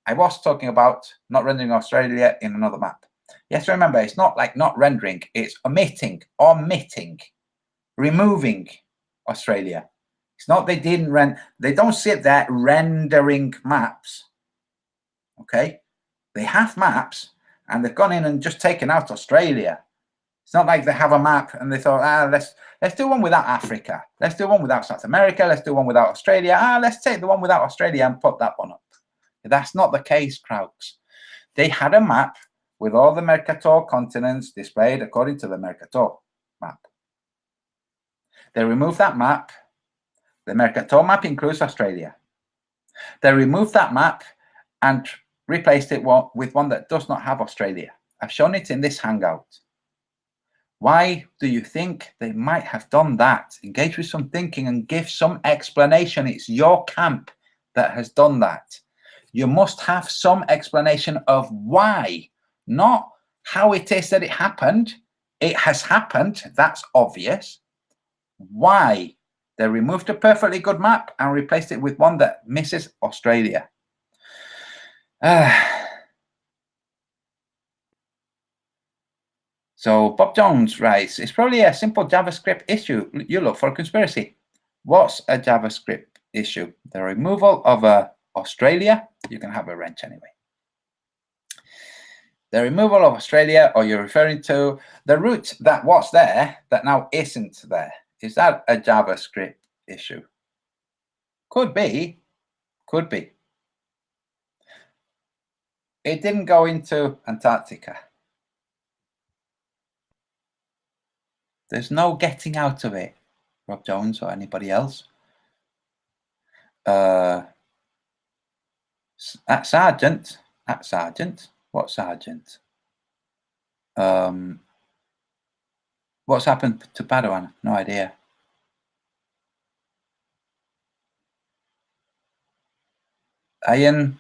I was talking about not rendering Australia in another map. Yes, remember, it's not like not rendering. It's omitting, removing Australia. It's not they didn't they don't sit there rendering maps. Okay, they have maps and they've gone in and just taken out Australia. It's not like they have a map and they thought, let's do one without Africa. Let's do one without South America. Let's do one without Australia. Let's take the one without Australia and put that one up. That's not the case, Krauts. They had a map with all the Mercator continents displayed according to the Mercator map. They removed that map. The Mercator map includes Australia. They removed that map and replaced it with one that does not have Australia. I've shown it in this hangout. Why do you think they might have done that? Engage with some thinking and give some explanation. It's your camp that has done that. You must have some explanation of why, not how it is that it happened. It has happened. That's obvious. Why? They removed a perfectly good map and replaced it with one that misses Australia. So Bob Jones writes, it's probably a simple JavaScript issue. You look for a conspiracy. What's a JavaScript issue? The removal of Australia. You can have a wrench anyway. The removal of Australia, or you're referring to the root that was there that now isn't there. Is that a JavaScript issue? Could be. Could be. It didn't go into Antarctica. There's no getting out of it, Rob Jones or anybody else. At Sergeant. What Sergeant? What's happened to Padawan? No idea. Ian.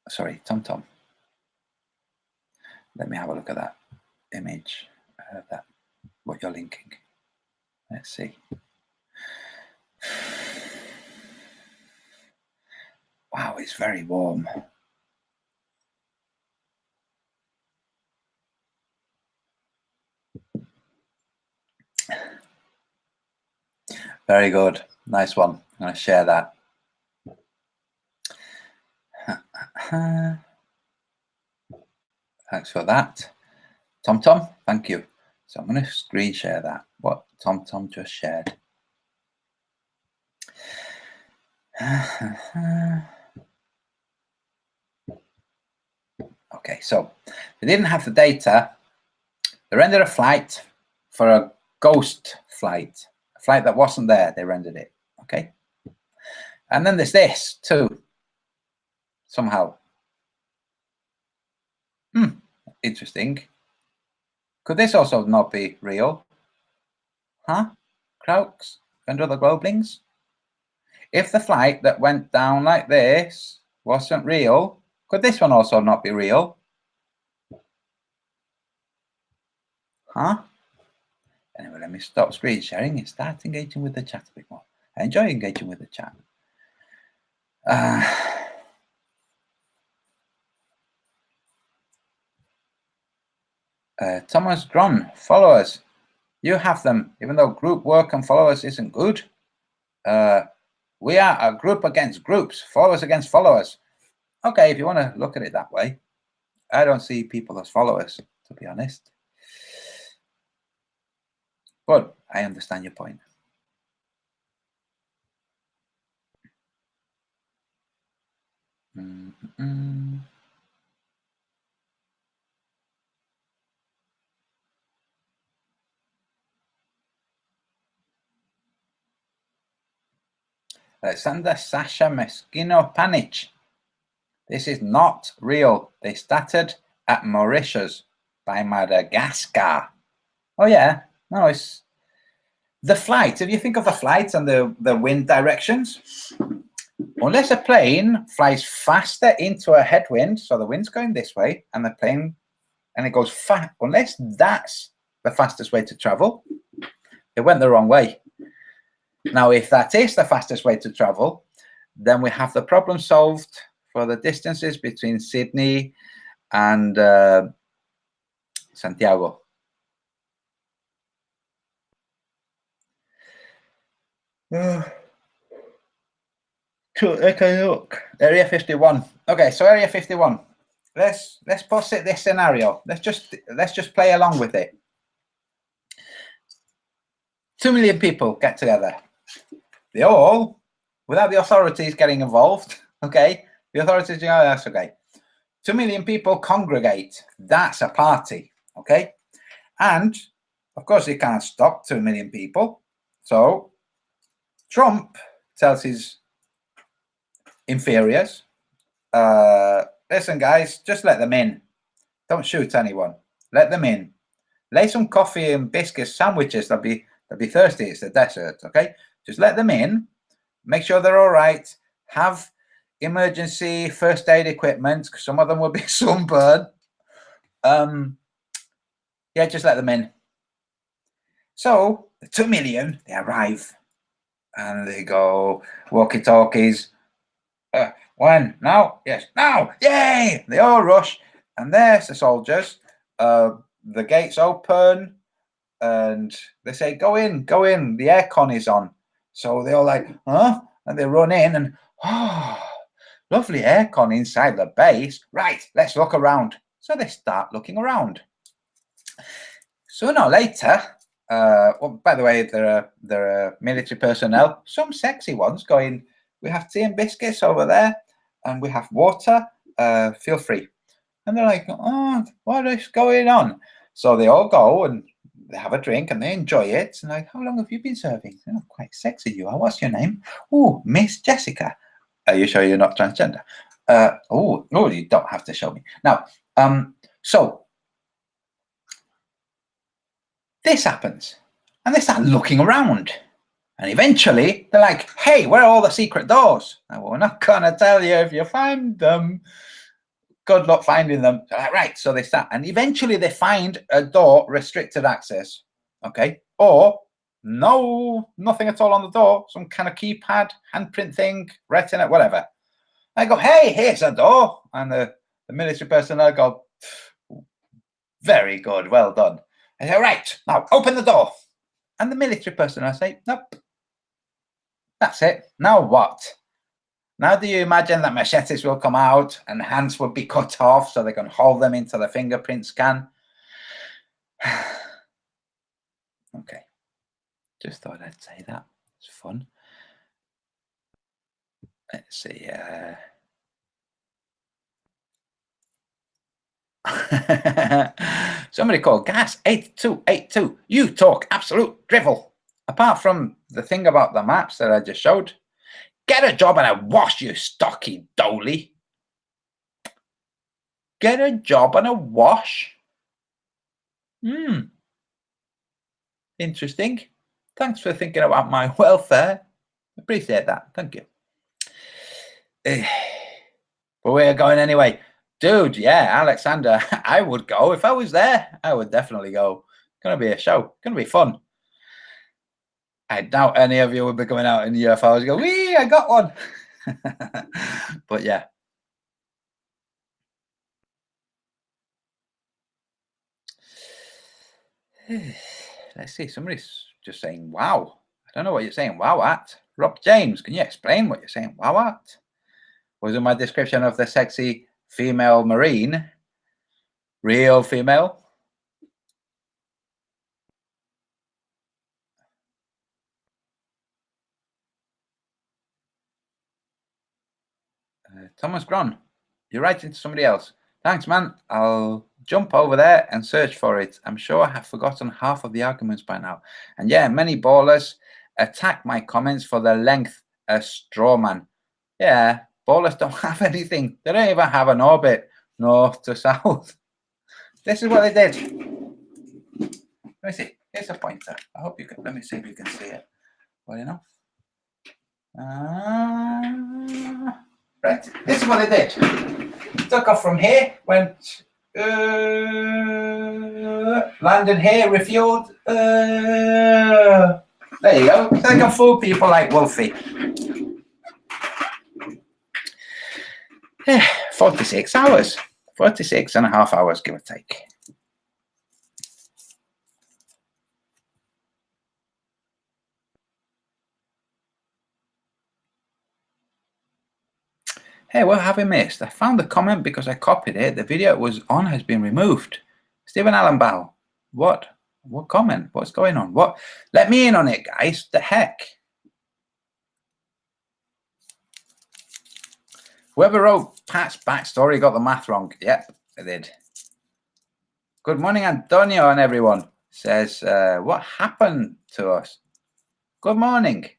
Sorry, Tom. Let me have a look at that image, what you're linking. Let's see. Wow, it's very warm. Very good. Nice one. I'm going to share that. Thanks for that. Tom, thank you. So I'm going to screen share that, what Tom just shared. Okay, so they didn't have the data. They rendered a flight for a ghost flight, a flight that wasn't there. They rendered it, okay? And then there's this too, somehow. Interesting. Could this also not be real? Huh? Krauts and other Globlings? If the flight that went down like this wasn't real, could this one also not be real? Huh? Anyway, let me stop screen sharing and start engaging with the chat a bit more. I enjoy engaging with the chat. Thomas Gron, followers. You have them, even though group work and followers isn't good. We are a group against groups, followers against followers. Okay, if you want to look at it that way. I don't see people as followers, to be honest. But I understand your point. Alexander Sasha Meskino Panic. This is not real. They started at Mauritius by Madagascar. Oh yeah, no, it's the flight. If you think of the flight and the wind directions, unless a plane flies faster into a headwind, so the wind's going this way and the plane, and it goes fast, unless that's the fastest way to travel, it went the wrong way. Now, if that is the fastest way to travel, then we have the problem solved for the distances between Sydney and Santiago. Okay, look. Area 51. Okay, so Area 51. Let's posit this scenario. Let's just play along with it. 2 million people get together. They all, without the authorities getting involved, okay? The authorities, oh, that's okay. 2 million people congregate. That's a party, okay? And of course, you can't stop 2 million people. So Trump tells his inferiors, listen, guys, just let them in. Don't shoot anyone. Let them in. Lay some coffee and biscuits, sandwiches. They'll be thirsty. It's the desert, okay? Just let them in. Make sure they're all right. Have emergency first aid equipment. Some of them will be sunburned. Yeah, just let them in. So the 2 million, they arrive and they go walkie-talkies. When? Now? Yes. Now! Yay! They all rush, and there's the soldiers. The gates open, and they say, "Go in, go in." The aircon is on, so they all like, "Huh?" And they run in, and oh, lovely aircon inside the base. Right, let's look around. So they start looking around. Sooner or later, well, by the way, there are military personnel, some sexy ones, going, "We have tea and biscuits over there, and we have water. Feel free." And they're like, "Oh, what is going on?" So they all go and they have a drink and they enjoy it. And like, "How long have you been serving?" "Oh, quite sexy you are. What's your name?" "Oh, Miss Jessica." "Are you sure you're not transgender?" Oh, you don't have to show me. Now, so this happens, and they start looking around. And eventually, they're like, "Hey, where are all the secret doors?" "Well, we're not going to tell you if you find them. Good luck finding them." Like, right, so they start. And eventually, they find a door, restricted access. Okay. Or nothing at all on the door. Some kind of keypad, handprint thing, retina, whatever. I go, "Hey, here's a door." And the military personnel go, "Very good, well done." I say, "Right, now open the door." And the military personnel say, "Nope. That's it. Now what?" Now do you imagine that machetes will come out and hands will be cut off so they can hold them into the fingerprint scan? Okay. Just thought I'd say that. It's fun. Let's see. Somebody called Gas8282. "You talk absolute drivel. Apart from the thing about the maps that I just showed, get a job and a wash, you stocky dolly." Get a job and a wash? Interesting. Thanks for thinking about my welfare. Appreciate that. Thank you. But we're going anyway. Dude, yeah, Alexander, I would go. If I was there, I would definitely go. Gonna be a show. Gonna be fun. I doubt any of you would be going out in UFOs and go, "Wee, I got one." But yeah. Let's see. Somebody's just saying, "Wow." I don't know what you're saying, "Wow" at. Rob James, can you explain what you're saying, "Wow" at? Was it my description of the sexy female Marine? Real female? Thomas Gron, you're writing to somebody else. "Thanks, man. I'll jump over there and search for it. I'm sure I have forgotten half of the arguments by now. And yeah, many ballers attack my comments for their length. A straw man." Yeah, ballers don't have anything. They don't even have an orbit north to south. This is what they did. Let me see. Here's a pointer. I hope you can. Let me see if you can see it. Well enough. Right. This is what they did. Took off from here, went landed here, refueled. There you go. So they can fool people like Wolfie. 46 hours. 46 and a half hours, give or take. Hey, what have I missed? I found the comment because I copied it. The video it was on has been removed. Stephen Allen Bell. What? What comment? What's going on? What? Let me in on it, guys. The heck? Whoever wrote Pat's backstory got the math wrong. Yep, I did. Good morning, Antonio and everyone. Says, what happened to us? Good morning.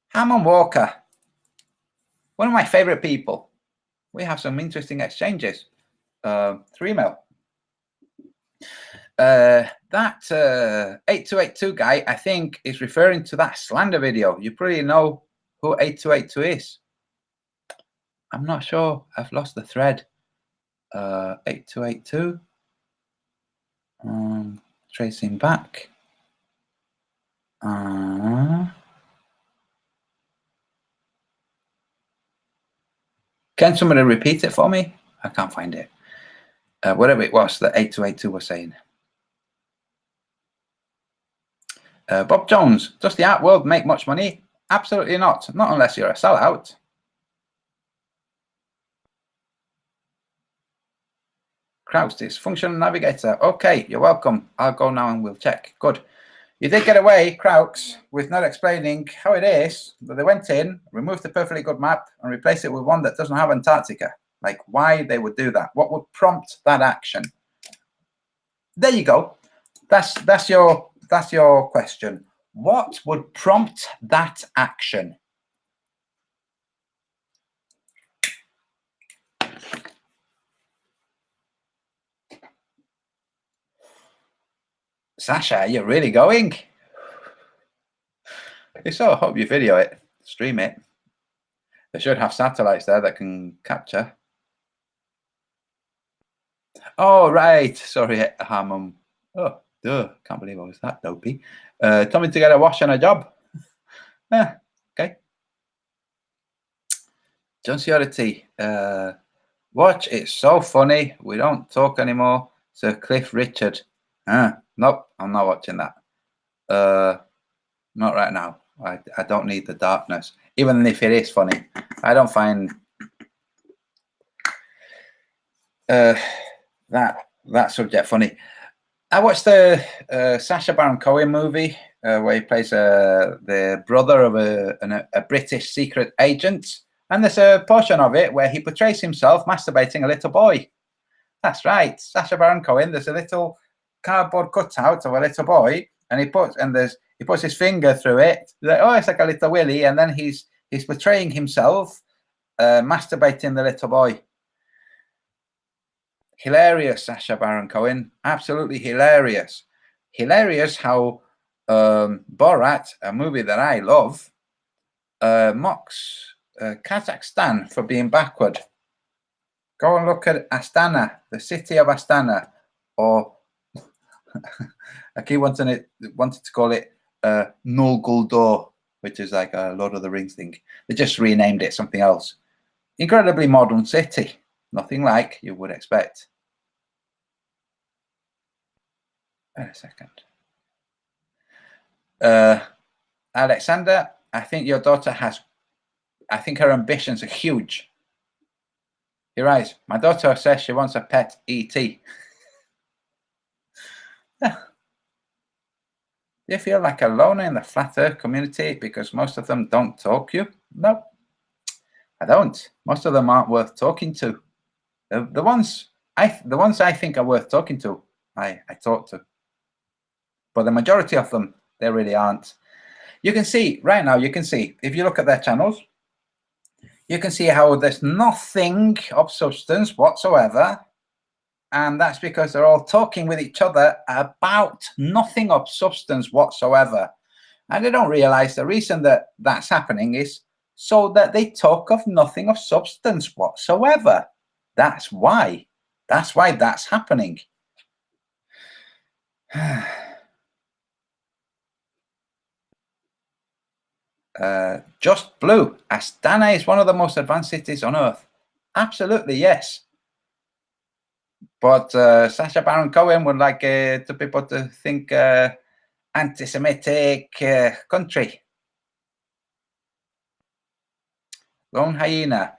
Hammond Walker. One of my favorite people. We have some interesting exchanges through email. That 8282 guy, I think, is referring to that slander video. You probably know who 8282 is. I'm not sure. I've lost the thread. 8282. Tracing back. Can somebody repeat it for me? I can't find it. Whatever it was that 8282 was saying. Bob Jones, does the art world make much money? Absolutely not. Not unless you're a sellout. Kraus, this functional navigator. Okay, you're welcome. I'll go now and we'll check. Good. You did get away, Kraus, with not explaining how it is that they went in, removed the perfectly good map, and replaced it with one that doesn't have Antarctica. Like, why they would do that? What would prompt that action? There you go. That's your question. What would prompt that action? Sasha, you're really going? So I hope you video it, stream it. They should have satellites there that can capture. Oh, right. Sorry, Hammond. Oh, duh. Can't believe I was that dopey. Told me to get a wash and a job. Yeah, okay. John Ciority. Watch, it's so funny. We don't talk anymore. Sir Cliff Richard. Nope, I'm not watching that. Not right now. I don't need the darkness. Even if it is funny, I don't find that subject funny. I watched the Sacha Baron Cohen movie where he plays the brother of a British secret agent, and there's a portion of it where he portrays himself masturbating a little boy. That's right, Sacha Baron Cohen. There's a little cardboard cutout of a little boy, and he puts his finger through it. Like, oh, it's like a little willy, and then he's portraying himself masturbating the little boy. Hilarious, Sacha Baron Cohen. Absolutely hilarious. Hilarious how Borat, a movie that I love, mocks Kazakhstan for being backward. Go and look at Astana, the city of Astana, or I keep wanted to call it Nul Guldur, which is like a Lord of the Rings thing. They just renamed it something else. Incredibly modern city. Nothing like you would expect. Wait a second. Alexander, I think your daughter I think her ambitions are huge. You're right. My daughter says she wants a pet E.T. Do you feel like a loner in the flat earth community because most of them don't talk you? No, I don't. Most of them aren't worth talking to. The ones I think are worth talking to, I talk to. But the majority of them, they really aren't. You can see right now, if you look at their channels, you can see how there's nothing of substance whatsoever. And that's because they're all talking with each other about nothing of substance whatsoever. And they don't realize the reason that that's happening is so that they talk of nothing of substance whatsoever. That's why. That's why that's happening. Just Blue. Astana is one of the most advanced cities on Earth. Absolutely, yes. But Sacha Baron Cohen would like to people to think anti-Semitic country. Lone Hyena.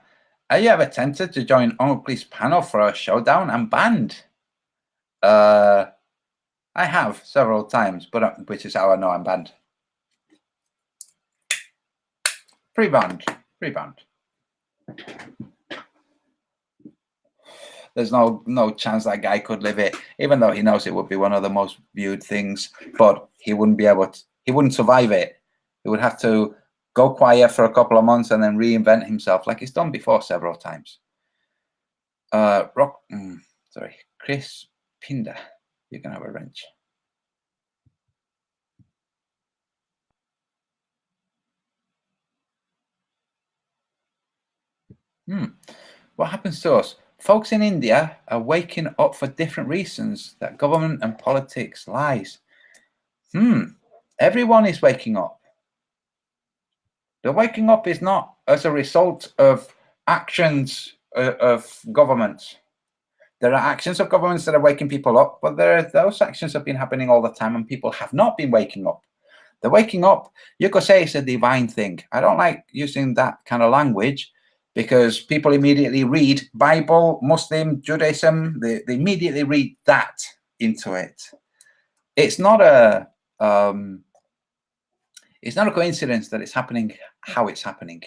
Are you ever tempted to join Oakley's panel for a showdown? I'm banned. I have several times, but which is how I know I'm banned. Pre-banned. Pre-banned. There's no chance that guy could live it, even though he knows it would be one of the most viewed things. But he wouldn't be able to. He wouldn't survive it. He would have to go quiet for a couple of months and then reinvent himself, like he's done before several times. Chris Pinder, you can have a wrench. What happens to us? Folks in India are waking up for different reasons. That government and politics lies. Everyone is waking up. The waking up is not as a result of actions of governments. There are actions of governments that are waking people up, but those actions have been happening all the time and people have not been waking up. The waking up, you could say it's a divine thing. I don't like using that kind of language because people immediately read Bible, Muslim, Judaism. They immediately read that into it. It's not a coincidence that it's happening how it's happening.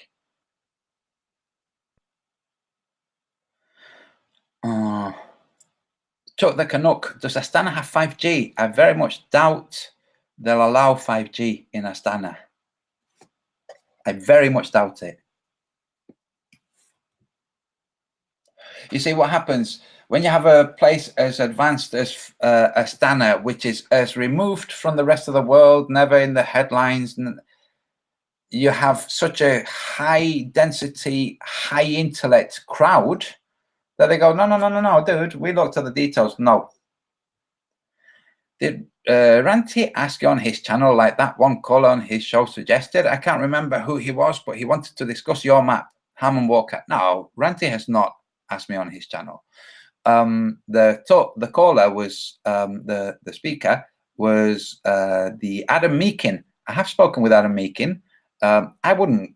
Chuck the Canuck, does Astana have 5G? I very much doubt they'll allow 5G in Astana. I very much doubt it. You see what happens when you have a place as advanced as Astana, which is as removed from the rest of the world, never in the headlines. You have such a high density, high intellect crowd that they go, no, dude, we looked at the details. No. Did Ranty ask you on his channel like that one caller on his show suggested? I can't remember who he was, but he wanted to discuss your map, Hammond Walker. No, Ranty has not asked me on his channel. The caller was, the speaker was the Adam Meakin. I have spoken with Adam Meakin. I don't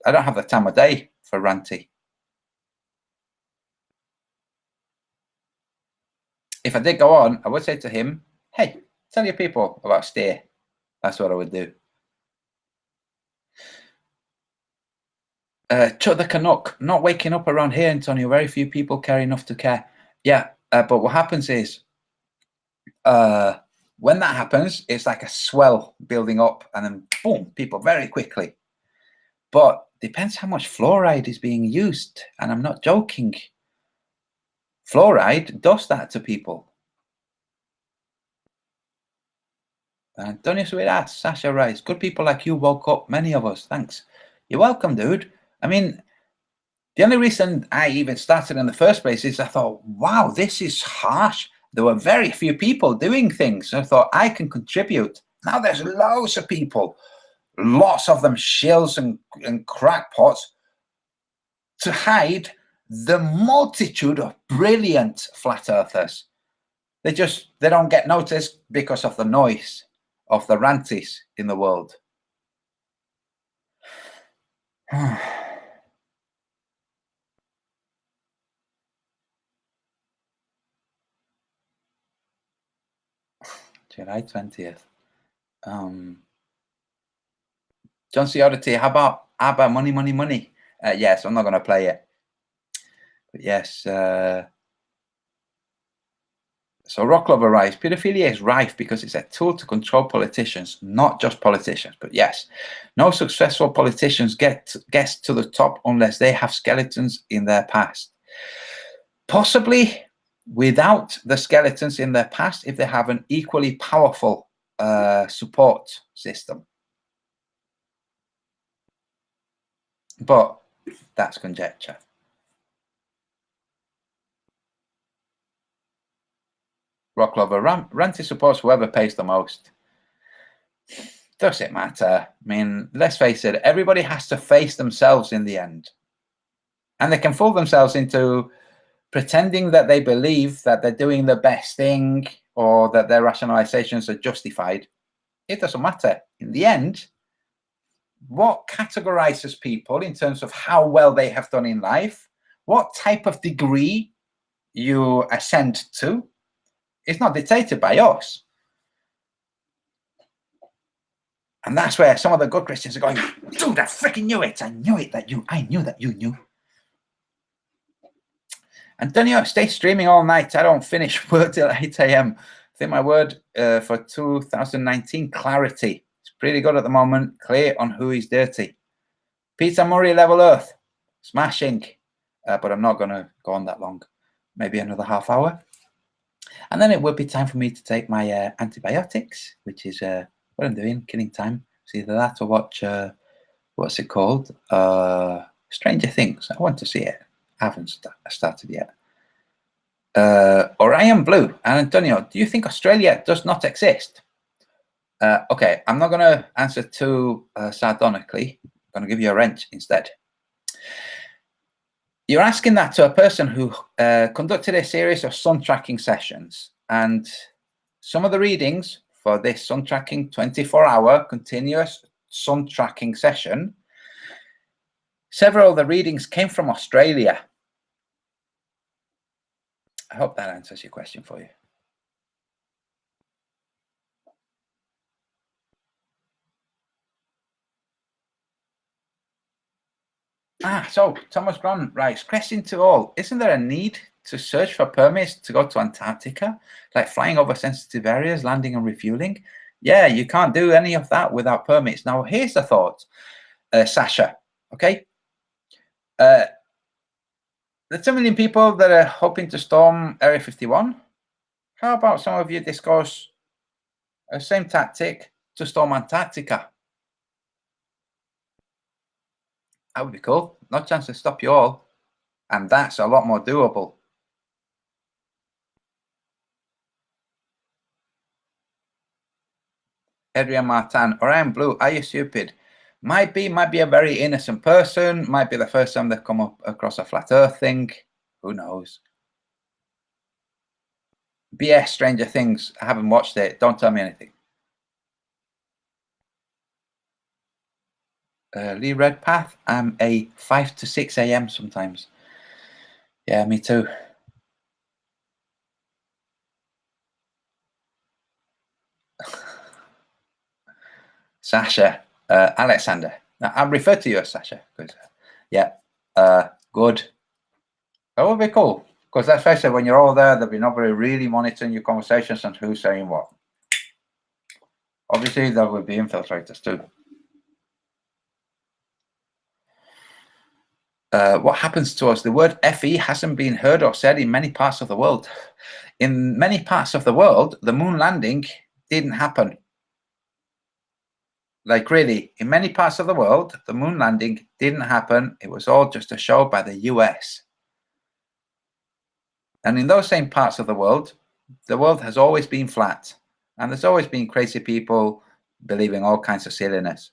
have the time of day for Ranty. If I did go on, I would say to him, hey, tell your people about Steer. That's what I would do. Chuck the Canuck, not waking up around here, Antonio. Very few people care enough to care. Yeah, but what happens is, when that happens, it's like a swell building up and then boom, people very quickly. But depends how much fluoride is being used. And I'm not joking. Fluoride does that to people. Antonio Suidas, Sasha Rice, good people like you woke up many of us. Thanks. You're welcome, dude. I mean, the only reason I even started in the first place is I thought, wow, this is harsh. There were very few people doing things. I thought I can contribute. Now there's loads of people, lots of them shills and crackpots to hide the multitude of brilliant flat earthers. They don't get noticed because of the noise of the ranties in the world. July 20th. John C. Oddity, how about ABBA, Money, Money, Money? Yes, I'm not going to play it. But yes. So Rock Lover Rice, pedophilia is rife because it's a tool to control politicians, not just politicians. But yes, no successful politicians gets to the top unless they have skeletons in their past. Possibly without the skeletons in their past if they have an equally powerful support system. But that's conjecture. Rock Lover, Ranty supports whoever pays the most. Does it matter? I mean, let's face it, everybody has to face themselves in the end. And they can fool themselves into pretending that they believe that they're doing the best thing or that their rationalizations are justified. It doesn't matter. In the end, what categorizes people in terms of how well they have done in life, what type of degree you ascend to, is not dictated by us. And that's where some of the good Christians are going, dude, I freaking knew it. I knew that you knew. Antonio, stay streaming all night. I don't finish work till 8 a.m. I think my word for 2019, clarity. It's pretty good at the moment. Clear on who is dirty. Peter Murray, Level Earth. Smashing. But I'm not going to go on that long. Maybe another half hour. And then it will be time for me to take my antibiotics, which is what I'm doing, killing time. It's either that or watch, what's it called? Stranger Things. I want to see it. I haven't started yet. Orion Blue and Antonio, do you think Australia does not exist? Okay, I'm not going to answer too sardonically. I'm going to give you a wrench instead. You're asking that to a person who conducted a series of sun tracking sessions, and some of the readings for this sun tracking 24-hour continuous sun tracking session, several of the readings came from Australia. I hope that answers your question for you. So Thomas Grant writes, question to all, isn't there a need to search for permits to go to Antarctica, like flying over sensitive areas, landing and refueling? Yeah, you can't do any of that without permits. Now, here's the thought, Sasha, okay? The 2 million people that are hoping to storm Area 51, how about some of you discuss the same tactic to storm Antarctica? That would be cool. No chance to stop you all. And that's a lot more doable. Adrian Martin, Orion Blue, are you stupid? Might be a very innocent person. Might be the first time they've come up across a flat earth thing. Who knows? BS Stranger Things. I haven't watched it. Don't tell me anything. Lee Redpath, I'm a 5 to 6 a.m. sometimes. Yeah, me too. Sasha, Alexander. Now, I'll refer to you as Sasha. Yeah, good. That would be cool. Because let's face it, when you're all there'll be nobody really monitoring your conversations and who's saying what. Obviously, there will be infiltrators too. What happens to us? The word FE hasn't been heard or said in many parts of the world. In many parts of the world, the moon landing didn't happen. Like really, in many parts of the world, the moon landing didn't happen. It was all just a show by the US. And in those same parts of the world has always been flat. And there's always been crazy people believing all kinds of silliness.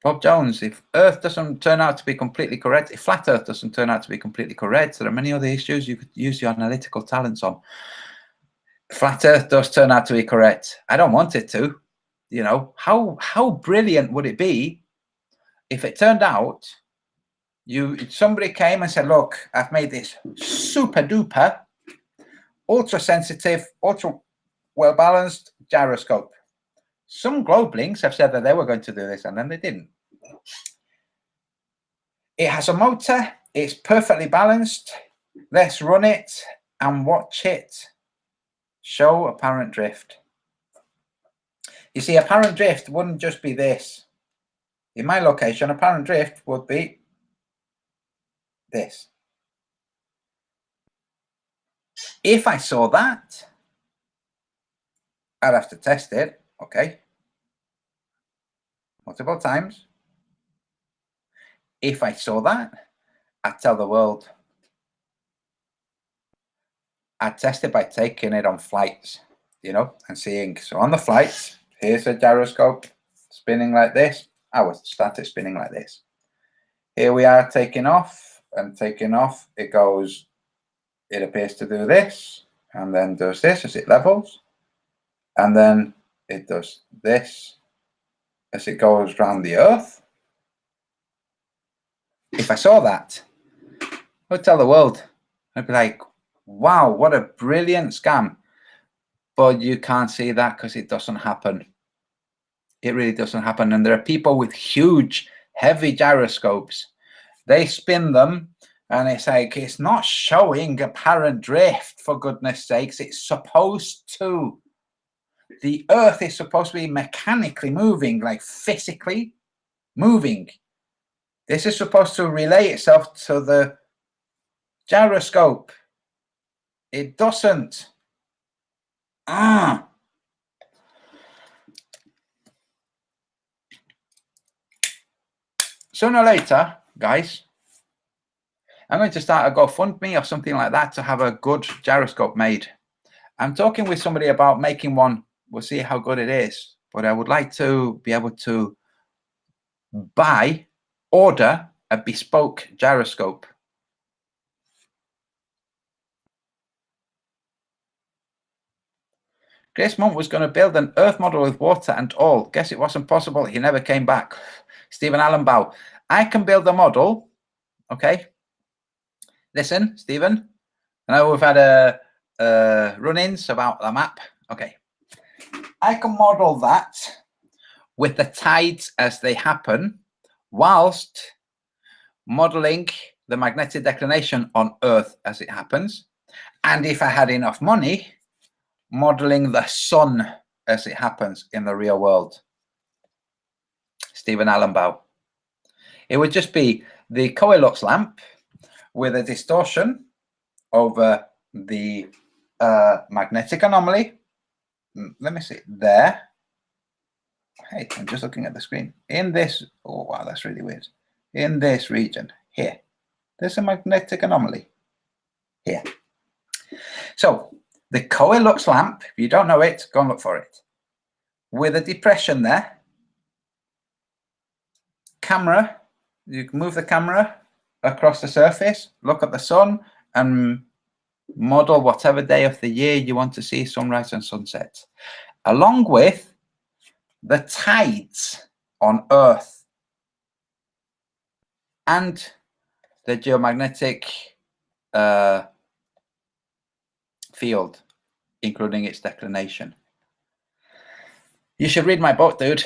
Bob Jones, if Earth doesn't turn out to be completely correct, if flat Earth doesn't turn out to be completely correct, there are many other issues you could use your analytical talents on. Flat Earth does turn out to be correct. I don't want it to. You know, how brilliant would it be if it turned out somebody came and said, look, I've made this super duper, ultra sensitive, ultra well balanced gyroscope. Some globe links have said that they were going to do this and then they didn't. It has a motor. It's perfectly balanced. Let's run it and watch it show apparent drift. You see, apparent drift wouldn't just be this. In my location, apparent drift would be this. If I saw that, I'd have to test it. Okay. Multiple times. If I saw that, I'd tell the world. I'd test it by taking it on flights, you know, and seeing. So on the flights, here's a gyroscope spinning like this. I would start it spinning like this. Here we are taking off and taking off. It goes, it appears to do this and then does this as it levels. and then it does this as it goes around the Earth. If I saw that, I would tell the world. I'd be like, wow, what a brilliant scam. But you can't see that because it doesn't happen. It really doesn't happen. And there are people with huge, heavy gyroscopes. They spin them and it's like, it's not showing apparent drift, for goodness sakes. It's supposed to. The Earth is supposed to be mechanically moving, like physically moving. This is supposed to relay itself to the gyroscope. It doesn't. Sooner or later, guys, I'm going to start a GoFundMe or something like that to have a good gyroscope made. I'm talking with somebody about making one. We'll see how good it is. But I would like to be able to order a bespoke gyroscope. Grace Monk was going to build an Earth model with water and all. Guess it wasn't possible. He never came back. Stephen Allenbow. I can build a model. Okay. Listen, Stephen. I know we've had run-ins about the map. Okay. I can model that with the tides as they happen, whilst modeling the magnetic declination on Earth as it happens. And if I had enough money, modeling the sun as it happens in the real world. Stephen Allenbow. It would just be the Coelux lamp with a distortion over the magnetic anomaly. Let me see, there. Hey, I'm just looking at the screen. In this, oh wow, that's really weird. In this region here, there's a magnetic anomaly here. So the Coelux lamp, if you don't know it, go and look for it. With a depression there. Camera, you can move the camera across the surface, look at the sun, and model whatever day of the year you want to see sunrise and sunset, along with the tides on Earth and the geomagnetic field, including its declination. You should read my book, dude.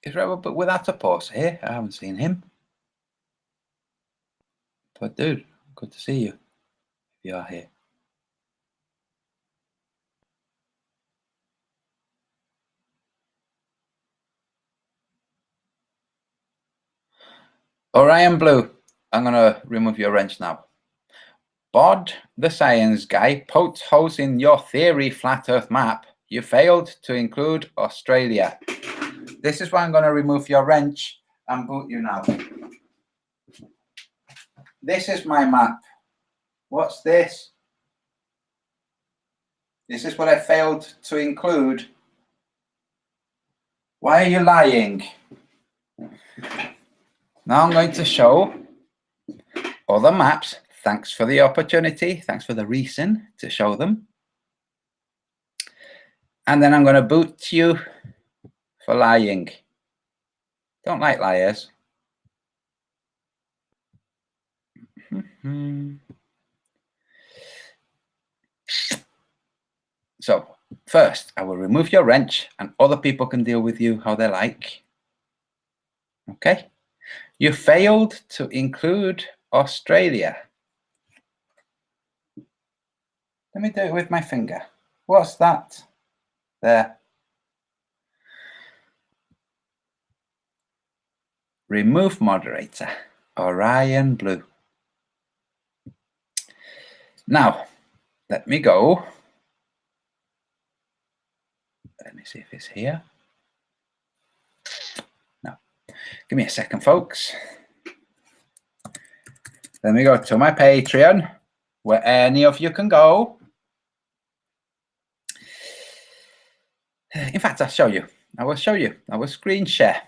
Is Robert without a pause here? I haven't seen him. But dude, good to see you, if you are here. Orion Blue, I'm going to remove your wrench now. Bod, the science guy, poked holes in your theory flat Earth map. You failed to include Australia. This is why I'm going to remove your wrench and boot you now. This is my map. What's this? This is what I failed to include. Why are you lying? Now I'm going to show other maps. Thanks for the opportunity. Thanks for the reason to show them. And then I'm going to boot you for lying. Don't like liars. So first, I will remove your wrench and other people can deal with you how they like. Okay. You failed to include Australia. Let me do it with my finger. What's that? There. Remove moderator. Orion Blue. Now, let me go. Let me see if it's here. No. Give me a second, folks. Let me go to my Patreon, where any of you can go. In fact, I'll show you. I will show you. I will screen share.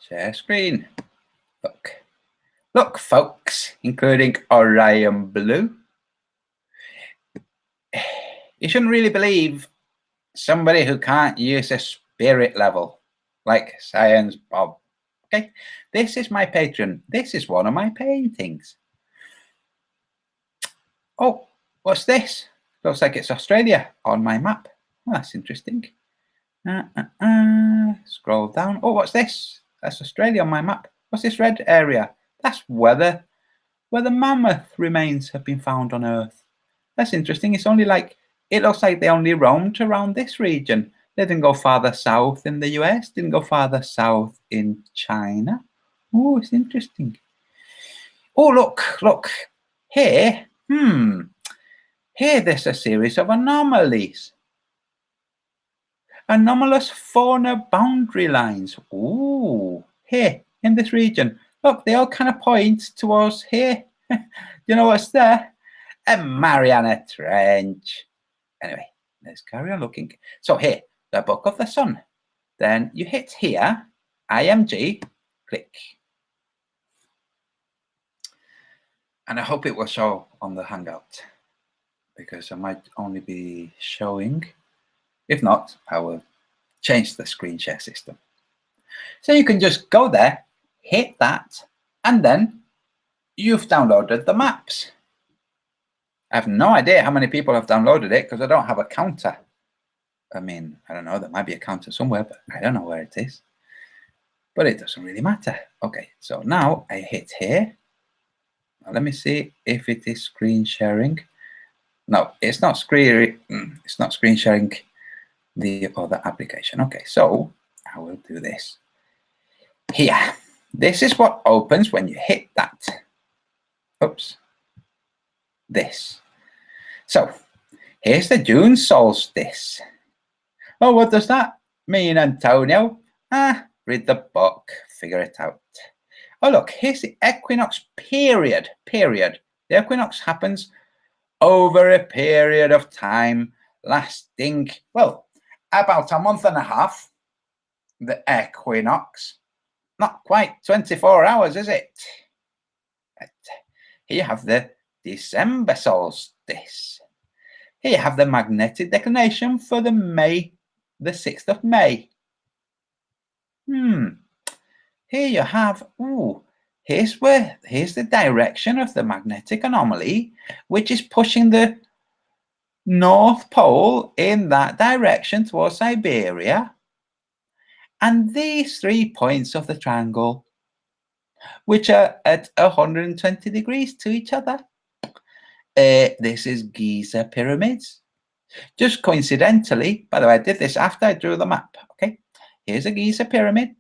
Share screen. Look. Look, folks, including Orion Blue. You shouldn't really believe somebody who can't use a spirit level like Science Bob. Okay, this is my Patreon. This is one of my paintings. Oh, what's this? Looks like it's Australia on my map. Oh, that's interesting. Scroll down. Oh, what's this? That's Australia on my map. What's this red area? That's where the mammoth remains have been found on Earth. That's interesting. It's only like, it looks like they only roamed around this region. They didn't go farther south in the US, didn't go farther south in China. Oh, it's interesting. Oh, look, here, here there's a series of anomalies. Anomalous fauna boundary lines. Ooh, here in this region. Look, they all kind of point towards here. You know what's there? A Mariana Trench. Anyway, let's carry on looking. So here, the Book of the Sun. Then you hit here, IMG, click. And I hope it will show on the Hangout, because I might only be showing. If not, I will change the screen share system. So you can just go there, hit that, and then you've downloaded the maps. I have no idea how many people have downloaded it because I don't have a counter. I mean, I don't know, there might be a counter somewhere, but I don't know where it is. But it doesn't really matter. Okay, so now I hit here. Now let me see if it is screen sharing. No, it's not screen sharing the other application. Okay, so I will do this. Here, this is what opens when you hit that. Oops. This. So here's the June solstice. Oh, what does that mean, Antonio? Read the book, figure it out. Oh, look, here's the equinox period. The equinox happens over a period of time lasting, well, about a month and a half. The equinox. Not quite 24 hours, is it? But here you have the December solstice. Here you have the magnetic declination for the 6th of May. Here you have, here's the direction of the magnetic anomaly, which is pushing the North Pole in that direction towards Siberia. And these 3 points of the triangle, which are at 120 degrees to each other. This is Giza pyramids. Just coincidentally, by the way, I did this after I drew the map. Okay, here's a Giza pyramid.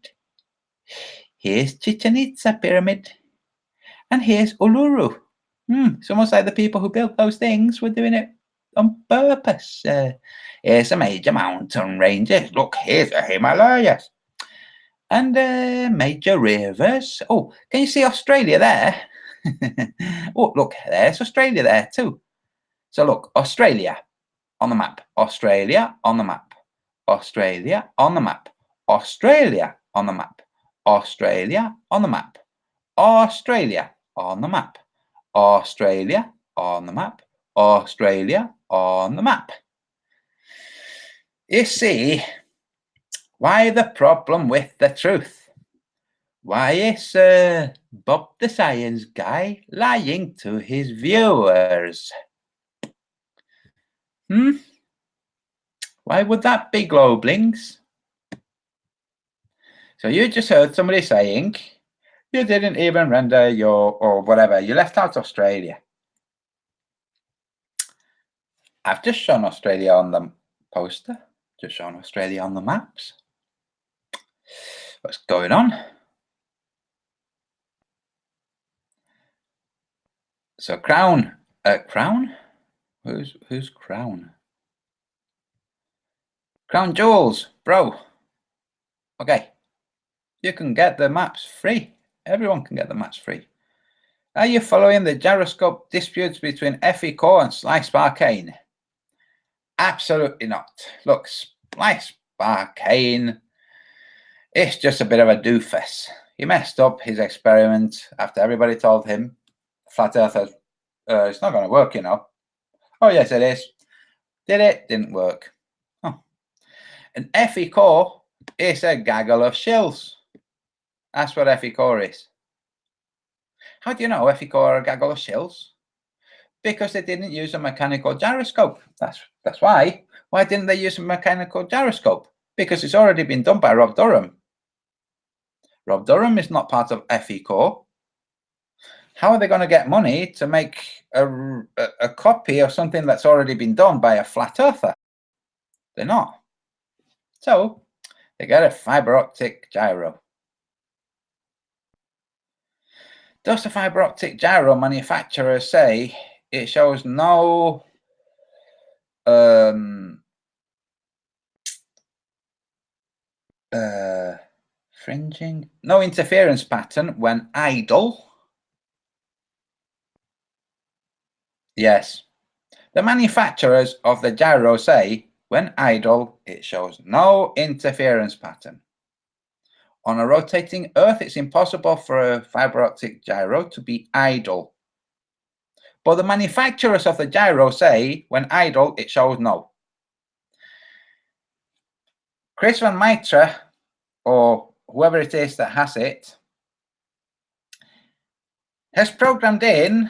Here's Chichen Itza pyramid. And here's Uluru. It's almost like the people who built those things were doing it on purpose. Here's a major mountain ranges. Look, here's the Himalayas. And major rivers. Oh, can you see Australia there? Oh, look, there's Australia there too. So look, Australia on the map. Australia on the map. Australia on the map. Australia on the map. Australia on the map. Australia on the map. Australia on the map. Australia on the map. You see, why the problem with the truth? Why is Bob the Science Guy lying to his viewers? Why would that be, Globlings? So you just heard somebody saying you didn't even render your, or whatever, you left out Australia. I've just shown Australia on the poster, just shown Australia on the maps. What's going on? So Crown, Crown? Who's Crown? Crown Jewels, bro. Okay, you can get the maps free. Everyone can get the maps free. Are you following the gyroscope disputes between Effie Core and Slice Barcane? Absolutely not. Look, Slice Barcane, it's just a bit of a doofus. he messed up his experiment after everybody told him, flat earthers, it's not going to work, you know. Oh, yes, it is. Did it? Didn't work. Oh. And Effie core is a gaggle of shills. That's what Effie core is. How do you know Effie core are a gaggle of shills? Because they didn't use a mechanical gyroscope. That's why. Why didn't they use a mechanical gyroscope? Because it's already been done by Rob Durham. Rob Durham is not part of Effie core. How are they going to get money to make a copy of something that's already been done by a flat earther? They're not. So they get a fiber optic gyro. Does the fiber optic gyro manufacturer say it shows no fringing, no interference pattern when idle? Yes. The manufacturers of the gyro say when idle, it shows no interference pattern. On a rotating Earth, it's impossible for a fiber optic gyro to be idle. But the manufacturers of the gyro say when idle, it shows no. Chris Van Mitra, or whoever it is that has it, has programmed in